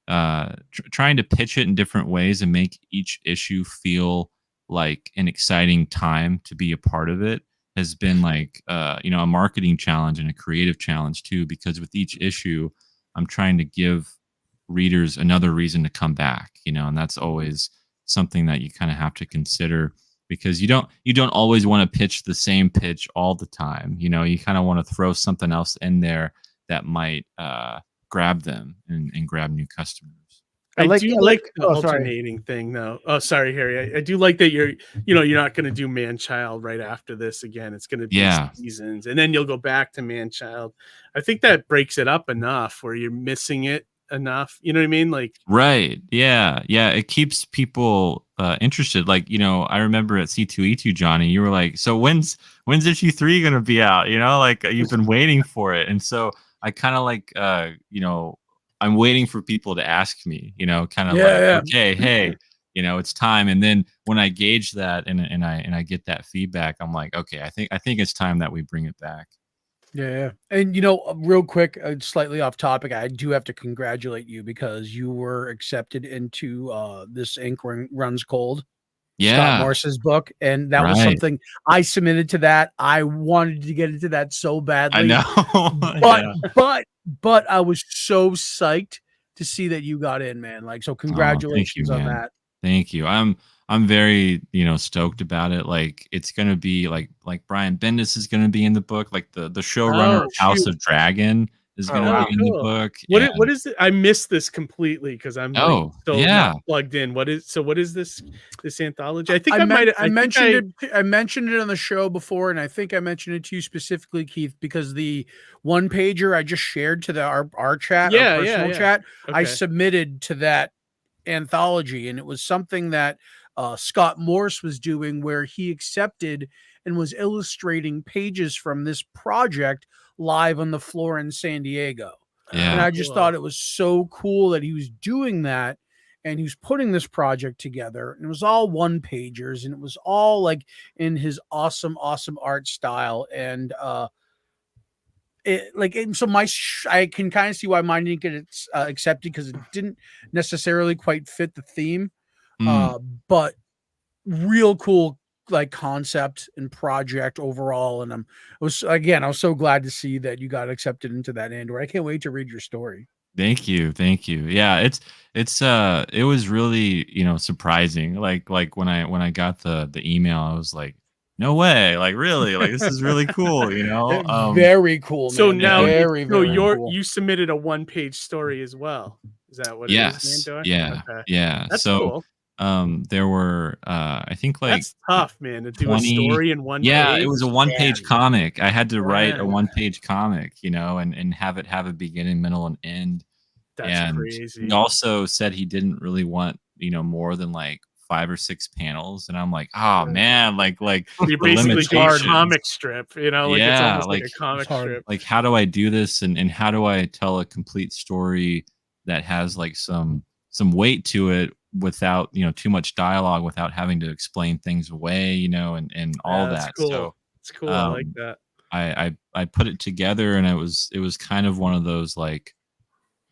trying to pitch it in different ways and make each issue feel like an exciting time to be a part of it has been like a marketing challenge and a creative challenge too, because with each issue I'm trying to give readers another reason to come back, and that's always something that you kind of have to consider, because you don't always want to pitch the same pitch all the time. You kind of want to throw something else in there that might grab them and grab new customers. I do like the alternating thing, though. Oh, sorry, Harry. I do like that you're not going to do Man-Child right after this again. It's going to be seasons, and then you'll go back to Man-Child. I think that breaks it up enough where you're missing it enough. You know what I mean? Like, right? Yeah. It keeps people interested. Like, I remember at C2E2, Johnny, you were like, "So when's issue 3 going to be out?" Like you've been waiting for it, and so I kind of like, I'm waiting for people to ask me, okay, hey, it's time. And then when I gauge that and I get that feedback, I'm like, okay, I think it's time that we bring it back. Yeah. And, real quick, slightly off topic, I do have to congratulate you because you were accepted into this Ink Runs Cold. Scott Morris's book, and that was something I submitted to that. I wanted to get into that so badly. I know. but I was so psyched to see that you got in, man. Like, so congratulations on that. Thank you. I'm very, stoked about it. Like, it's gonna be like Brian Bendis is gonna be in the book. Like the showrunner of House of Dragon is gonna be in the book. What is it? I missed this completely because I'm not plugged in. What is this anthology? I think I mentioned it on the show before, and I think I mentioned it to you specifically, Keith, because the one pager I just shared to our chat, our personal chat, I submitted to that anthology, and it was something that Scott Morris was doing, where he accepted and was illustrating pages from this project live on the floor in San Diego. And I just thought it was so cool that he was doing that, and he was putting this project together, and it was all one pagers, and it was all like in his awesome art style. And I can kind of see why mine didn't get accepted, because it didn't necessarily quite fit the theme. But real cool, like, concept and project overall. And I was so glad to see that you got accepted into that, Nandor. I can't wait to read your story. Thank you. Yeah, it was really, surprising. Like when I got the email, I was like, no way, like, really, like, this is really cool, very cool, man. So now cool. You submitted a one-page story as well. Is that what it is, Nandor? Yeah. That's so cool. There were I think like that's tough, man, to do a story in one page. It was a one-page comic. I had to write a one-page comic, and have it have a beginning, middle, and end. That's crazy. He also said he didn't really want more than like 5 or 6 panels, and I'm like, oh man, like you're basically doing a comic strip, it's almost like a comic strip. Like, how do I do this, and how do I tell a complete story that has like some weight to it without too much dialogue, without having to explain things away, and all that. Cool. So it's cool. I like that. I put it together, and it was kind of one of those, like,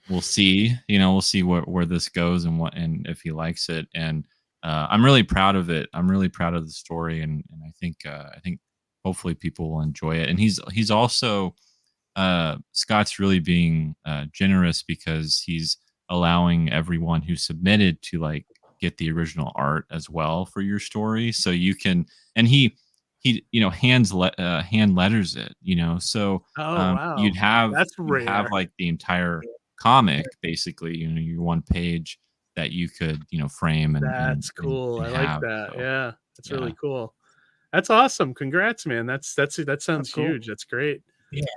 we'll see where this goes and if he likes it. And I'm really proud of it. I'm really proud of the story, and I think hopefully people will enjoy it. And he's also Scott's really being generous, because he's allowing everyone who submitted to like get the original art as well for your story, so you can. And he hand letters it, so wow. you'd have like the entire comic, basically, your one page that you could frame. And that's cool. And I like that. So, that's really cool. That's awesome. Congrats, man. That sounds cool. huge. That's great.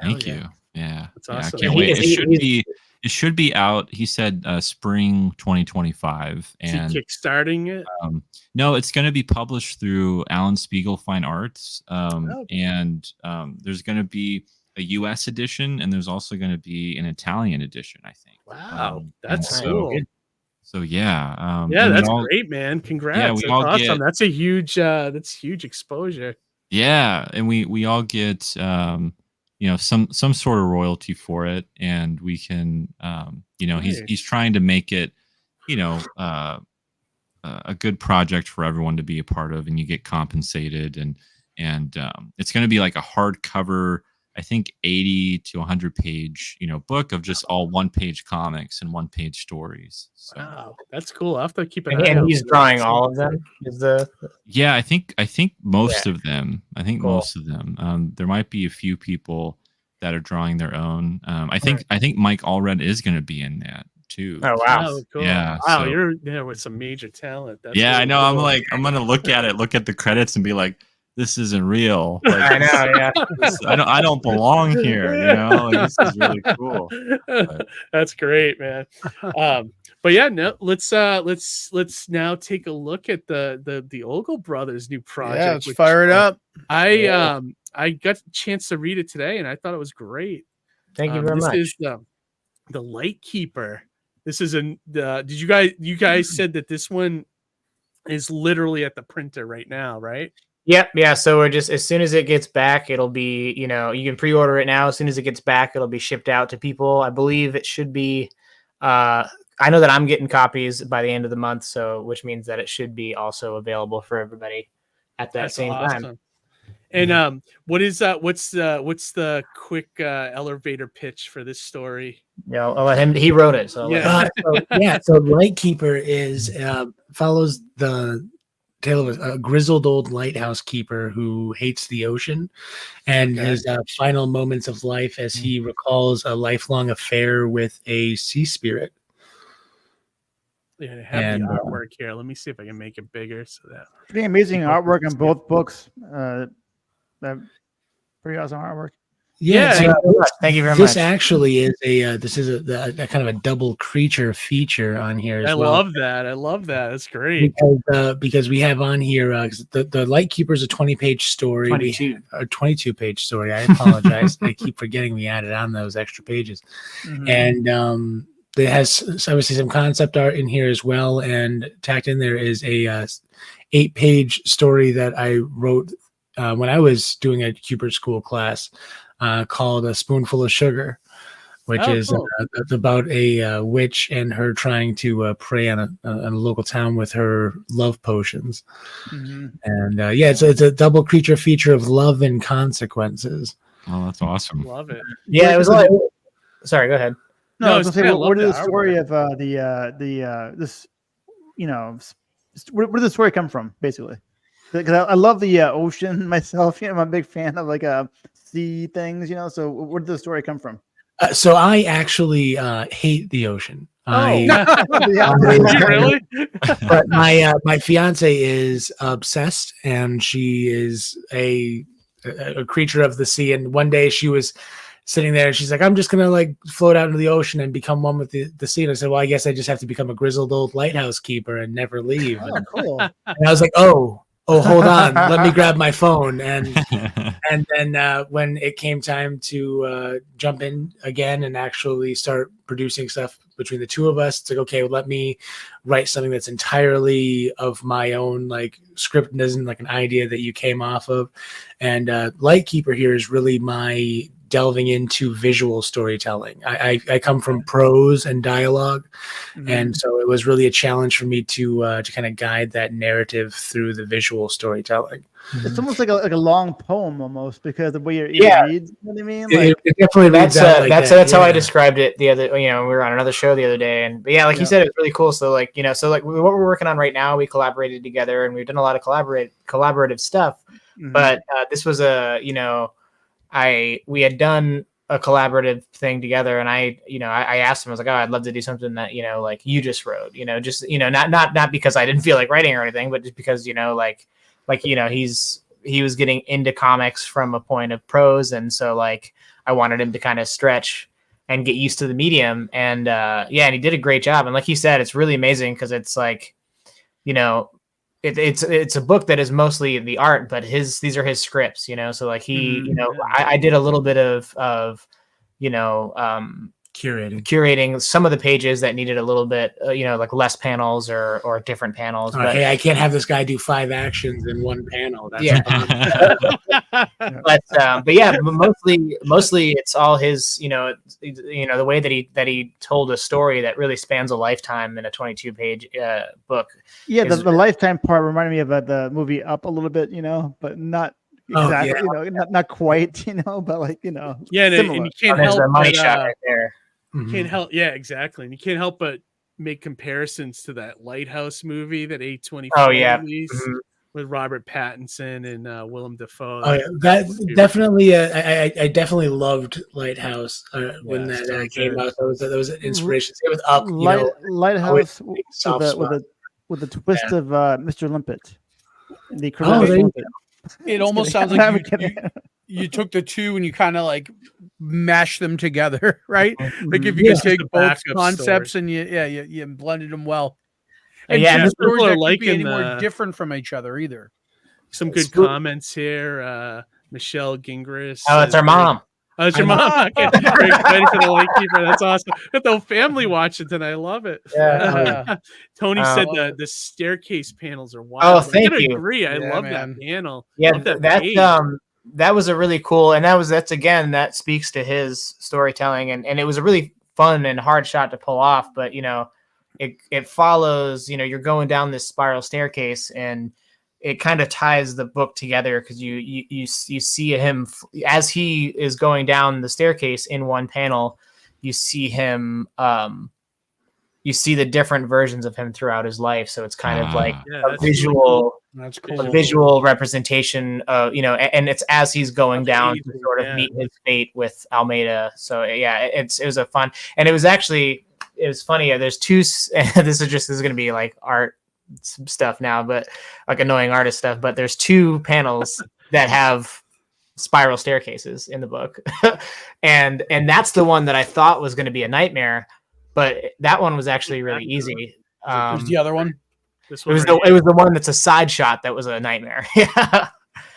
Thank you. Yeah, that's awesome. I can't wait. It should be out. He said spring 2025. And is he kickstarting it? No, it's going to be published through Alan Spiegel Fine Arts. And there's going to be a U.S. edition, and there's also going to be an Italian edition, I think. Wow, that's cool. So yeah, yeah, that's great, man. Congrats. Yeah, we that's all awesome. get, That's a huge exposure. yeah, and we all get some sort of royalty for it, and we can he's trying to make it a good project for everyone to be a part of, and you get compensated, and it's going to be like a hardcover, I think 80 to 100 page book of just all 1-page comics and 1-page stories. So. Wow, that's cool. I'll have to keep an eye And out. he's drawing all of them. Yeah, I think most of them. I think most of them. There might be a few people that are drawing their own. I think Mike Allred is going to be in that too. Oh wow! Oh, cool. Yeah. Wow, So, you're there with some major talent. That's yeah, really I know. cool. I'm gonna look at the credits and be like, this isn't real. Like, I know. Yeah. I don't belong here. Like, this is really cool. But. That's great, man. But yeah, no, let's now take a look at the Ogle brothers' new project. Yeah, let's fire it up. I got a chance to read it today, and I thought it was great. Thank you very much. This is the Lightkeeper. This is did you guys said that this one is literally at the printer right now, right? Yep. Yeah. So we're just, as soon as it gets back, it'll be, you can pre-order it now. As soon as it gets back, it'll be shipped out to people. I believe it should be, I know that I'm getting copies by the end of the month. So, which means that it should be also available for everybody at that same time. And what's the quick elevator pitch for this story? Yeah, I'll let him. He wrote it. So so Lightkeeper is follows the tale of a grizzled old lighthouse keeper who hates the ocean, and his final moments of life as he recalls a lifelong affair with a sea spirit. Yeah, I have the artwork here. Let me see if I can make it bigger so that pretty amazing artwork in both books. Pretty awesome artwork. Yeah, thank you very much. This actually is a kind of a double creature feature on here as well. I love that. That's great. Because we have on here the Lightkeeper is a 20-page story. 22-page story. I apologize. I keep forgetting we added on those extra pages. Mm-hmm. And it has obviously some concept art in here as well. And tacked in there is a 8-page story that I wrote when I was doing a Cooper school class. Called A Spoonful of Sugar, which is cool. About a witch and her trying to prey on a local town with her love potions. Mm-hmm. And it's a double creature feature of love and consequences. Oh, that's awesome! Love it. Yeah, it was like. Sorry, go ahead. No, I was gonna say, what is the story of this? Where did the story come from, basically? Because I love the ocean myself. I'm a big fan of like sea things, So where did the story come from? So I actually hate the ocean. Really? But my fiance is obsessed, and she is a creature of the sea. And one day she was sitting there, and she's like, "I'm just gonna float out into the ocean and become one with the sea." And I said, "Well, I guess I just have to become a grizzled old lighthouse keeper and never leave." Oh, cool. And I was like, "Oh, hold on. Let me grab my phone." And then when it came time to jump in again and actually start producing stuff between the two of us, it's like, okay, well, let me write something that's entirely of my own, script and isn't like an idea that you came off of. And Lightkeeper here is really my delving into visual storytelling. I come from prose and dialogue, and so it was really a challenge for me to kind of guide that narrative through the visual storytelling. It's almost like a long poem, almost, because the way you read. You know what I mean? It definitely that's how I described it the other. We were on another show the other day, and you said, it's really cool. So what we're working on right now, we collaborated together, and we've done a lot of collaborative stuff. Mm-hmm. But this was we had done a collaborative thing together, and I asked him, I was like, "Oh, I'd love to do something that you just wrote, not because I didn't feel like writing or anything, but just because he was getting into comics from a point of prose, and so I wanted him to kind of stretch and get used to the medium, and and he did a great job, and like he said, it's really amazing because it's it's a book that is mostly the art, but these are his scripts, so he, I did a little bit of curating some of the pages that needed a little bit, like less panels or different panels. But hey, I can't have this guy do 5 actions in one panel. That's but yeah, mostly it's all his, the way that he told a story that really spans a lifetime in a 22-page book. Yeah, the lifetime part reminded me of the movie Up a little bit, but not exactly, not quite, but like, yeah, and you can't help a money shot right there. You can't help, yeah, exactly, and you can't help but make comparisons to that Lighthouse movie that A24 released with Robert Pattinson and Willem Dafoe. Oh yeah, that definitely. I definitely loved Lighthouse when that came out. That was an inspiration. Same with Up. Lighthouse with a twist of Mr. Limpet. It almost sounds like you took the two and you kind of like mash them together, right? Like if you could take both concepts and you blended them well. And yeah, stories are liking any more different from each other either. Some good comments here. Michelle Gingras. Oh, it's our mom. Oh, it's your mom. Okay. Very excited for the Lightkeeper. That's awesome. Got the whole family watching tonight. I love it. Yeah. Tony said the staircase panels are wild. Oh, thank you. Agree. I love that panel. Yeah, that was a really cool, and that speaks to his storytelling, and it was a really fun and hard shot to pull off. But it follows. You're going down this spiral staircase, and it kind of ties the book together because you see him as he is going down the staircase in one panel. You see him. You see the different versions of him throughout his life. So it's kind of like a visual, that's cool. A visual representation of, and it's as he's going down to sort of meet his fate with Almeida. So yeah, it was a fun, and it was funny. There's two, this is going to be like art stuff now, but like annoying artist stuff, but there's 2 panels that have spiral staircases in the book. and that's the one that I thought was going to be a nightmare. But that one was actually really easy. Who's the other one? This it was the one that's a side shot that was a nightmare. Yeah.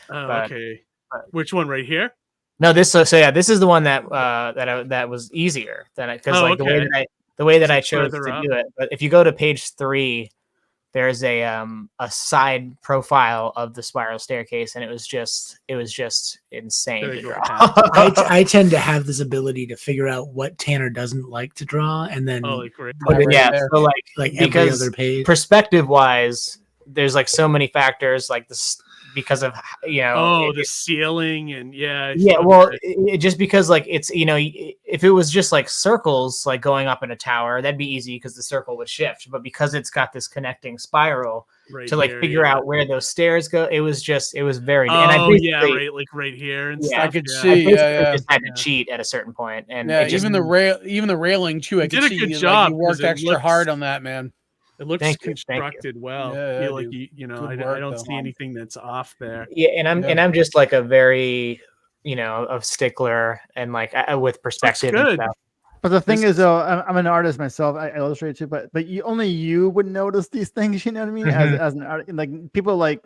Okay. Which one right here? No, this is the one that was easier than because the way that I chose to do it. But if you go to page 3, there's a side profile of the spiral staircase, and it was just insane to draw. I tend to have this ability to figure out what Tanner doesn't like to draw, and then so every other page. Perspective wise, there's like so many factors like this because of the ceiling and just because like it's if it was just like circles like going up in a tower, that'd be easy because the circle would shift, but because it's got this connecting spiral to like figure out where those stairs go, it was very and right here and stuff. I could see I just had to cheat at a certain point, and even the railing too. I did a good job. You worked extra hard on that, man. It looks constructed well. Yeah, I feel like I don't see anything that's off there. Yeah, and I'm just like a very a stickler and like with perspective and stuff. But the thing is, though, I'm an artist myself. I illustrate too, but only you would notice these things. You know what I mean? As an artist, like people like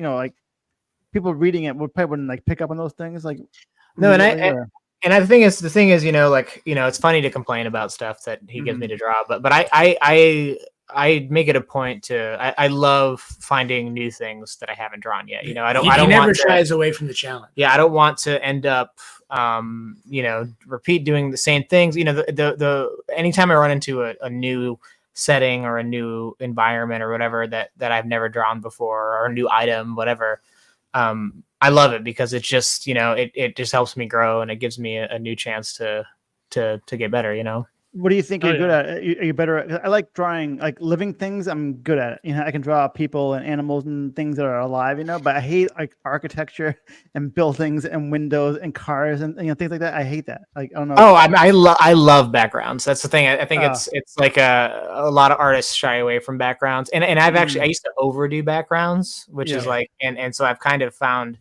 people reading it probably wouldn't like pick up on those things. Like no, and the thing is, it's funny to complain about stuff that he gives me to draw, but I make it a point to. I love finding new things that I haven't drawn yet. He never shies away from the challenge. Yeah, I don't want to end up, repeat doing the same things. The anytime I run into a new setting or a new environment or whatever that I've never drawn before or a new item, whatever. I love it because it's just it just helps me grow and it gives me a new chance to get better. What do you think you're good at? Are you better at? I like drawing like living things. I'm good at it. I can draw people and animals and things that are alive. But I hate like architecture and buildings and windows and cars and things like that. I hate that. Like I don't know. Oh, I love backgrounds. That's the thing. I think it's like a lot of artists shy away from backgrounds, and I've actually I used to overdo backgrounds, which is like and so I've kind of found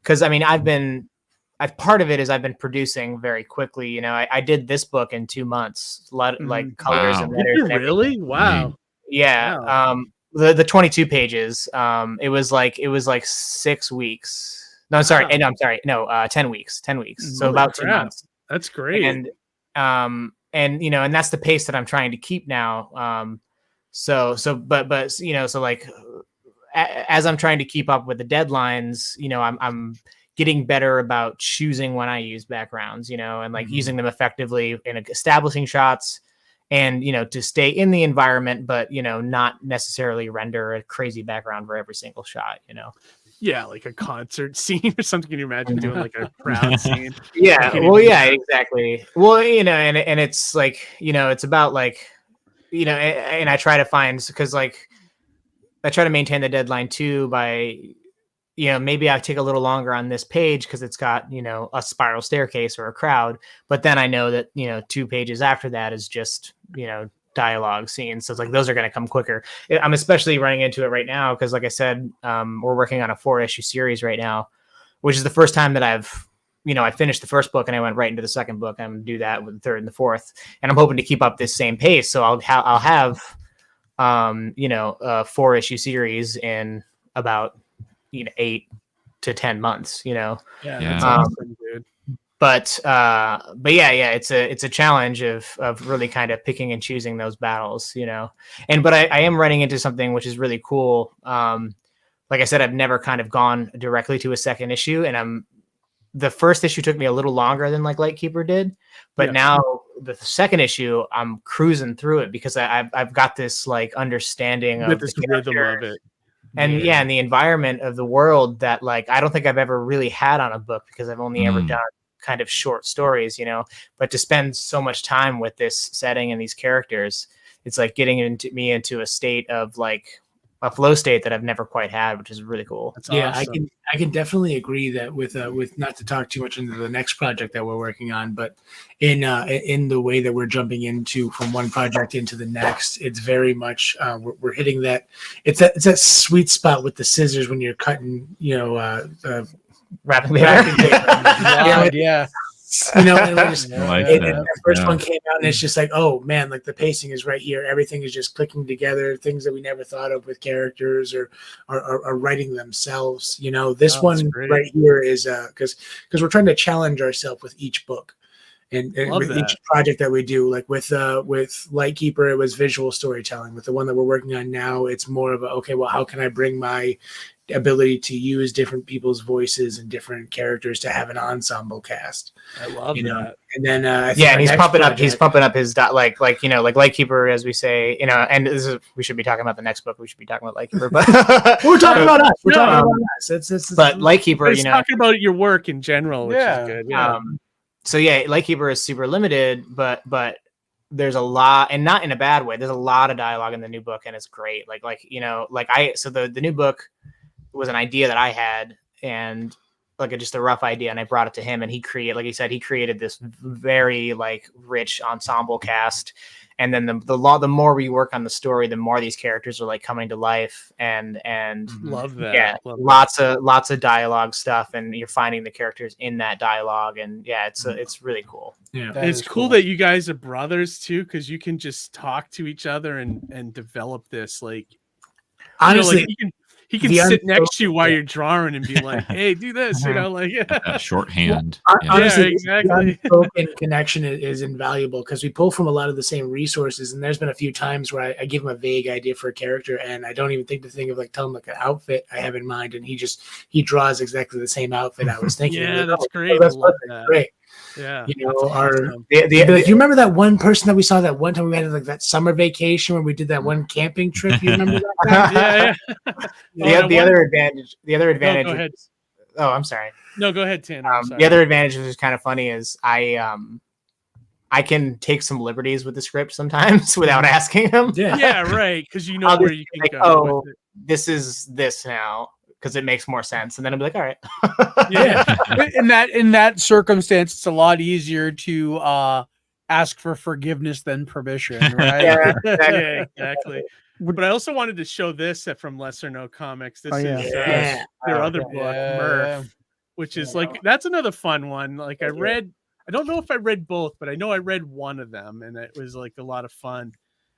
because part of it is I've been producing very quickly. I did this book in 2 months, like colors and letters. And really? Wow. Yeah. Wow. The 22 pages. It was like 6 weeks. No, I'm sorry. No, 10 weeks. 10 weeks. So about 2 months. That's great. And and and that's the pace that I'm trying to keep now. But so like as I'm trying to keep up with the deadlines, I'm getting better about choosing when I use backgrounds, and like using them effectively in establishing shots, and to stay in the environment, but not necessarily render a crazy background for every single shot. Yeah, like a concert scene or something. Can you imagine doing like a crowd scene? Yeah, well, yeah, exactly. Well, and it's like, it's about like, and I try to find, because like I try to maintain the deadline too by, maybe I take a little longer on this page because it's got, a spiral staircase or a crowd, but then I know that, 2 pages after that is just, dialogue scenes. So it's like, those are going to come quicker. I'm especially running into it right now because, like I said, we're working on a 4-issue series right now, which is the first time that I finished the first book and I went right into the second book. I'm going to do that with the third and the fourth, and I'm hoping to keep up this same pace. So I'll have a 4-issue series in about 8 to 10 months. Yeah, that's awesome, dude. But yeah, it's a challenge of really kind of picking and choosing those battles, but I am running into something which is really cool. Like I said, I've never kind of gone directly to a second issue, and the first issue took me a little longer than like Lightkeeper did, but now the second issue, I'm cruising through it because I've got this like understanding of this rhythm of it. And and the environment of the world that like I don't think I've ever really had on a book because I've only ever done kind of short stories, but to spend so much time with this setting and these characters, it's like getting into a state of like a flow state that I've never quite had, which is really cool. That's yeah, awesome. I can definitely agree that with not to talk too much into the next project that we're working on, but in the way that we're jumping into from one project into the next, it's very much we're hitting that it's that sweet spot with the scissors when you're cutting, wrapping paper. Yeah. And the first one came out and it's just like, oh man, like the pacing is right here. Everything is just clicking together. Things that we never thought of with characters or writing themselves. This one right here is because we're trying to challenge ourselves with each book. And with each project that we do, like with Lightkeeper, it was visual storytelling. With the one that we're working on now, it's more of how can I bring my ability to use different people's voices and different characters to have an ensemble cast. I love that. And then and he's pumping up his like Lightkeeper, as we say, and we should be talking about the next book. We should be talking about Lightkeeper, but we're talking about us. We're talking about us. But Lightkeeper, talking about your work in general, which is good. Yeah. So yeah, Lightkeeper is super limited, but there's a lot, and not in a bad way. There's a lot of dialogue in the new book, and it's great. So the new book was an idea that I had, and like just a rough idea, and I brought it to him, and he created this very like rich ensemble cast. And then the more we work on the story, the more these characters are like coming to life, and love that. Yeah, lots of dialogue stuff, and you're finding the characters in that dialogue, and it's really cool. Yeah, it's cool that you guys are brothers too, because you can just talk to each other and develop this like. Honestly, he can sit next to you while you're drawing and be like, "Hey, do this," shorthand. Honestly, exactly. The unspoken connection is invaluable because we pull from a lot of the same resources. And there's been a few times where I give him a vague idea for a character, and I don't even think of like tell him like an outfit I have in mind, and he draws exactly the same outfit I was thinking. Yeah, that's great. That's I love that. Great. Yeah, you remember that one person that we saw that one time we had like that summer vacation when we did that one camping trip? You remember that? The other advantage. No, go ahead. Oh, I'm sorry. No, go ahead, Tanner. The other advantage, which is kind of funny, is I can take some liberties with the script sometimes without asking him. Yeah, right. Because where you can go. Oh, this is this now. Because it makes more sense, and then I'll be like, all right. In that circumstance, it's a lot easier to ask for forgiveness than permission, right? Yeah, exactly. But I also wanted to show this from Lesser No Comics. This is their other book, Murph, which is that's another fun one. Like I don't know if I read both, but I know I read one of them, and it was like a lot of fun.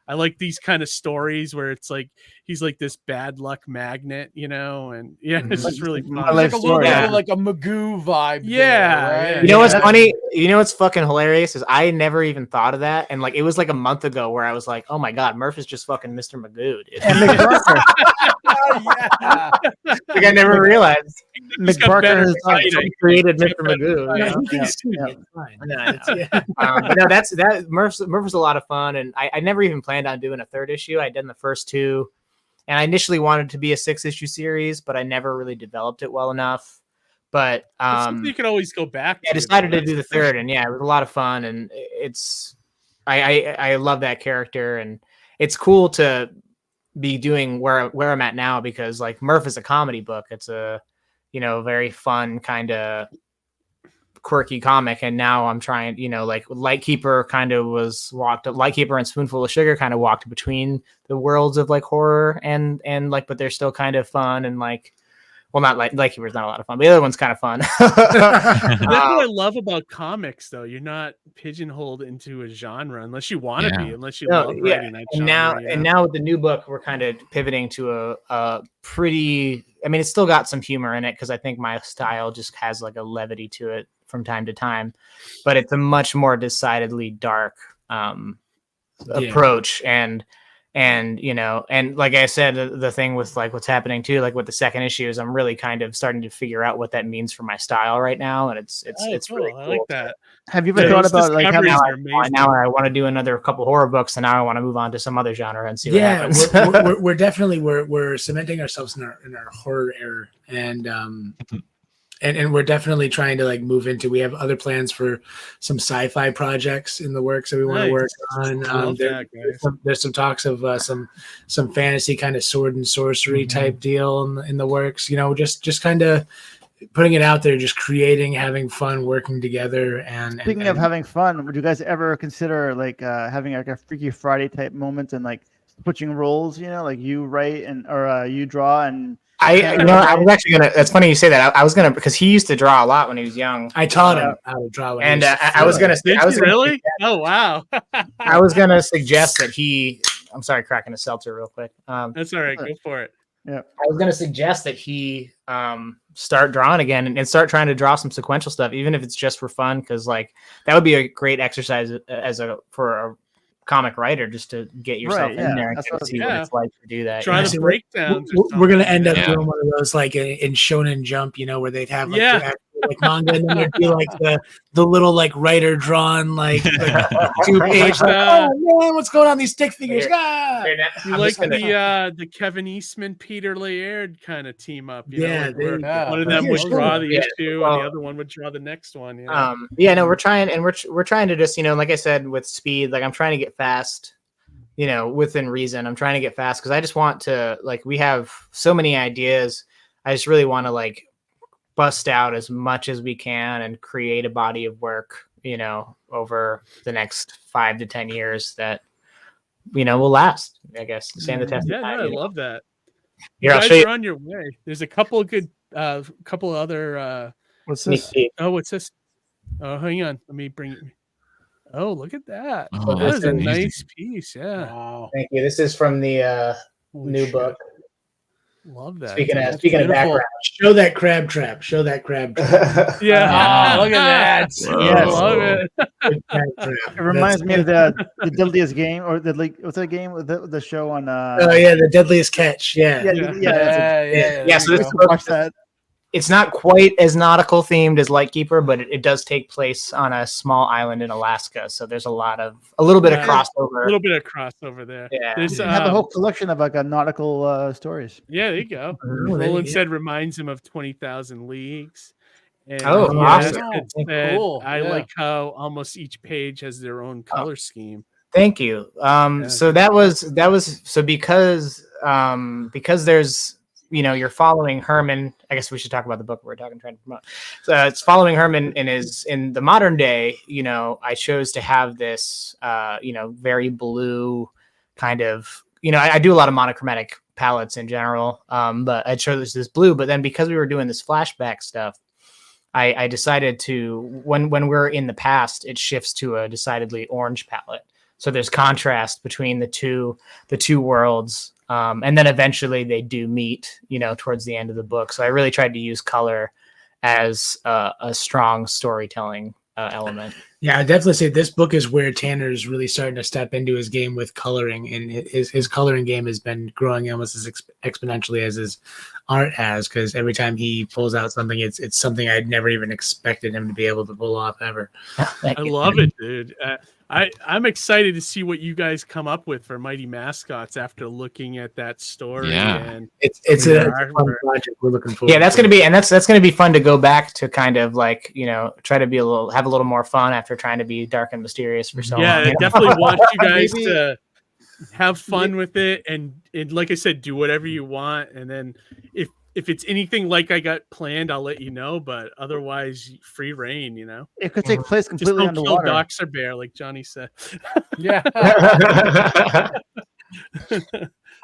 I like these kind of stories where it's like he's like this bad luck magnet, and it's just really fun. It's like a little bit of like a Magoo vibe. Yeah, there, right? You know what's funny? You know what's fucking hilarious is I never even thought of that, and like it was like a month ago where I was like, "Oh my god, Murph is just fucking Mr. Magoo." Dude. And McBarker. Like I never realized McBarker has created Mr. Magoo. Murph was a lot of fun, and I never even planned on doing a third issue. I did the first two, and I initially wanted to be a 6-issue series, but I never really developed it well enough. But you could always go back. I decided to do the third, and it was a lot of fun, and I love that character, and it's cool to be doing where I'm at now, because like Murph is a comedy book. It's a very fun kind of quirky comic, and now I'm trying, like Lightkeeper Lightkeeper and Spoonful of Sugar kind of walked between the worlds of like horror and like, but they're still kind of fun, and like, well, not like Lightkeeper's not a lot of fun, but the other one's kind of fun. That's what I love about comics, though. You're not pigeonholed into a genre unless you want to be, unless you love writing that genre. And now with the new book, we're kind of pivoting to a pretty, I mean, it's still got some humor in it, because I think my style just has like a levity to it from time to time, but it's a much more decidedly dark approach. And like I said, the thing with like what's happening too, like with the second issue, is I'm really kind of starting to figure out what that means for my style right now, and it's cool. really cool. I like that. Have you ever thought about like having now I want to do another couple horror books, and now I want to move on to some other genre and see what happens. we're definitely we're cementing ourselves in our horror era, and we're definitely trying to like move into. We have other plans for some sci-fi projects in the works that we want to work on. There's some talks of some fantasy kind of sword and sorcery type deal in the works. Just kind of putting it out there, just creating, having fun, working together. And speaking of having fun, would you guys ever consider like having like a Freaky Friday type moment and like switching roles? Like you write or you draw and. I was actually gonna. That's funny you say that. I was gonna, because he used to draw a lot when he was young. I taught him how to draw. And I was gonna. Really? Oh wow! I was gonna suggest that he. I'm sorry, cracking a seltzer real quick. That's all right. Go for it. Yeah. I was gonna suggest that he start drawing again and start trying to draw some sequential stuff, even if it's just for fun, because like that would be a great exercise for a comic writer, just to get yourself in there and see what it's like to do that. Try the breakdowns. We're gonna end up doing one of those like in Shonen Jump, where they'd have like like manga, and then there'd be like the little like writer drawn like 2-page. Oh man, what's going on? These stick figures. You like the Kevin Eastman, Peter Laird kind of team up. One of them would draw the issue, and the other one would draw the next one. We're trying, and we're trying to just like I said with speed, like I'm trying to get fast. Within reason, I'm trying to get fast, because I just want to, like, we have so many ideas. I just really want to like bust out as much as we can and create a body of work, over the next 5 to 10 years that, will last, I guess, stand the test of time. I love that. Here, you I'll guys show you. are on your way. There's a couple of good, couple other. What's this? Oh, what's this? Oh, hang on. Let me bring it. Oh, look at that. Oh, that is a amazing. nice piece. Yeah. Wow. Thank you. This is from the new book. Love that. Speaking of background, show that crab trap. Show that crab trap. Yeah. Oh, look at that. I love it. It reminds me of the Deadliest Game, or what's that game with the show on? The Deadliest Catch. Yeah. So this watch that. It's not quite as nautical themed as Lightkeeper, but it does take place on a small island in Alaska. So there's a little bit of crossover. A little bit of crossover there. Yeah. There's, You have a whole collection of like nautical stories. Yeah, there you go. Roland said reminds him of 20,000 Leagues. And awesome. Cool. I like how almost each page has their own color scheme. Thank you. So that was so because there's you're following Herman. I guess we should talk about the book we're trying to promote. So it's following Herman in the modern day. I chose to have this, very blue kind of. I do a lot of monochromatic palettes in general, but I chose this blue. But then because we were doing this flashback stuff, I decided to when we're in the past, it shifts to a decidedly orange palette. So there's contrast between the two worlds. And then eventually they do meet, towards the end of the book. So I really tried to use color as a strong storytelling element. Yeah, I definitely say this book is where Tanner's really starting to step into his game with coloring, and his coloring game has been growing almost as exponentially as his art has. Because every time he pulls out something, it's something I'd never even expected him to be able to pull off ever. I love it, dude. I'm excited to see what you guys come up with for Mighty Mascots after looking at that story. Yeah. And it's a fun project. We're looking forward. Yeah, that's gonna be, and that's gonna be fun to go back to kind of like try to be have a little more fun after trying to be dark and mysterious for so long. Yeah, I definitely want you guys to have fun with it, and like I said, do whatever you want, and then if it's anything like I got planned, I'll let you know. But otherwise, free reign. It could take place completely just don't underwater. kill Doxer Bear, like Johnny said. Yeah. I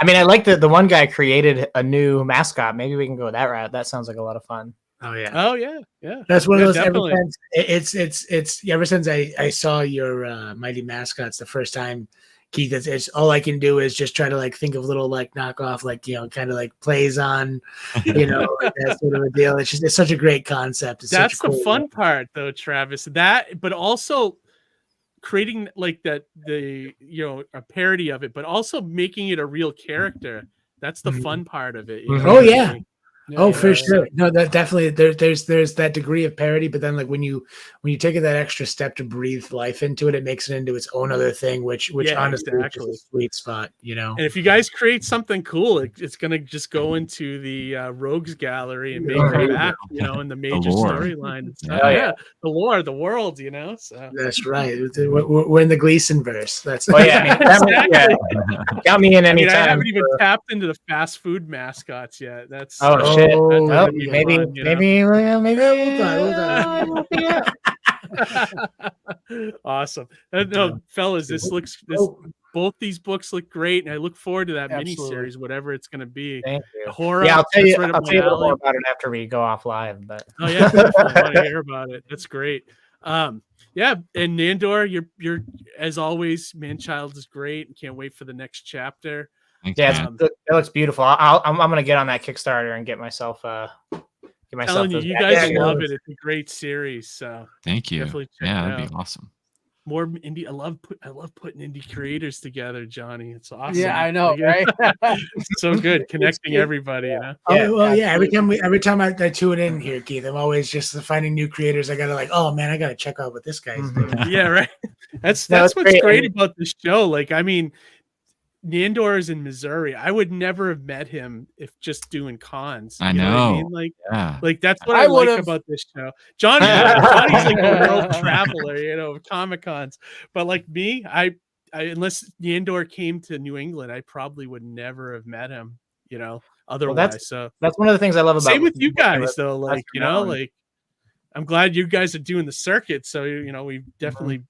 mean, I like the one guy created a new mascot. Maybe we can go that route. That sounds like a lot of fun. Oh yeah. Oh yeah. Yeah. That's one of those. Definitely. Ever since I saw your Mighty Mascots the first time, Keith, it's all I can do is just try to like think of little like knockoff, like kind of like plays on, that sort of a deal. It's such a great concept. That's the fun part, though, Travis. That, but also creating like a parody of it, but also making it a real character. That's the fun part of it. Oh yeah. For sure. No, that definitely there's that degree of parody, but then like when you take it that extra step to breathe life into it, it makes it into its own other thing, which honestly is just a sweet spot, And if you guys create something cool, it's gonna just go into the rogues gallery and make it back, in the major storyline and stuff. Yeah, the lore, the world, So that's right. We're in the Gleason verse. That's exactly. Got me in anytime. I haven't even tapped into the fast food mascots yet. That's shit. Well, maybe. Awesome. No, fellas, both these books look great, and I look forward to that miniseries, whatever it's going to be. Thank you. Horror. Yeah, I'll tell you a little more about it after we go off live. But oh yeah, I want to hear about it. That's great. Yeah, and Nandor, you're as always, Man-Child is great, and can't wait for the next chapter. Yeah, it looks beautiful. I'm gonna get on that Kickstarter and get myself. Telling you guys love it. It's a great series. So thank you. Definitely check yeah, it that'd out. be awesome. More indie. I love putting indie creators together, Johnny. It's awesome. Yeah, I know, right? It's so good connecting everybody. Every time I tune in here, Keith, I'm always just finding new creators. I gotta I gotta check out what this guy's doing. Yeah, right. That's what's great about this show. Like, I mean, Nandor is in Missouri. I would never have met him if just doing cons. I know. What I mean? Like that's what I like about this show. Johnny's like a world traveler, of Comic Cons. But like me, I unless Nandor came to New England, I probably would never have met him. Otherwise. Well, that's one of the things I love about. Same with you guys, though. Like like I'm glad you guys are doing the circuit. So we definitely.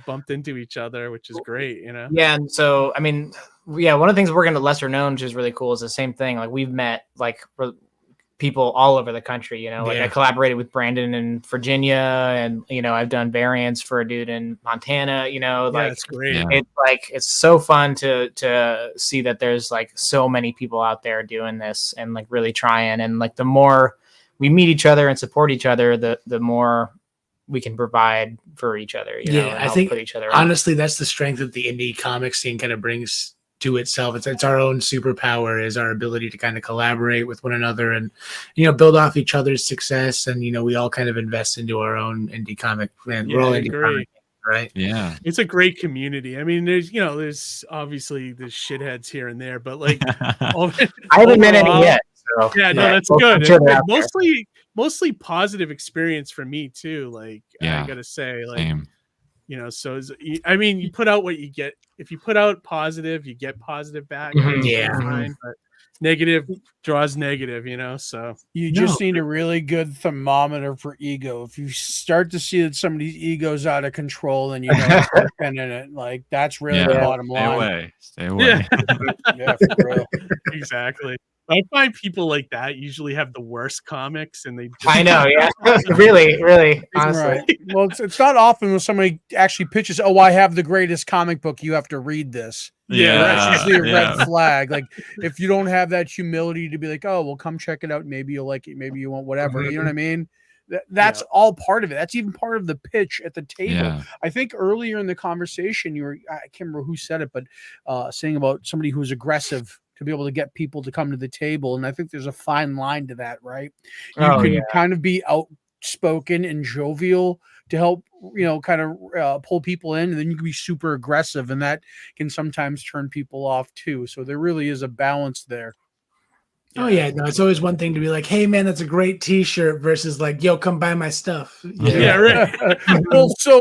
Bumped into each other, which is great, Yeah, and so I mean, one of the things we're going to lesser known, which is really cool, is the same thing. Like we've met like people all over the country. I collaborated with Brandon in Virginia, and I've done variants for a dude in Montana. That's great. Yeah. It's like it's so fun to see that there's like so many people out there doing this and like really trying, and like the more we meet each other and support each other, the more we can provide for each other. I think put each other honestly, that's the strength that the indie comic scene kind of brings to itself. It's our own superpower, is our ability to kind of collaborate with one another and build off each other's success. And we all kind of invest into our own indie comic. We're all indie comic, right? Yeah, it's a great community. I mean, there's obviously the shitheads here and there, but like I haven't met any yet. So, yeah, no, that's good. Mostly positive experience for me too. Like I gotta say, like same. So I mean, you put out what you get. If you put out positive, you get positive back. Yeah, fine, but negative draws negative. So you just need a really good thermometer for ego. If you start to see that somebody's ego's out of control, then it's in it. Like that's really the bottom line. Stay away. Yeah, for real. Exactly. I find people like that usually have the worst comics, and they. I know, yeah, really, honestly. Right. Well, it's not often when somebody actually pitches, "Oh, I have the greatest comic book. You have to read this." Yeah, It's usually a red flag. Like if you don't have that humility to be like, "Oh, well, come check it out. Maybe you'll like it. Maybe you won't. Whatever." You know what I mean? That's all part of it. That's even part of the pitch at the table. Yeah. I think earlier in the conversation, I can't remember who said it, but saying about somebody who's aggressive to be able to get people to come to the table. And I think there's a fine line to that, right? You can kind of be outspoken and jovial to help, kind of pull people in, and then you can be super aggressive, and that can sometimes turn people off too. So there really is a balance there. Oh yeah, no, it's always one thing to be like, "Hey man, that's a great T-shirt," versus like, "Yo, come buy my stuff." Yeah, right. Well, so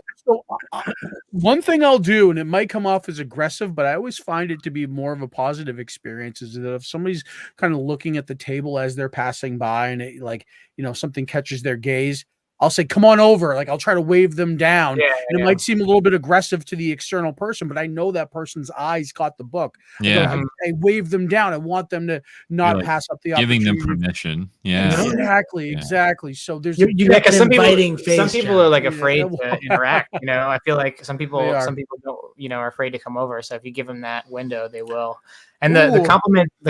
one thing I'll do, and it might come off as aggressive, but I always find it to be more of a positive experience, is that if somebody's kind of looking at the table as they're passing by, and it, like, something catches their gaze, I'll say, "Come on over." Like I'll try to wave them down. And it might seem a little bit aggressive to the external person, but I know that person's eyes caught the book. Yeah. I wave them down. I want them to not pass up the giving opportunity. them permission. Yeah. Exactly. So there's because some inviting people are like afraid to interact. I feel like some people don't, are afraid to come over. So if you give them that window, they will. And the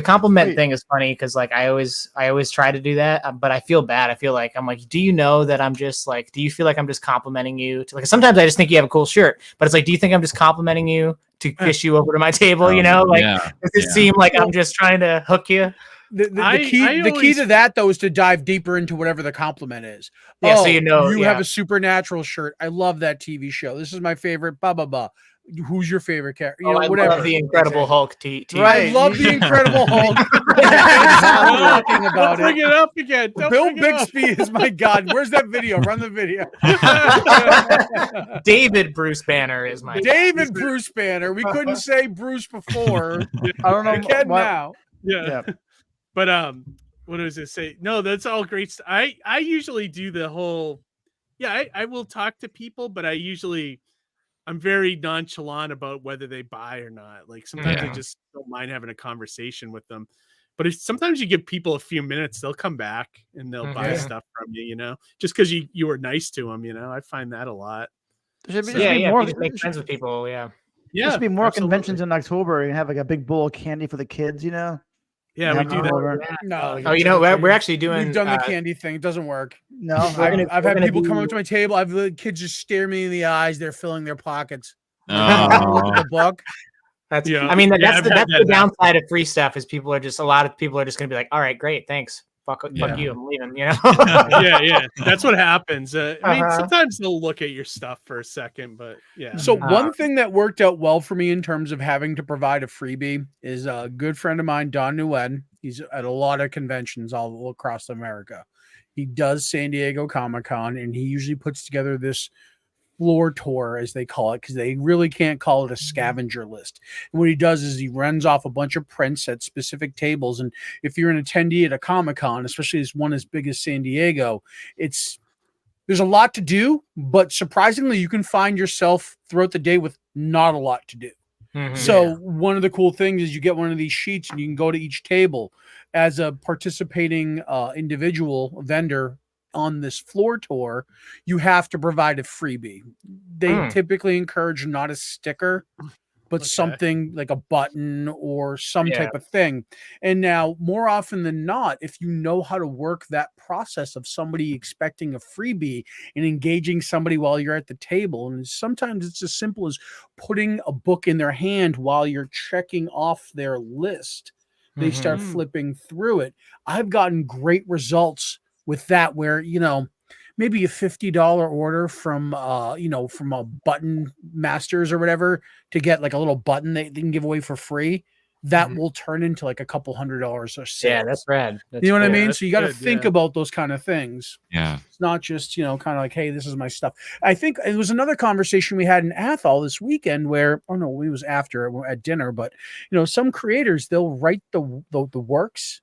compliment thing is funny because like I always try to do that, but I feel bad. I feel like I'm like, do you know that I'm just like, do you feel like I'm just complimenting you? Sometimes I just think you have a cool shirt, but it's like, do you think I'm just complimenting you to fish you over to my table? Does it seem like I'm just trying to hook you? The key to that though is to dive deeper into whatever the compliment is. Yeah, so you have a supernatural shirt. I love that TV show. This is my favorite. Blah blah blah. Who's your favorite character? I love the Incredible Hulk. Right. I love the Incredible Hulk. Talking about Bring it up again. Bill Bixby is my God. Where's that video? Run the video. David Bruce Banner is my David Bruce Banner. We couldn't say Bruce before. I don't know. We can now. Yeah. But what does it say? No, that's all great. I usually do the whole. Yeah, I will talk to people, but I'm very nonchalant about whether they buy or not. Like sometimes I just don't mind having a conversation with them. But if sometimes you give people a few minutes, they'll come back and they'll buy stuff from you, just because you were nice to them, I find that a lot. There should be more, just make friends with people. Yeah. There should be more conventions in October and have like a big bowl of candy for the kids, Yeah, we do that. No, we're actually doing. We've done the candy thing. It doesn't work. No, I've had people come up to my table. I've the kids just stare me in the eyes. They're filling their pockets. Look at the book. That's the downside of free stuff is a lot of people are just going to be like, all right, great, thanks. Fuck you, I'm leaving. Yeah. That's what happens. I mean, sometimes they'll look at your stuff for a second, but yeah. So one thing that worked out well for me in terms of having to provide a freebie is a good friend of mine, Don Nguyen. He's at a lot of conventions all across America. He does San Diego Comic-Con, and he usually puts together this floor tour, as they call it, because they really can't call it a scavenger list. And what he does is he runs off a bunch of prints at specific tables. And if you're an attendee at a Comic-Con, especially this one as big as San Diego, there's a lot to do, but surprisingly, you can find yourself throughout the day with not a lot to do. So one of the cool things is you get one of these sheets and you can go to each table as a participating individual vendor on this floor tour. You have to provide a freebie. They typically encourage not a sticker, but something like a button or some type of thing. And now, more often than not, if you know how to work that process of somebody expecting a freebie and engaging somebody while you're at the table, and sometimes it's as simple as putting a book in their hand while you're checking off their list. They start flipping through it. I've gotten great results with that, where maybe a $50 order from from a Button Masters or whatever to get like a little button they can give away for free, that will turn into like a couple $100 or so. Yeah, that's rad. You know what I mean? So you got to think about those kind of things. Yeah, it's not just kind of like, hey, this is my stuff. I think it was another conversation we had in Athol this weekend where, it was after at dinner, but some creators, they'll write the works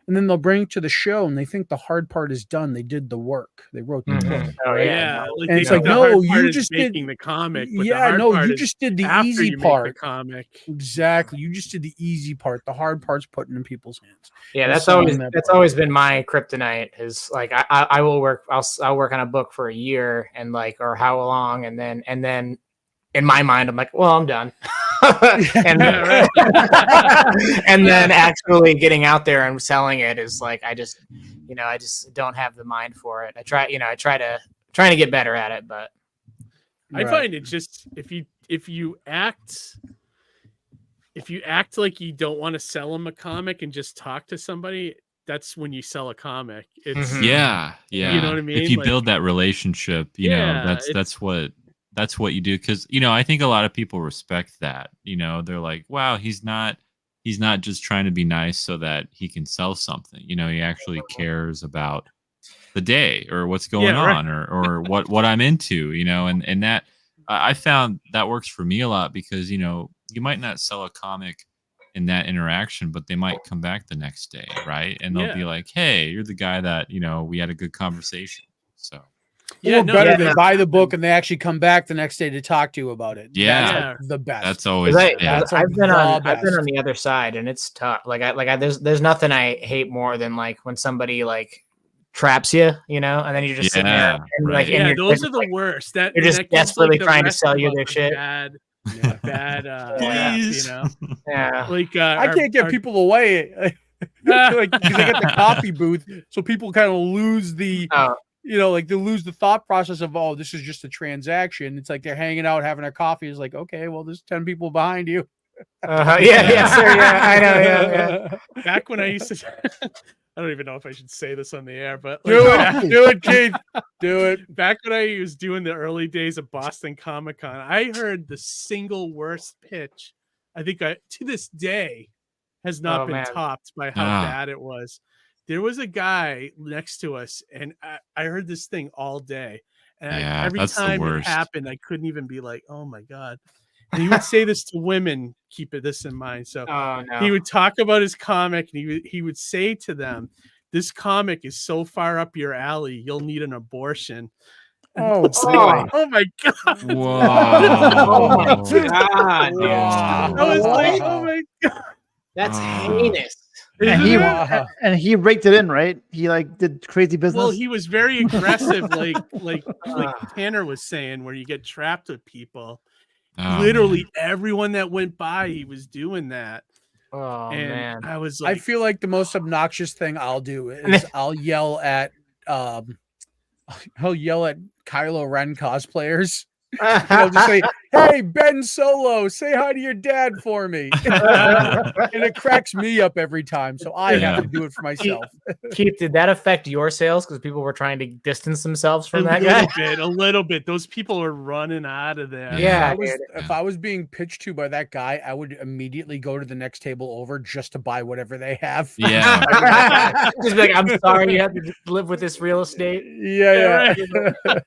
and then they'll bring it to the show and they think the hard part is done. They did the work. They wrote the book. Oh, right? Yeah, And it's like, no, you just did making the comic. But yeah, the hard no, part you is just did the after easy you make part. the comic. Exactly. You just did the easy part. The hard part's putting in people's hands. Yeah, that's always been my kryptonite. Is like I will work. I'll work on a book for a year and like or how long, and then in my mind I'm like, well, I'm done. and then actually getting out there and selling it is like I just don't have the mind for it. I try to get better at it, but I find it just if you act like you don't want to sell them a comic and just talk to somebody, that's when you sell a comic. It's yeah. You know what I mean? If you Like, build that relationship, you know, that's what you do. Cause I think a lot of people respect that, they're like, wow, he's not just trying to be nice so that he can sell something. He actually cares about the day or what's going on or what I'm into, and that I found that works for me a lot because, you might not sell a comic in that interaction, but they might come back the next day. Right. And they'll be like, hey, you're the guy that, we had a good conversation. So. They buy the book and they actually come back the next day to talk to you about it. Yeah, that's like the best. That's always. I've been on the other side, and it's tough. There's nothing I hate more than like when somebody like traps you, and then you're just sitting there and those are the worst. That you're just desperately trying to sell you their shit. Bad, please. Yeah, like I can't get people away. Like they got the coffee booth, so people kind of lose the. Like they lose the thought process of, oh, this is just a transaction. It's like they're hanging out, having a coffee. It's like, okay, well, there's 10 people behind you. Yes, sir. Yeah, I know. Yeah. Back when I used to, I don't even know if I should say this on the air, but do it, Keith. Do it. Back when I was doing the early days of Boston Comic Con, I heard the single worst pitch. I think to this day has not been topped by how bad it was. There was a guy next to us, and I heard this thing all day. And every time it happened, I couldn't even be like, oh, my God. And he would say this to women, keep this in mind. So he would talk about his comic, and he would say to them, this comic is so far up your alley, you'll need an abortion. Oh, oh my God. Whoa. Oh, my God. I was like, oh, my God. That's heinous. And he raked it in, right? He like did crazy business. Well, he was very aggressive, like Tanner was saying, where you get trapped with people. Literally everyone that went by, he was doing that. Oh, man. I was like, I feel like the most obnoxious thing I'll do is I'll yell at Kylo Ren cosplayers. Just say, hey, Ben Solo, say hi to your dad for me. And it cracks me up every time, so I have to do it for myself. Keith, did that affect your sales because people were trying to distance themselves from that guy? A little bit. Those people were running out of there. Yeah. If I was being pitched to by that guy, I would immediately go to the next table over just to buy whatever they have. Yeah. Just be like, I'm sorry you have to live with this real estate. Yeah.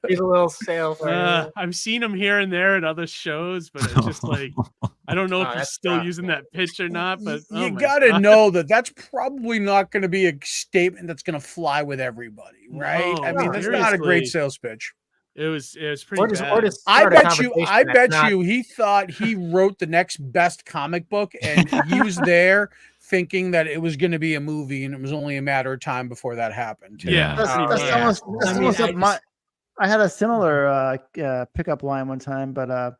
Here's a little sale for you. I've seen him here and there at other shows, but it's just like I don't know if he's still using that pitch or not. But you gotta know that's probably not going to be a statement that's going to fly with everybody, right? No, I mean, that's not a great sales pitch. It was pretty bad. I bet you he thought he wrote the next best comic book, and he was there thinking that it was going to be a movie, and it was only a matter of time before that happened. I had a similar pickup line one time, but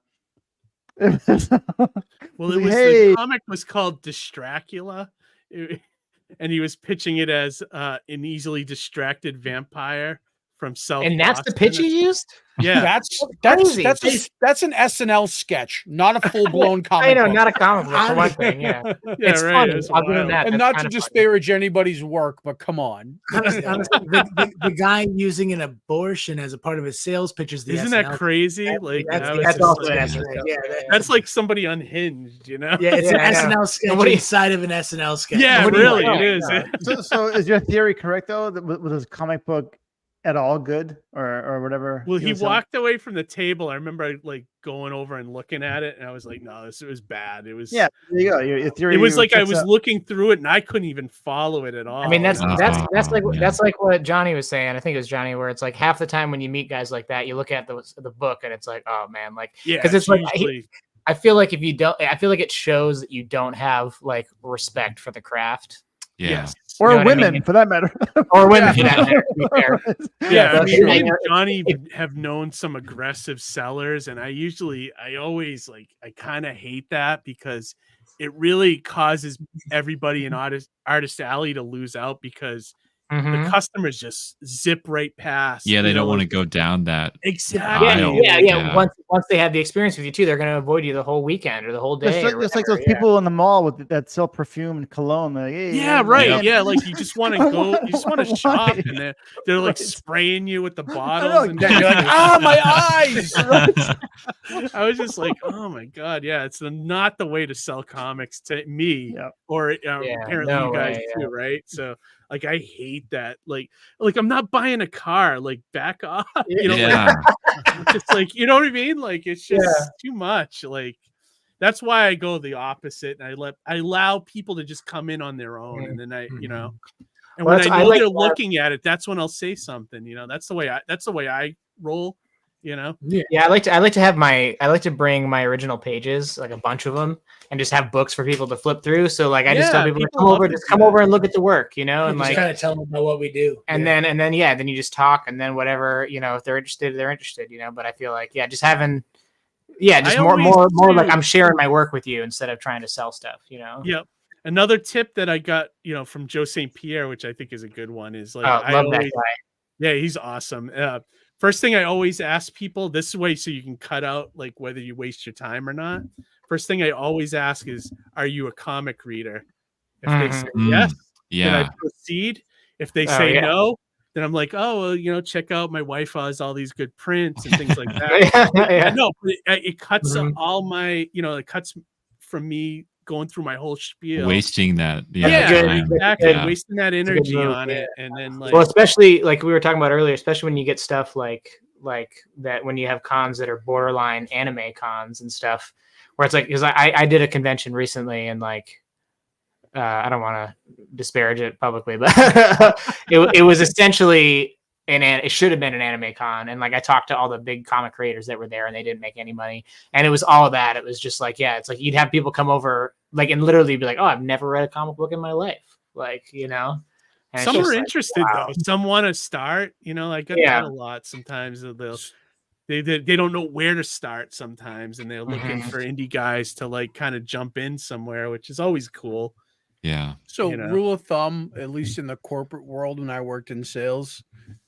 the comic was called Distracula, and he was pitching it as an easily distracted vampire from South. And that's Boston. the pitch he used? Yeah, that's an SNL sketch, not a full blown comic. I know, book. not a comic book for one thing. Yeah, it's right. funny. I'll give him that. And not to disparage anybody's work, but come on. Honestly, the guy using an abortion as a part of his sales pitch is Isn't SNL. that crazy? Like that's also that's like somebody unhinged, you know? Yeah, it's an SNL sketch inside of an SNL sketch. Yeah, really, it is. So is your theory correct though? That with his comic book at all good or whatever? Well, he was selling? walked away from the table. I remember like going over and looking at it, and I was like, "No, this was bad." It was Yeah, there you go. Your theory. It was like I checks was out. looking through it, and I couldn't even follow it at all. I mean, that's yeah. like what Johnny was saying. I think it was Johnny, where it's like half the time when you meet guys like that, you look at the book and it's like, oh man, like because it's like I feel like if you don't, I feel like it shows that you don't have like respect for the craft. Yeah. Yes. Or You know what I women, mean? for that matter. Or women, for that matter. To be fair. Yeah, I mean, me Like, and Johnny have known some aggressive sellers, and I always like, I kind of hate that because it really causes everybody in Artist Alley to lose out because the customers just zip right past. Yeah, they you don't know, want to go down that. Exactly. aisle. Yeah. Once they have the experience with you too, they're going to avoid you the whole weekend or the whole day. Just like those people in the mall that sell perfume and cologne. Like, hey, right. Yeah, like you just want to go, you just want to shop, and they're like spraying you with the bottles, and you're like, "Ah, my eyes!" I was just like, "Oh my god, yeah, it's not the way to sell comics to me, or apparently you guys too, right?" So. Like I hate that. Like I'm not buying a car. Like back off. You know, like, just like you know what I mean. Like it's just too much. Like that's why I go the opposite, and I allow people to just come in on their own, and then and when I know they're looking at it, that's when I'll say something. You know, that's the way I roll. You know, I like to bring my original pages, like a bunch of them, and just have books for people to flip through. So like I just tell people come over and look at the work, you know, and just like kind of tell them about what we do. And then you just talk, and then whatever, you know, if they're interested, you know. But I feel like just having just more like I'm sharing my work with you instead of trying to sell stuff, you know. Yep. Another tip that I got, you know, from Joe St. Pierre, which I think is a good one, is like love that guy. Yeah, he's awesome. First thing I always ask people this way, so you can cut out like whether you waste your time or not. First thing I always ask is, are you a comic reader? If they say yes, then I proceed. If they say no, then I'm like, oh, well, you know, check out my wife has all these good prints and things like that. No, but it cuts all my, you know, it cuts from me going through my whole spiel, wasting that, exactly, wasting that energy on it, and then like, well, especially like we were talking about earlier, especially when you get stuff like that, when you have cons that are borderline anime cons and stuff, where it's like, because I did a convention recently, and like I don't want to disparage it publicly, but it was essentially it should have been an anime con, and like I talked to all the big comic creators that were there, and they didn't make any money, and it was all of that. It was just like, it's like you'd have people come over like and literally be like, oh, I've never read a comic book in my life, like, you know. And some are interested though. Some want to start, you know. I get that a lot. Sometimes they don't know where to start sometimes, and they're looking for indie guys to like kind of jump in somewhere, which is always cool. Yeah. So rule of thumb, at least in the corporate world, when I worked in sales,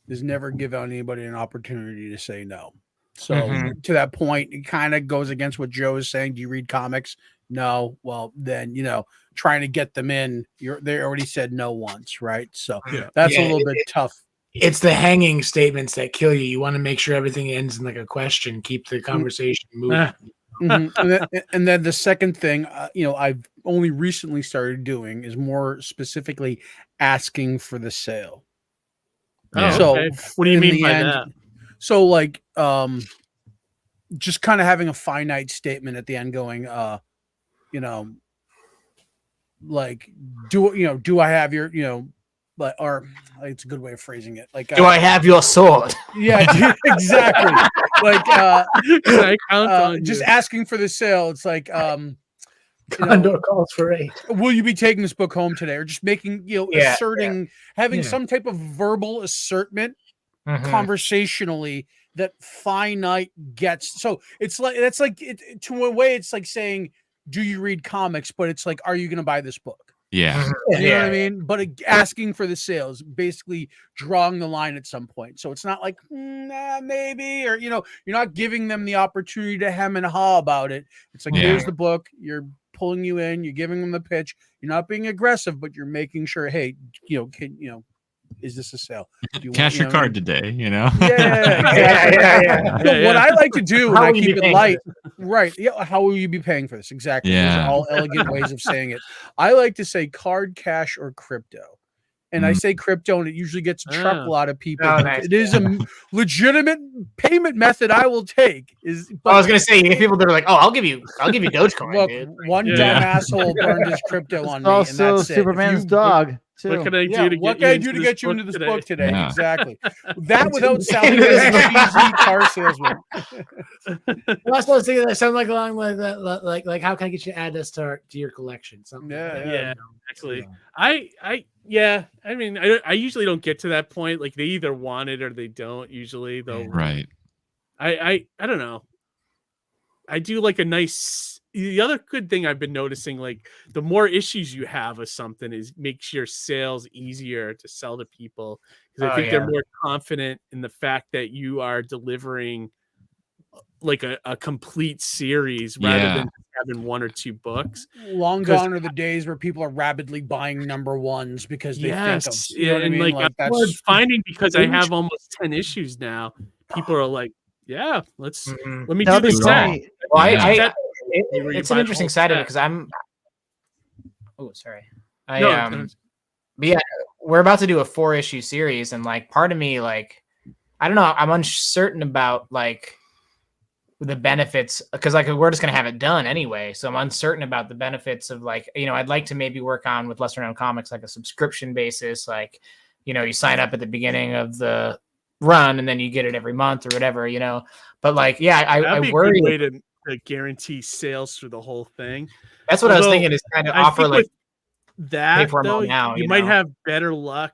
is never give out anybody an opportunity to say no. So to that point, it kind of goes against what Joe is saying. Do you read comics? No. Well, then, you know, trying to get them in, they already said no once, right? So that's a little bit tough. It's the hanging statements that kill you. You want to make sure everything ends in like a question. Keep the conversation moving. And then the second thing, you know, I've only recently started doing is more specifically asking for the sale. So what do you mean by that? So like, just kind of having a finite statement at the end going, you know, like, do I have your, you know, but, or it's a good way of phrasing it. Like, do I have your sword? Yeah, exactly. Like, I count on just asking for the sale. It's like, Nandor calls for 8. Will you be taking this book home today? Or just making, you know, asserting, having some type of verbal assertment conversationally that finite gets. So it's like, that's like, to a way, it's like saying, do you read comics? But it's like, are you going to buy this book? Yeah. You know what I mean? But asking for the sales, basically drawing the line at some point. So it's not like, maybe, or, you know, you're not giving them the opportunity to hem and haw about it. It's like, here's the book. You're pulling you in. You're giving them the pitch. You're not being aggressive, but you're making sure, hey, is this a sale? Do you Cash your card today, you know? Yeah, exactly. So what I like to do when I keep it light, right? Yeah, how will you be paying for this? Exactly. Yeah. Those are all elegant ways of saying it. I like to say card, cash, or crypto. And I say crypto, and it usually gets a chuckle out of people. Oh, but nice. It is a legitimate payment method I will take. I was gonna say, you get people that are like, "Oh, I'll give you Dogecoin." Look, dude. one dumb asshole burned his crypto on me, and Also, that's it. Superman's dog. Too. What can I do to what get can I you do into to this get you into this today? book today? Yeah. Exactly. That without sounding like a cheesy car salesman. Well, I was thinking that sounded like along like that, like how can I get you to add this to your collection? Something. Yeah, exactly. I mean, I usually don't get to that point. Like they either want it or they don't. Usually, though. Right. I don't know. I do like a nice. The other good thing I've been noticing, like the more issues you have of something, is makes your sales easier to sell to people because I think they're more confident in the fact that you are delivering like a complete series rather than having one or two books. Long gone are the days where people are rapidly buying number ones because they think of, you know what I mean? Like I'm finding because I have almost 10 issues now, people are like, yeah, let me do this. Well, it's an interesting side of it because but yeah, we're about to do a 4-issue series, and like part of me, like, I don't know, I'm uncertain about like the benefits because like we're just gonna have it done anyway, so I'm uncertain about the benefits of like, you know, I'd like to maybe work on with lesser known comics like a subscription basis, like, you know, you sign up at the beginning of the run and then you get it every month or whatever, you know. But like, yeah, I worry. A way to guarantee sales through the whole thing. That's what I was thinking, is kind of offer like that. pay for them though, all now, you might have better luck.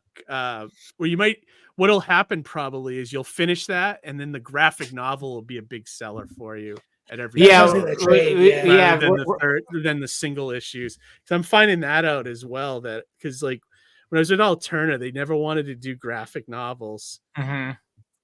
What'll happen probably is you'll finish that, and then the graphic novel will be a big seller for you at every than the single issues. So I'm finding that out as well. That because like when I was at Alterna, they never wanted to do graphic novels. Mm-hmm.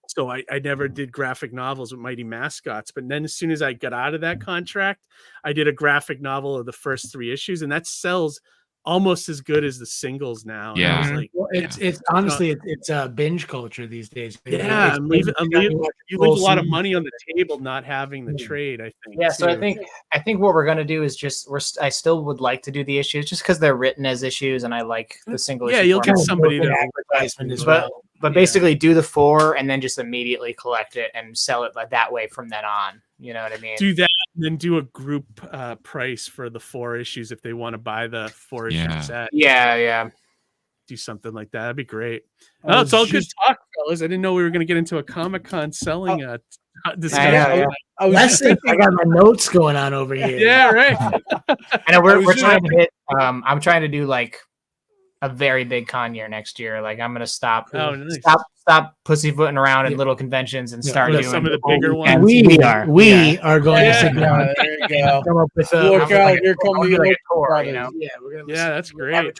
So I never did graphic novels with Mighty Mascots. But then as soon as I got out of that contract, I did a graphic novel of the first 3 issues, and that sells almost as good as the singles now. Yeah. And I was like, it's honestly it's a binge culture these days. Yeah, you leave a lot of money on the table not having the trade, I think. Yeah, so I think what we're gonna do is I still would like to do the issues just because they're written as issues, and I like the single issue. Yeah, you'll get somebody to advertisement as well. But basically do the 4 and then just immediately collect it and sell it like that way from then on. You know what I mean? Do that and then do a group price for the 4 issues if they want to buy the 4-issue set. Yeah. Do something like that. That'd be great. Oh, it's all good talk, fellas. I didn't know we were going to get into a Comic-Con selling discussion. I got my notes going on over here. Yeah, right. I know we're trying to hit. I'm trying to do like a very big con year next year. Like I'm gonna stop pussyfooting around at little conventions and start doing some of the bigger ones. We are going to sit down. There you go. Come up with Look out! Here come the tour. You know, that's great.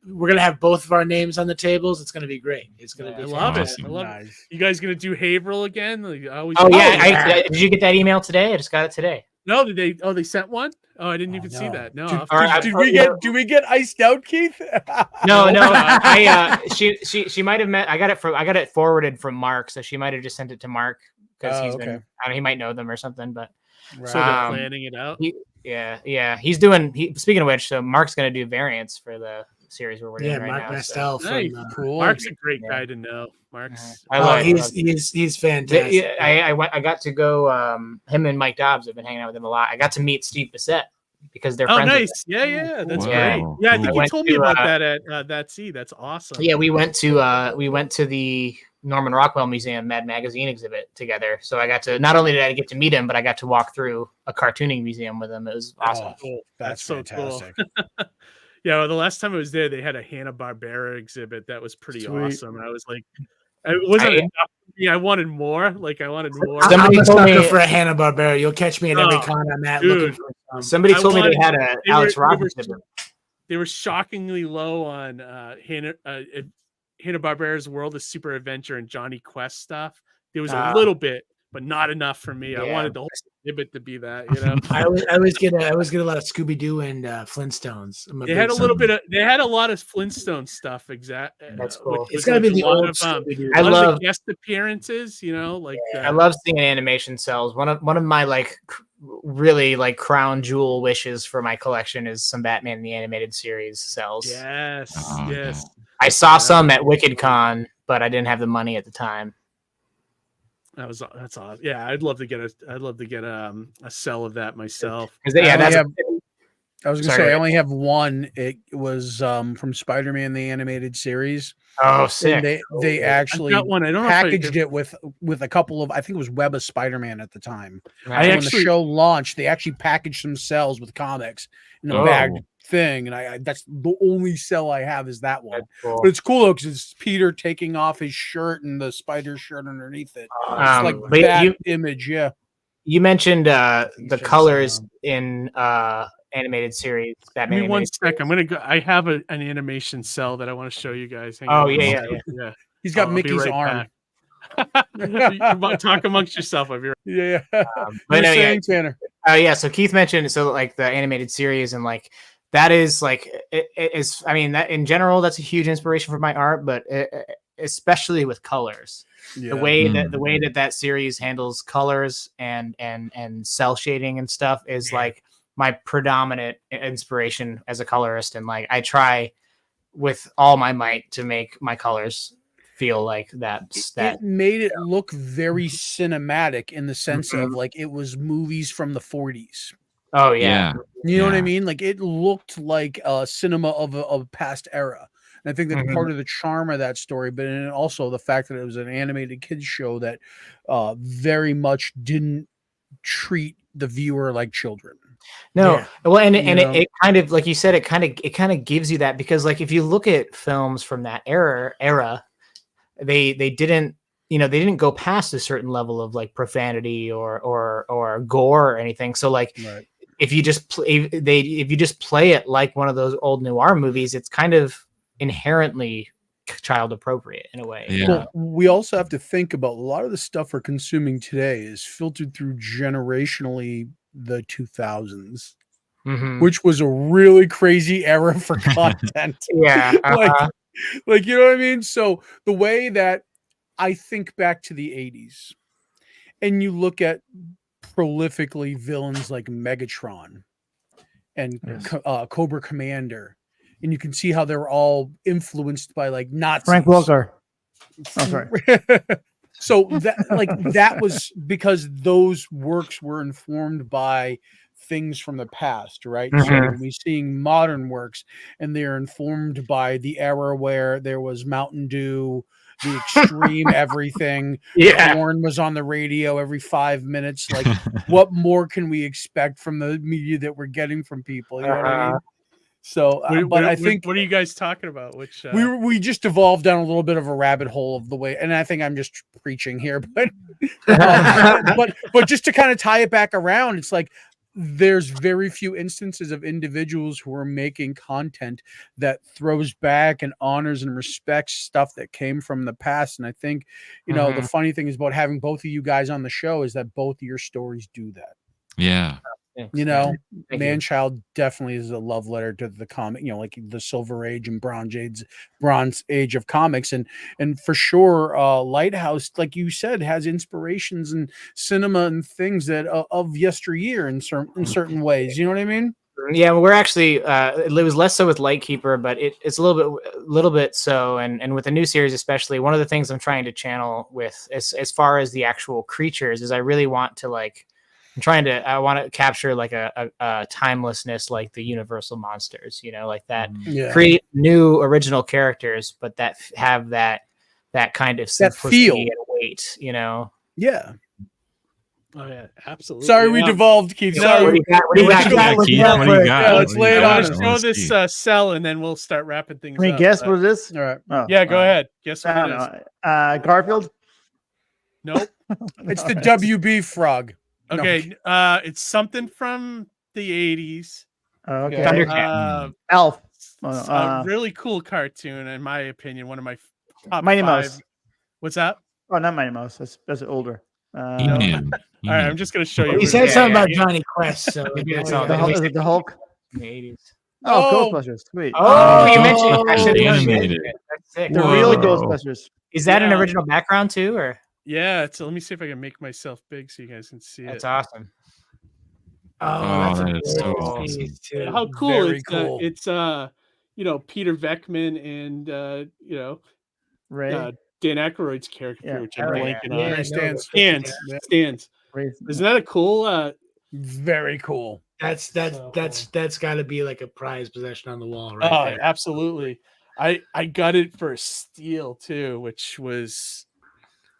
We're gonna have both of our names on the tables. It's gonna be great. It's gonna be. I love awesome. it. I love it. You guys gonna do Haverhill again? Like, did you get that email today? I just got it today. No, did they? Oh, they sent one. Oh, I didn't even see that. No, do we get iced out, Keith? No. She might have met. I got it forwarded from Mark, so she might have just sent it to Mark because he might know them or something. But so they're planning it out. He's doing. Speaking of which, so Mark's gonna do variants for the series we're doing right Mark now. Mastel Cool. Mark's a great guy to know. Mark's. He's fantastic. I got to go. Him and Mike Dobbs have been hanging out with him a lot. I got to meet Steve Bissett because they're friends. Oh, nice. Yeah, that's great. Yeah, I think you told me about that at that. That's awesome. Yeah, we went to the Norman Rockwell Museum Mad Magazine exhibit together. So I got to, not only did I get to meet him, but I got to walk through a cartooning museum with him. It was awesome. Cool. That's so fantastic. Cool. Yeah, well, the last time I was there, they had a Hanna-Barbera exhibit that was pretty awesome. I was like, it wasn't enough for me. I wanted more. I wanted more. Somebody told me for a Hanna-Barbera. You'll catch me at every con I'm at looking for some. Somebody told me they had an Alex Ross exhibit. They were shockingly low on Hanna-Barbera's World of Super Adventure and Johnny Quest stuff. There was a little bit, but not enough for me. I wanted the whole exhibit to be that, you know. I always get a lot of Scooby-Doo and Flintstones. They had a little bit of. They had a lot of Flintstone stuff. That's cool. It's gotta be the old Scooby-Doo. I love the guest appearances. You know, I love seeing animation cells. One of my really crown jewel wishes for my collection is some Batman the Animated Series cells. Yes. I saw some at WickedCon, but I didn't have the money at the time. That's awesome. Yeah, I'd love to get a cell of that myself. I was gonna say I only have one. It was from Spider-Man the animated series. Oh, sick! And they actually one. I don't packaged it with a couple of, I think it was Web of Spider-Man at the time. Right. When the show launched, they actually packaged themselves with comics in a bagged thing, and I that's the only cell I have is that one. Cool. But it's cool though because it's Peter taking off his shirt and the spider shirt underneath it. It's like that image. Yeah. You mentioned the colors in animated series. Batman. Give me 1 second. I'm gonna go. I have an animation cell that I want to show you guys. Hang on. Yeah. He's got Mickey's arm. Talk amongst yourself. I'll be right. Yeah. But no, Tanner. So Keith mentioned like the animated series and like that is like it is. I mean that in general that's a huge inspiration for my art, but especially with colors. Yeah. The way that series handles colors and cell shading and stuff is like my predominant inspiration as a colorist, and like I try with all my might to make my colors feel like that. It made it look very cinematic in the sense of like it was movies from the 40s. Oh yeah. You know what I mean? Like it looked like a cinema of a past era. And I think that's part of the charm of that story, but also the fact that it was an animated kids show that very much didn't treat the viewer like children. No, well, and it kind of like you said, it kind of gives you that because like if you look at films from that era, they didn't go past a certain level of like profanity or gore or anything. So like if you just play it like one of those old noir movies, it's kind of inherently child appropriate in a way. Yeah. Well, we also have to think about a lot of the stuff we're consuming today is filtered through generationally the 2000s, which was a really crazy era for content. Like you know what I mean? So the way that I think back to the 80s and you look at prolifically villains like Megatron and Cobra Commander, and you can see how they're all influenced by like Nazis. Frank Welker. Oh, sorry. So that was because those works were informed by things from the past, right? So we're seeing modern works, and they're informed by the era where there was Mountain Dew, the extreme everything. Corn was on the radio every 5 minutes. Like, what more can we expect from the media that we're getting from people? You know what I mean? So, I think what are you guys talking about? Which we just evolved down a little bit of a rabbit hole of the way, and I think I'm just preaching here, but but just to kind of tie it back around, it's like there's very few instances of individuals who are making content that throws back and honors and respects stuff that came from the past. And I think, you know, the funny thing is about having both of you guys on the show is that both of your stories do that. Yeah. You know, Man-Child definitely is a love letter to the comic, you know, like the Silver Age and Bronze Age of comics. And for sure, Lighthouse, like you said, has inspirations in cinema and things that of yesteryear in certain ways. You know what I mean? Yeah, we're actually it was less so with Lightkeeper, but it's a little bit so, and with the new series especially, one of the things I'm trying to channel with as far as the actual creatures is I really want to like I want to capture like a timelessness like the Universal monsters, you know, like that. Create new original characters, but that have that kind of simplicity and weight, you know. Yeah. Oh yeah, absolutely. Sorry, we devolved, Keith. Sorry. What do you got? Yeah, let's lay it on. Show this cell, and then we'll start wrapping things up. Can we guess what it is? All right. Oh, yeah, go ahead. Guess what it is. Garfield? Nope. It's the WB frog. Okay, it's something from the 80s. Okay. Elf. A really cool cartoon, in my opinion. One of my top Mighty 5. Mouse. What's that? Oh, not Mighty Mouse. That's older. All right, I'm just going to show you. He said something about Johnny Quest. So is it the Hulk? In the 80s. Oh, Ghostbusters. Sweet. Oh, you mentioned I should animated. That's sick. The real Ghostbusters. Is that an original background too, or? Yeah, let me see if I can make myself big so you guys can see That's awesome. Oh, that is so awesome. How cool! Very It's cool. It's Peter Venkman and Ray. Dan Aykroyd's character, Yeah. which I'm Oh, blanking yeah. on. Stands. Stands. Isn't that a cool? Very cool. That's got to be like a prized possession on the wall, right? Oh, there. absolutely. I got it for a steal too, which was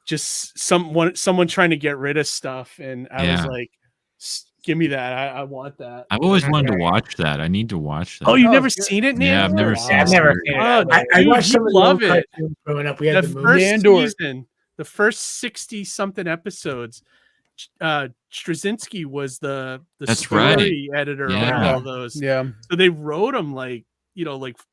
just someone trying to get rid of stuff, and I was like, "Give me that! I want that." I've always wanted to watch that. I need to watch that. Oh, you've never seen it, Nandor? Yeah, I've never seen it. I've never seen it. Oh, I dude, watched some you of the love old it. cartoons growing up. We had The the first movie. season, the first 60-something episodes. Straczynski was the story editor on all those. Yeah. So they wrote them like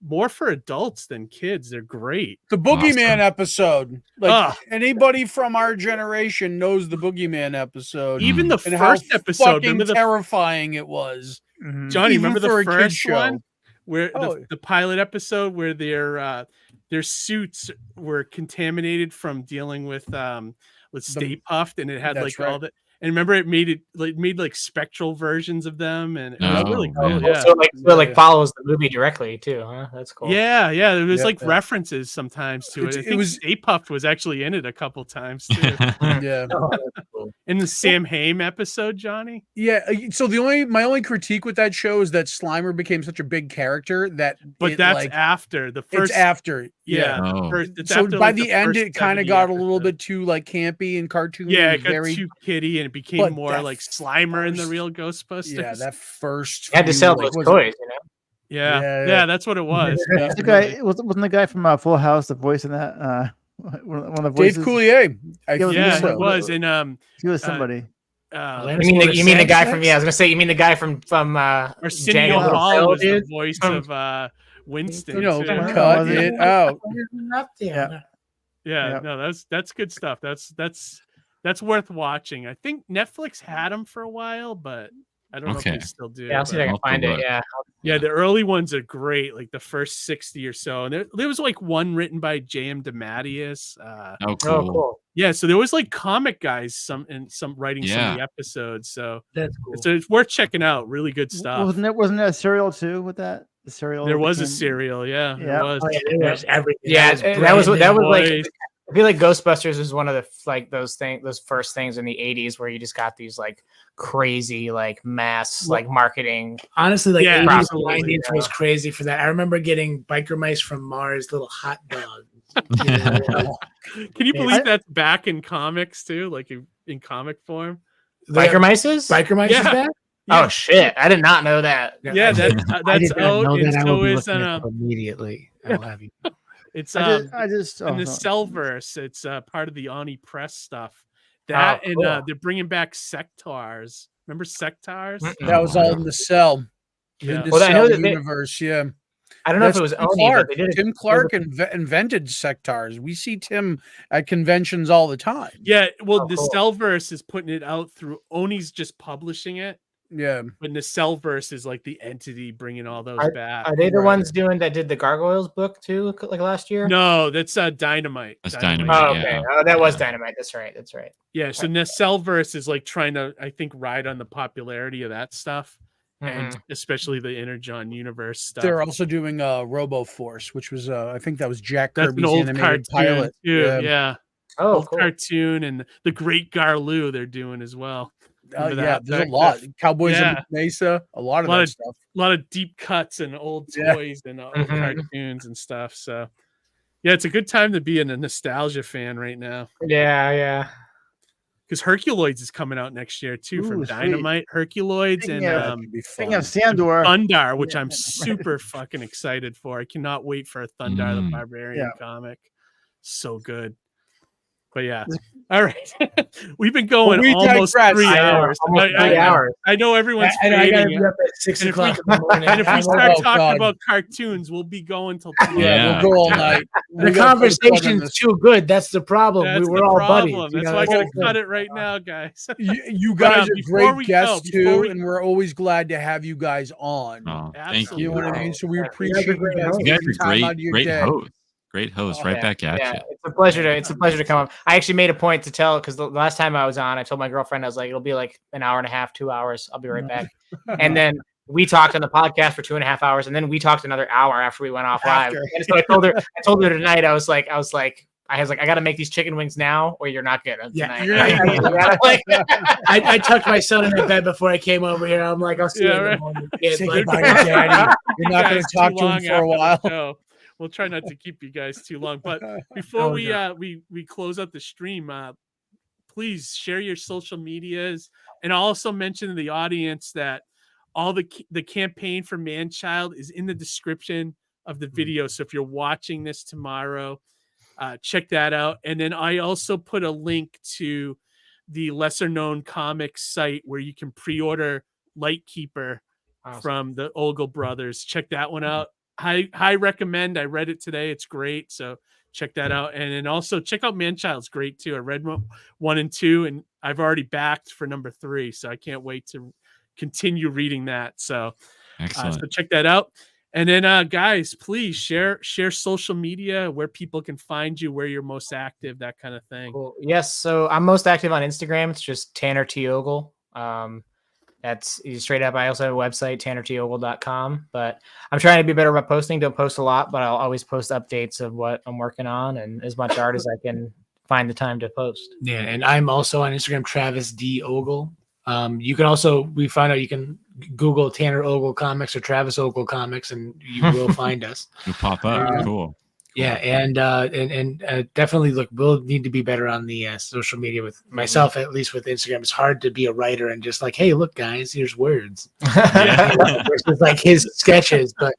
more for adults than kids. They're great. The Boogeyman episode. Like anybody from our generation knows the Boogeyman episode. Even the and first how episode, fucking terrifying it was. Johnny, Even remember for the a kid's first show. one where the pilot episode where their suits were contaminated from dealing with Stay Puft, and it had like all the. And remember, it made like spectral versions of them, and it was really cool. Yeah. So it follows the movie directly too, huh? That's cool. Yeah. There was references sometimes to it. I think Stay Puft was actually in it a couple times too. Yeah. In the Sam Hain episode, Johnny. Yeah. So my only critique with that show is that Slimer became such a big character that. But that's after the first. It's after. Yeah. So by the end, it kind of got a little bit too like campy and cartoony. Yeah, it got too kiddie, and it became more like Slimer in the real Ghostbusters. Yeah, that first. You had to sell those toys, you know. Yeah, that's what it was. The guy wasn't the guy from Full House the voice in that. One of the voices. Dave Coulier. It was, and he was somebody. You mean the guy from? Yeah, I was gonna say you mean the guy from Arsenio Hall was the voice of Winston. Cut it out. Yeah, no, that's good stuff. That's worth watching. I think Netflix had them for a while, but I don't know if they still do. Yeah, I'll see if I can find it. Yeah, the early ones are great, like the first 60 or so. And there was like one written by J.M. DeMatteis. Cool. Yeah, so there was like comic guys some writing some of the episodes. So that's cool. So it's worth checking out. Really good stuff. Wasn't there a serial too with that? The serial. There was a serial, yeah. There was. Oh, yeah, there was everything. Yeah, that was like. I feel like Ghostbusters is one of the those first things in the 80s where you just got these like crazy like mass like marketing. Honestly, like 80s and 90s was crazy for that. I remember getting Biker Mice from Mars, little hot dogs. Can you believe that's back in comics too, like in comic form? Biker Mice is back? Yeah. Oh shit! I did not know that. Yeah, that's immediately. I'll have you. It's in the Cellverse. It's part of the Oni Press stuff. That they're bringing back Sectars. Remember Sectars? That was all in the Cell. Yeah. In the Cell universe. I don't know if it was Oni, but they did it. Tim Clark invented Sectars. We see Tim at conventions all the time. Yeah, well, the Cellverse is putting it out through Oni's just publishing it. Yeah, but the Cellverse is like the entity bringing all those back. Are they the ones that did the Gargoyles book too, like last year? No, that's Dynamite. That's Dynamite. Oh, okay. Oh, that was Dynamite. That's right. Yeah, so the Cellverse is like trying to, I think, ride on the popularity of that stuff, and especially the Energon universe stuff. They're also doing Robo Force, which was I think that was Jack That's Kirby's an old animated pilot. Too. Yeah. Oh, old cartoon, and the Great Garloo they're doing as well. Yeah, there's a lot. Cowboys of Mesa, a lot of that stuff. A lot of deep cuts and old toys and old cartoons and stuff. So, yeah, it's a good time to be a nostalgia fan right now. Yeah. Because Herculoids is coming out next year too, from Dynamite. Herculoids and speaking of Sandor, Thundar, which I'm super fucking excited for. I cannot wait for a Thundar the Barbarian comic. So good. But yeah, all right. We've been going almost 3 hours. I know everyone's I gotta be up at 6 o'clock in the morning. And if we start talking about cartoons, we'll be going till 2 we'll go all night. The conversation's too good. That's the problem. We're all buddies. That's why I gotta cut it right now, guys. You guys are great guests too, and we're always glad to have you guys on. Thank you. You know what I mean? So we appreciate you guys. You guys are great hosts. Great host, right back at you. It's a pleasure to come up. I actually made a point to tell because the last time I was on, I told my girlfriend I was like, it'll be like an hour and a half, 2 hours. I'll be right back. And then we talked on the podcast for 2.5 hours, and then we talked another hour after we went off live. And so I told her tonight, I was like, I got to make these chicken wings now, or you're not getting them tonight. I tucked my son in the bed before I came over here. I'm like, I'll see you in the morning. Say goodbye to Daddy. You're not going to talk to him for a while. We'll try not to keep you guys too long. But before we close up the stream, please share your social medias, and also mention to the audience that all the campaign for Man-Child is in the description of the video. So if you're watching this tomorrow, check that out. And then I also put a link to the lesser known comics site where you can pre-order Lightkeeper from the Ogle brothers. Check that one out. I recommend. I read it today. It's great. So check that out. And then also check out Man-Child's great too. I read 1 and 2, and I've already backed for number 3. So I can't wait to continue reading that. So, so check that out. And then guys, please share social media, where people can find you, where you're most active, that kind of thing. Cool. Yes. So I'm most active on Instagram. It's just Tanner T. Ogle. That's straight up. I also have a website, tannertogle.com, but I'm trying to be better about posting. Don't post a lot, but I'll always post updates of what I'm working on and as much art as I can find the time to post. Yeah. And I'm also on Instagram, Travis D. Ogle. You can also, we found out you can Google Tanner Ogle Comics or Travis Ogle Comics, and you will find us. You'll pop up. Cool. Yeah, and definitely look. We'll need to be better on the social media with myself, at least with Instagram. It's hard to be a writer and just like, hey, look, guys, here's words. Versus like his sketches, but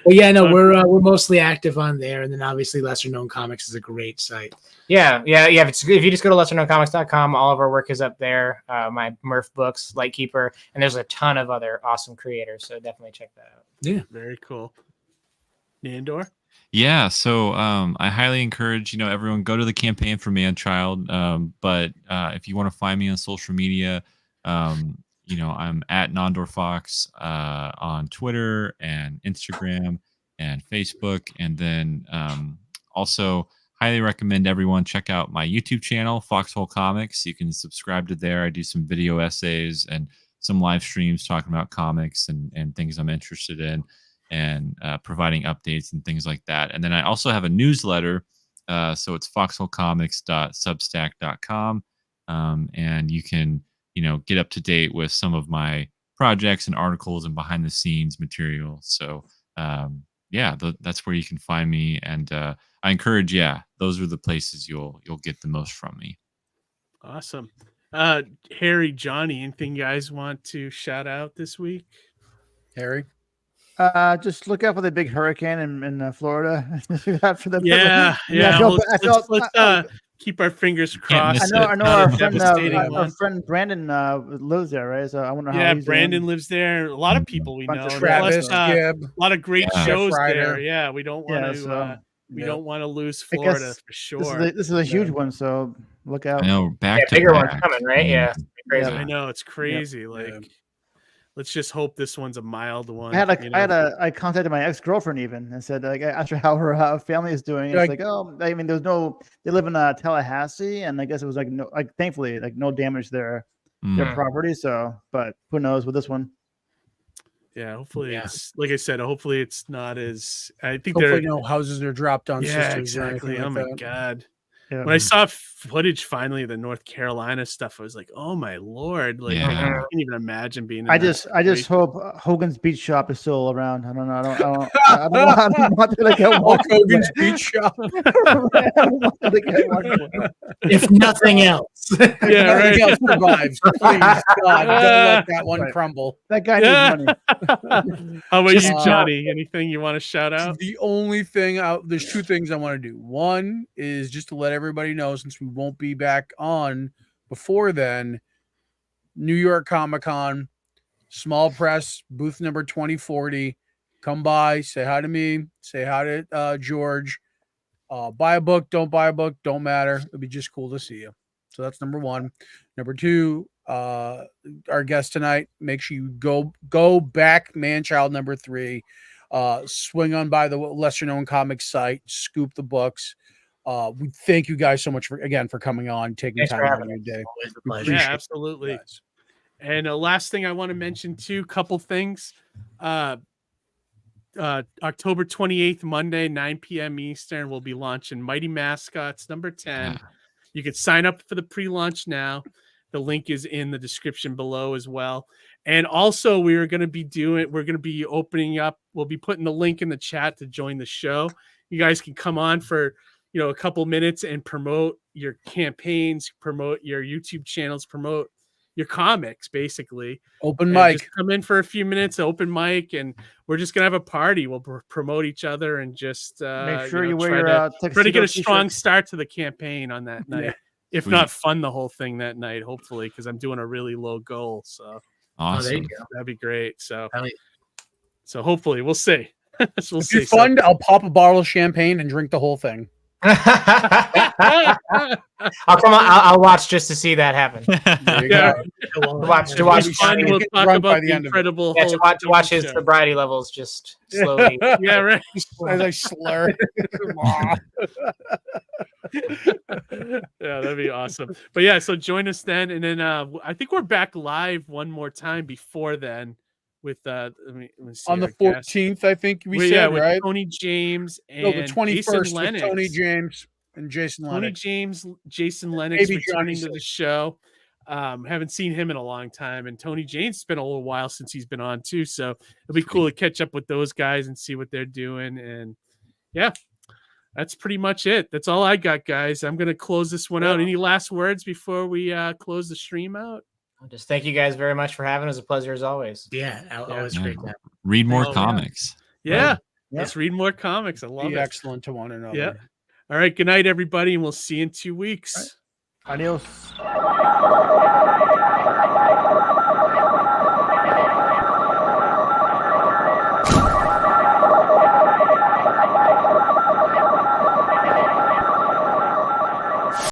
yeah, no, we're mostly active on there, and then obviously Lesser Known Comics is a great site. Yeah. If you just go to lesserknowncomics.com, all of our work is up there. My Murph books, Lightkeeper, and there's a ton of other awesome creators. So definitely check that out. Yeah, very cool. Nandor. Yeah, so I highly encourage everyone go to the campaign for Man-Child. But if you want to find me on social media, I'm at Nandor Fox on Twitter and Instagram and Facebook, and then also highly recommend everyone check out my YouTube channel, Foxhole Comics. You can subscribe to there. I do some video essays and some live streams talking about comics and things I'm interested in, and providing updates and things like that. And then I also have a newsletter. So it's foxholecomics.substack.com. And you can, get up to date with some of my projects and articles and behind the scenes material. So that's where you can find me. And I encourage, those are the places you'll get the most from me. Awesome. Harry, Johnny, anything you guys want to shout out this week? Harry? Just look out for the big hurricane in Florida. After the let's keep our fingers crossed. I know our friend Brandon lives there, right? So I wonder how. Yeah, Brandon lives there. A lot of people we know. Travis, a lot of great shows there. Yeah, we don't want to. We don't want to lose Florida for sure. This is a huge one, so look out. I know, bigger one's coming, right? Yeah, crazy. I know, it's crazy. Let's just hope this one's a mild one. I contacted my ex-girlfriend even and said, like, asked her how her family is doing. It's they live in Tallahassee, and I guess it was thankfully no damage to their property. So, but who knows with this one? Yeah, hopefully it's like I said. Hopefully it's not as. I think hopefully no houses are dropped on. Yeah, exactly. Oh my god. Yeah. When I saw footage finally of the North Carolina stuff, I was like, "Oh my lord!" I can't even imagine being. I just hope Hogan's Beach Shop is still around. I don't know. I don't want to get Hogan's Beach Shop. If nothing else, nothing else survives. Please, God, don't let that one crumble. That guy needs money. How about you, Johnny? Anything you want to shout out? The only thing there's two things I want to do. One is just to let everybody know, since we won't be back on before then, New York Comic-Con, small press, booth number 2040. Come by, say hi to me, say hi to George. Buy a book, don't buy a book, don't matter. It'd be just cool to see you. So that's number one. Number two, our guest tonight, make sure you go back Man-Child number 3. Swing on by the lesser known comics site, scoop the books. We thank you guys so much for coming on, taking time out of your day. Yeah, absolutely. And last thing I want to mention too, couple things. October 28th, Monday, 9 p.m. Eastern, we'll be launching Mighty Mascots number 10. Yeah. You can sign up for the pre-launch now. The link is in the description below as well. And also we're going to be opening up. We'll be putting the link in the chat to join the show. You guys can come on for, a couple minutes and promote your campaigns, promote your YouTube channels, promote your comics, basically. Open mic. Just come in for a few minutes, open mic, and we're just gonna have a party. We'll promote each other and just make sure you wear try your to get a strong start to the campaign on that night. Yeah. If not fund the whole thing that night, hopefully, because I'm doing a really low goal. So awesome. There you go. That'd be great. So Hell yeah. so hopefully we'll see. We'll If you fund, I'll pop a bottle of champagne and drink the whole thing. I'll come on. I'll watch just to see that happen. Yeah. To watch. We'll talk about the end of it. incredible. Yeah, Hulk to watch his show. sobriety levels just slowly. Yeah, right. As I slur. Yeah, that'd be awesome. But yeah, so join us then, and then I think we're back live one more time before then with let me see On the our guest. 14th, I think we Well, said, with right? Tony James and No, the 21st Jason with Lennox. Tony James and Jason Tony Lennox. James, Jason Lennox Maybe returning Johnny to the show. Haven't seen him in a long time, and Tony James, it's been a little while since he's been on too, so it'll be cool to catch up with those guys and see what they're doing. And yeah, that's pretty much it. That's all I got, guys. I'm gonna close this one out. Any last words before we close the stream out? Just thank you guys very much for having us. A pleasure as always. Yeah, always great. Read more comics. Yeah. Let's read more comics. I love Be it. excellent to one another. Yeah. All right. Good night, everybody, and we'll see you in 2 weeks. Adios.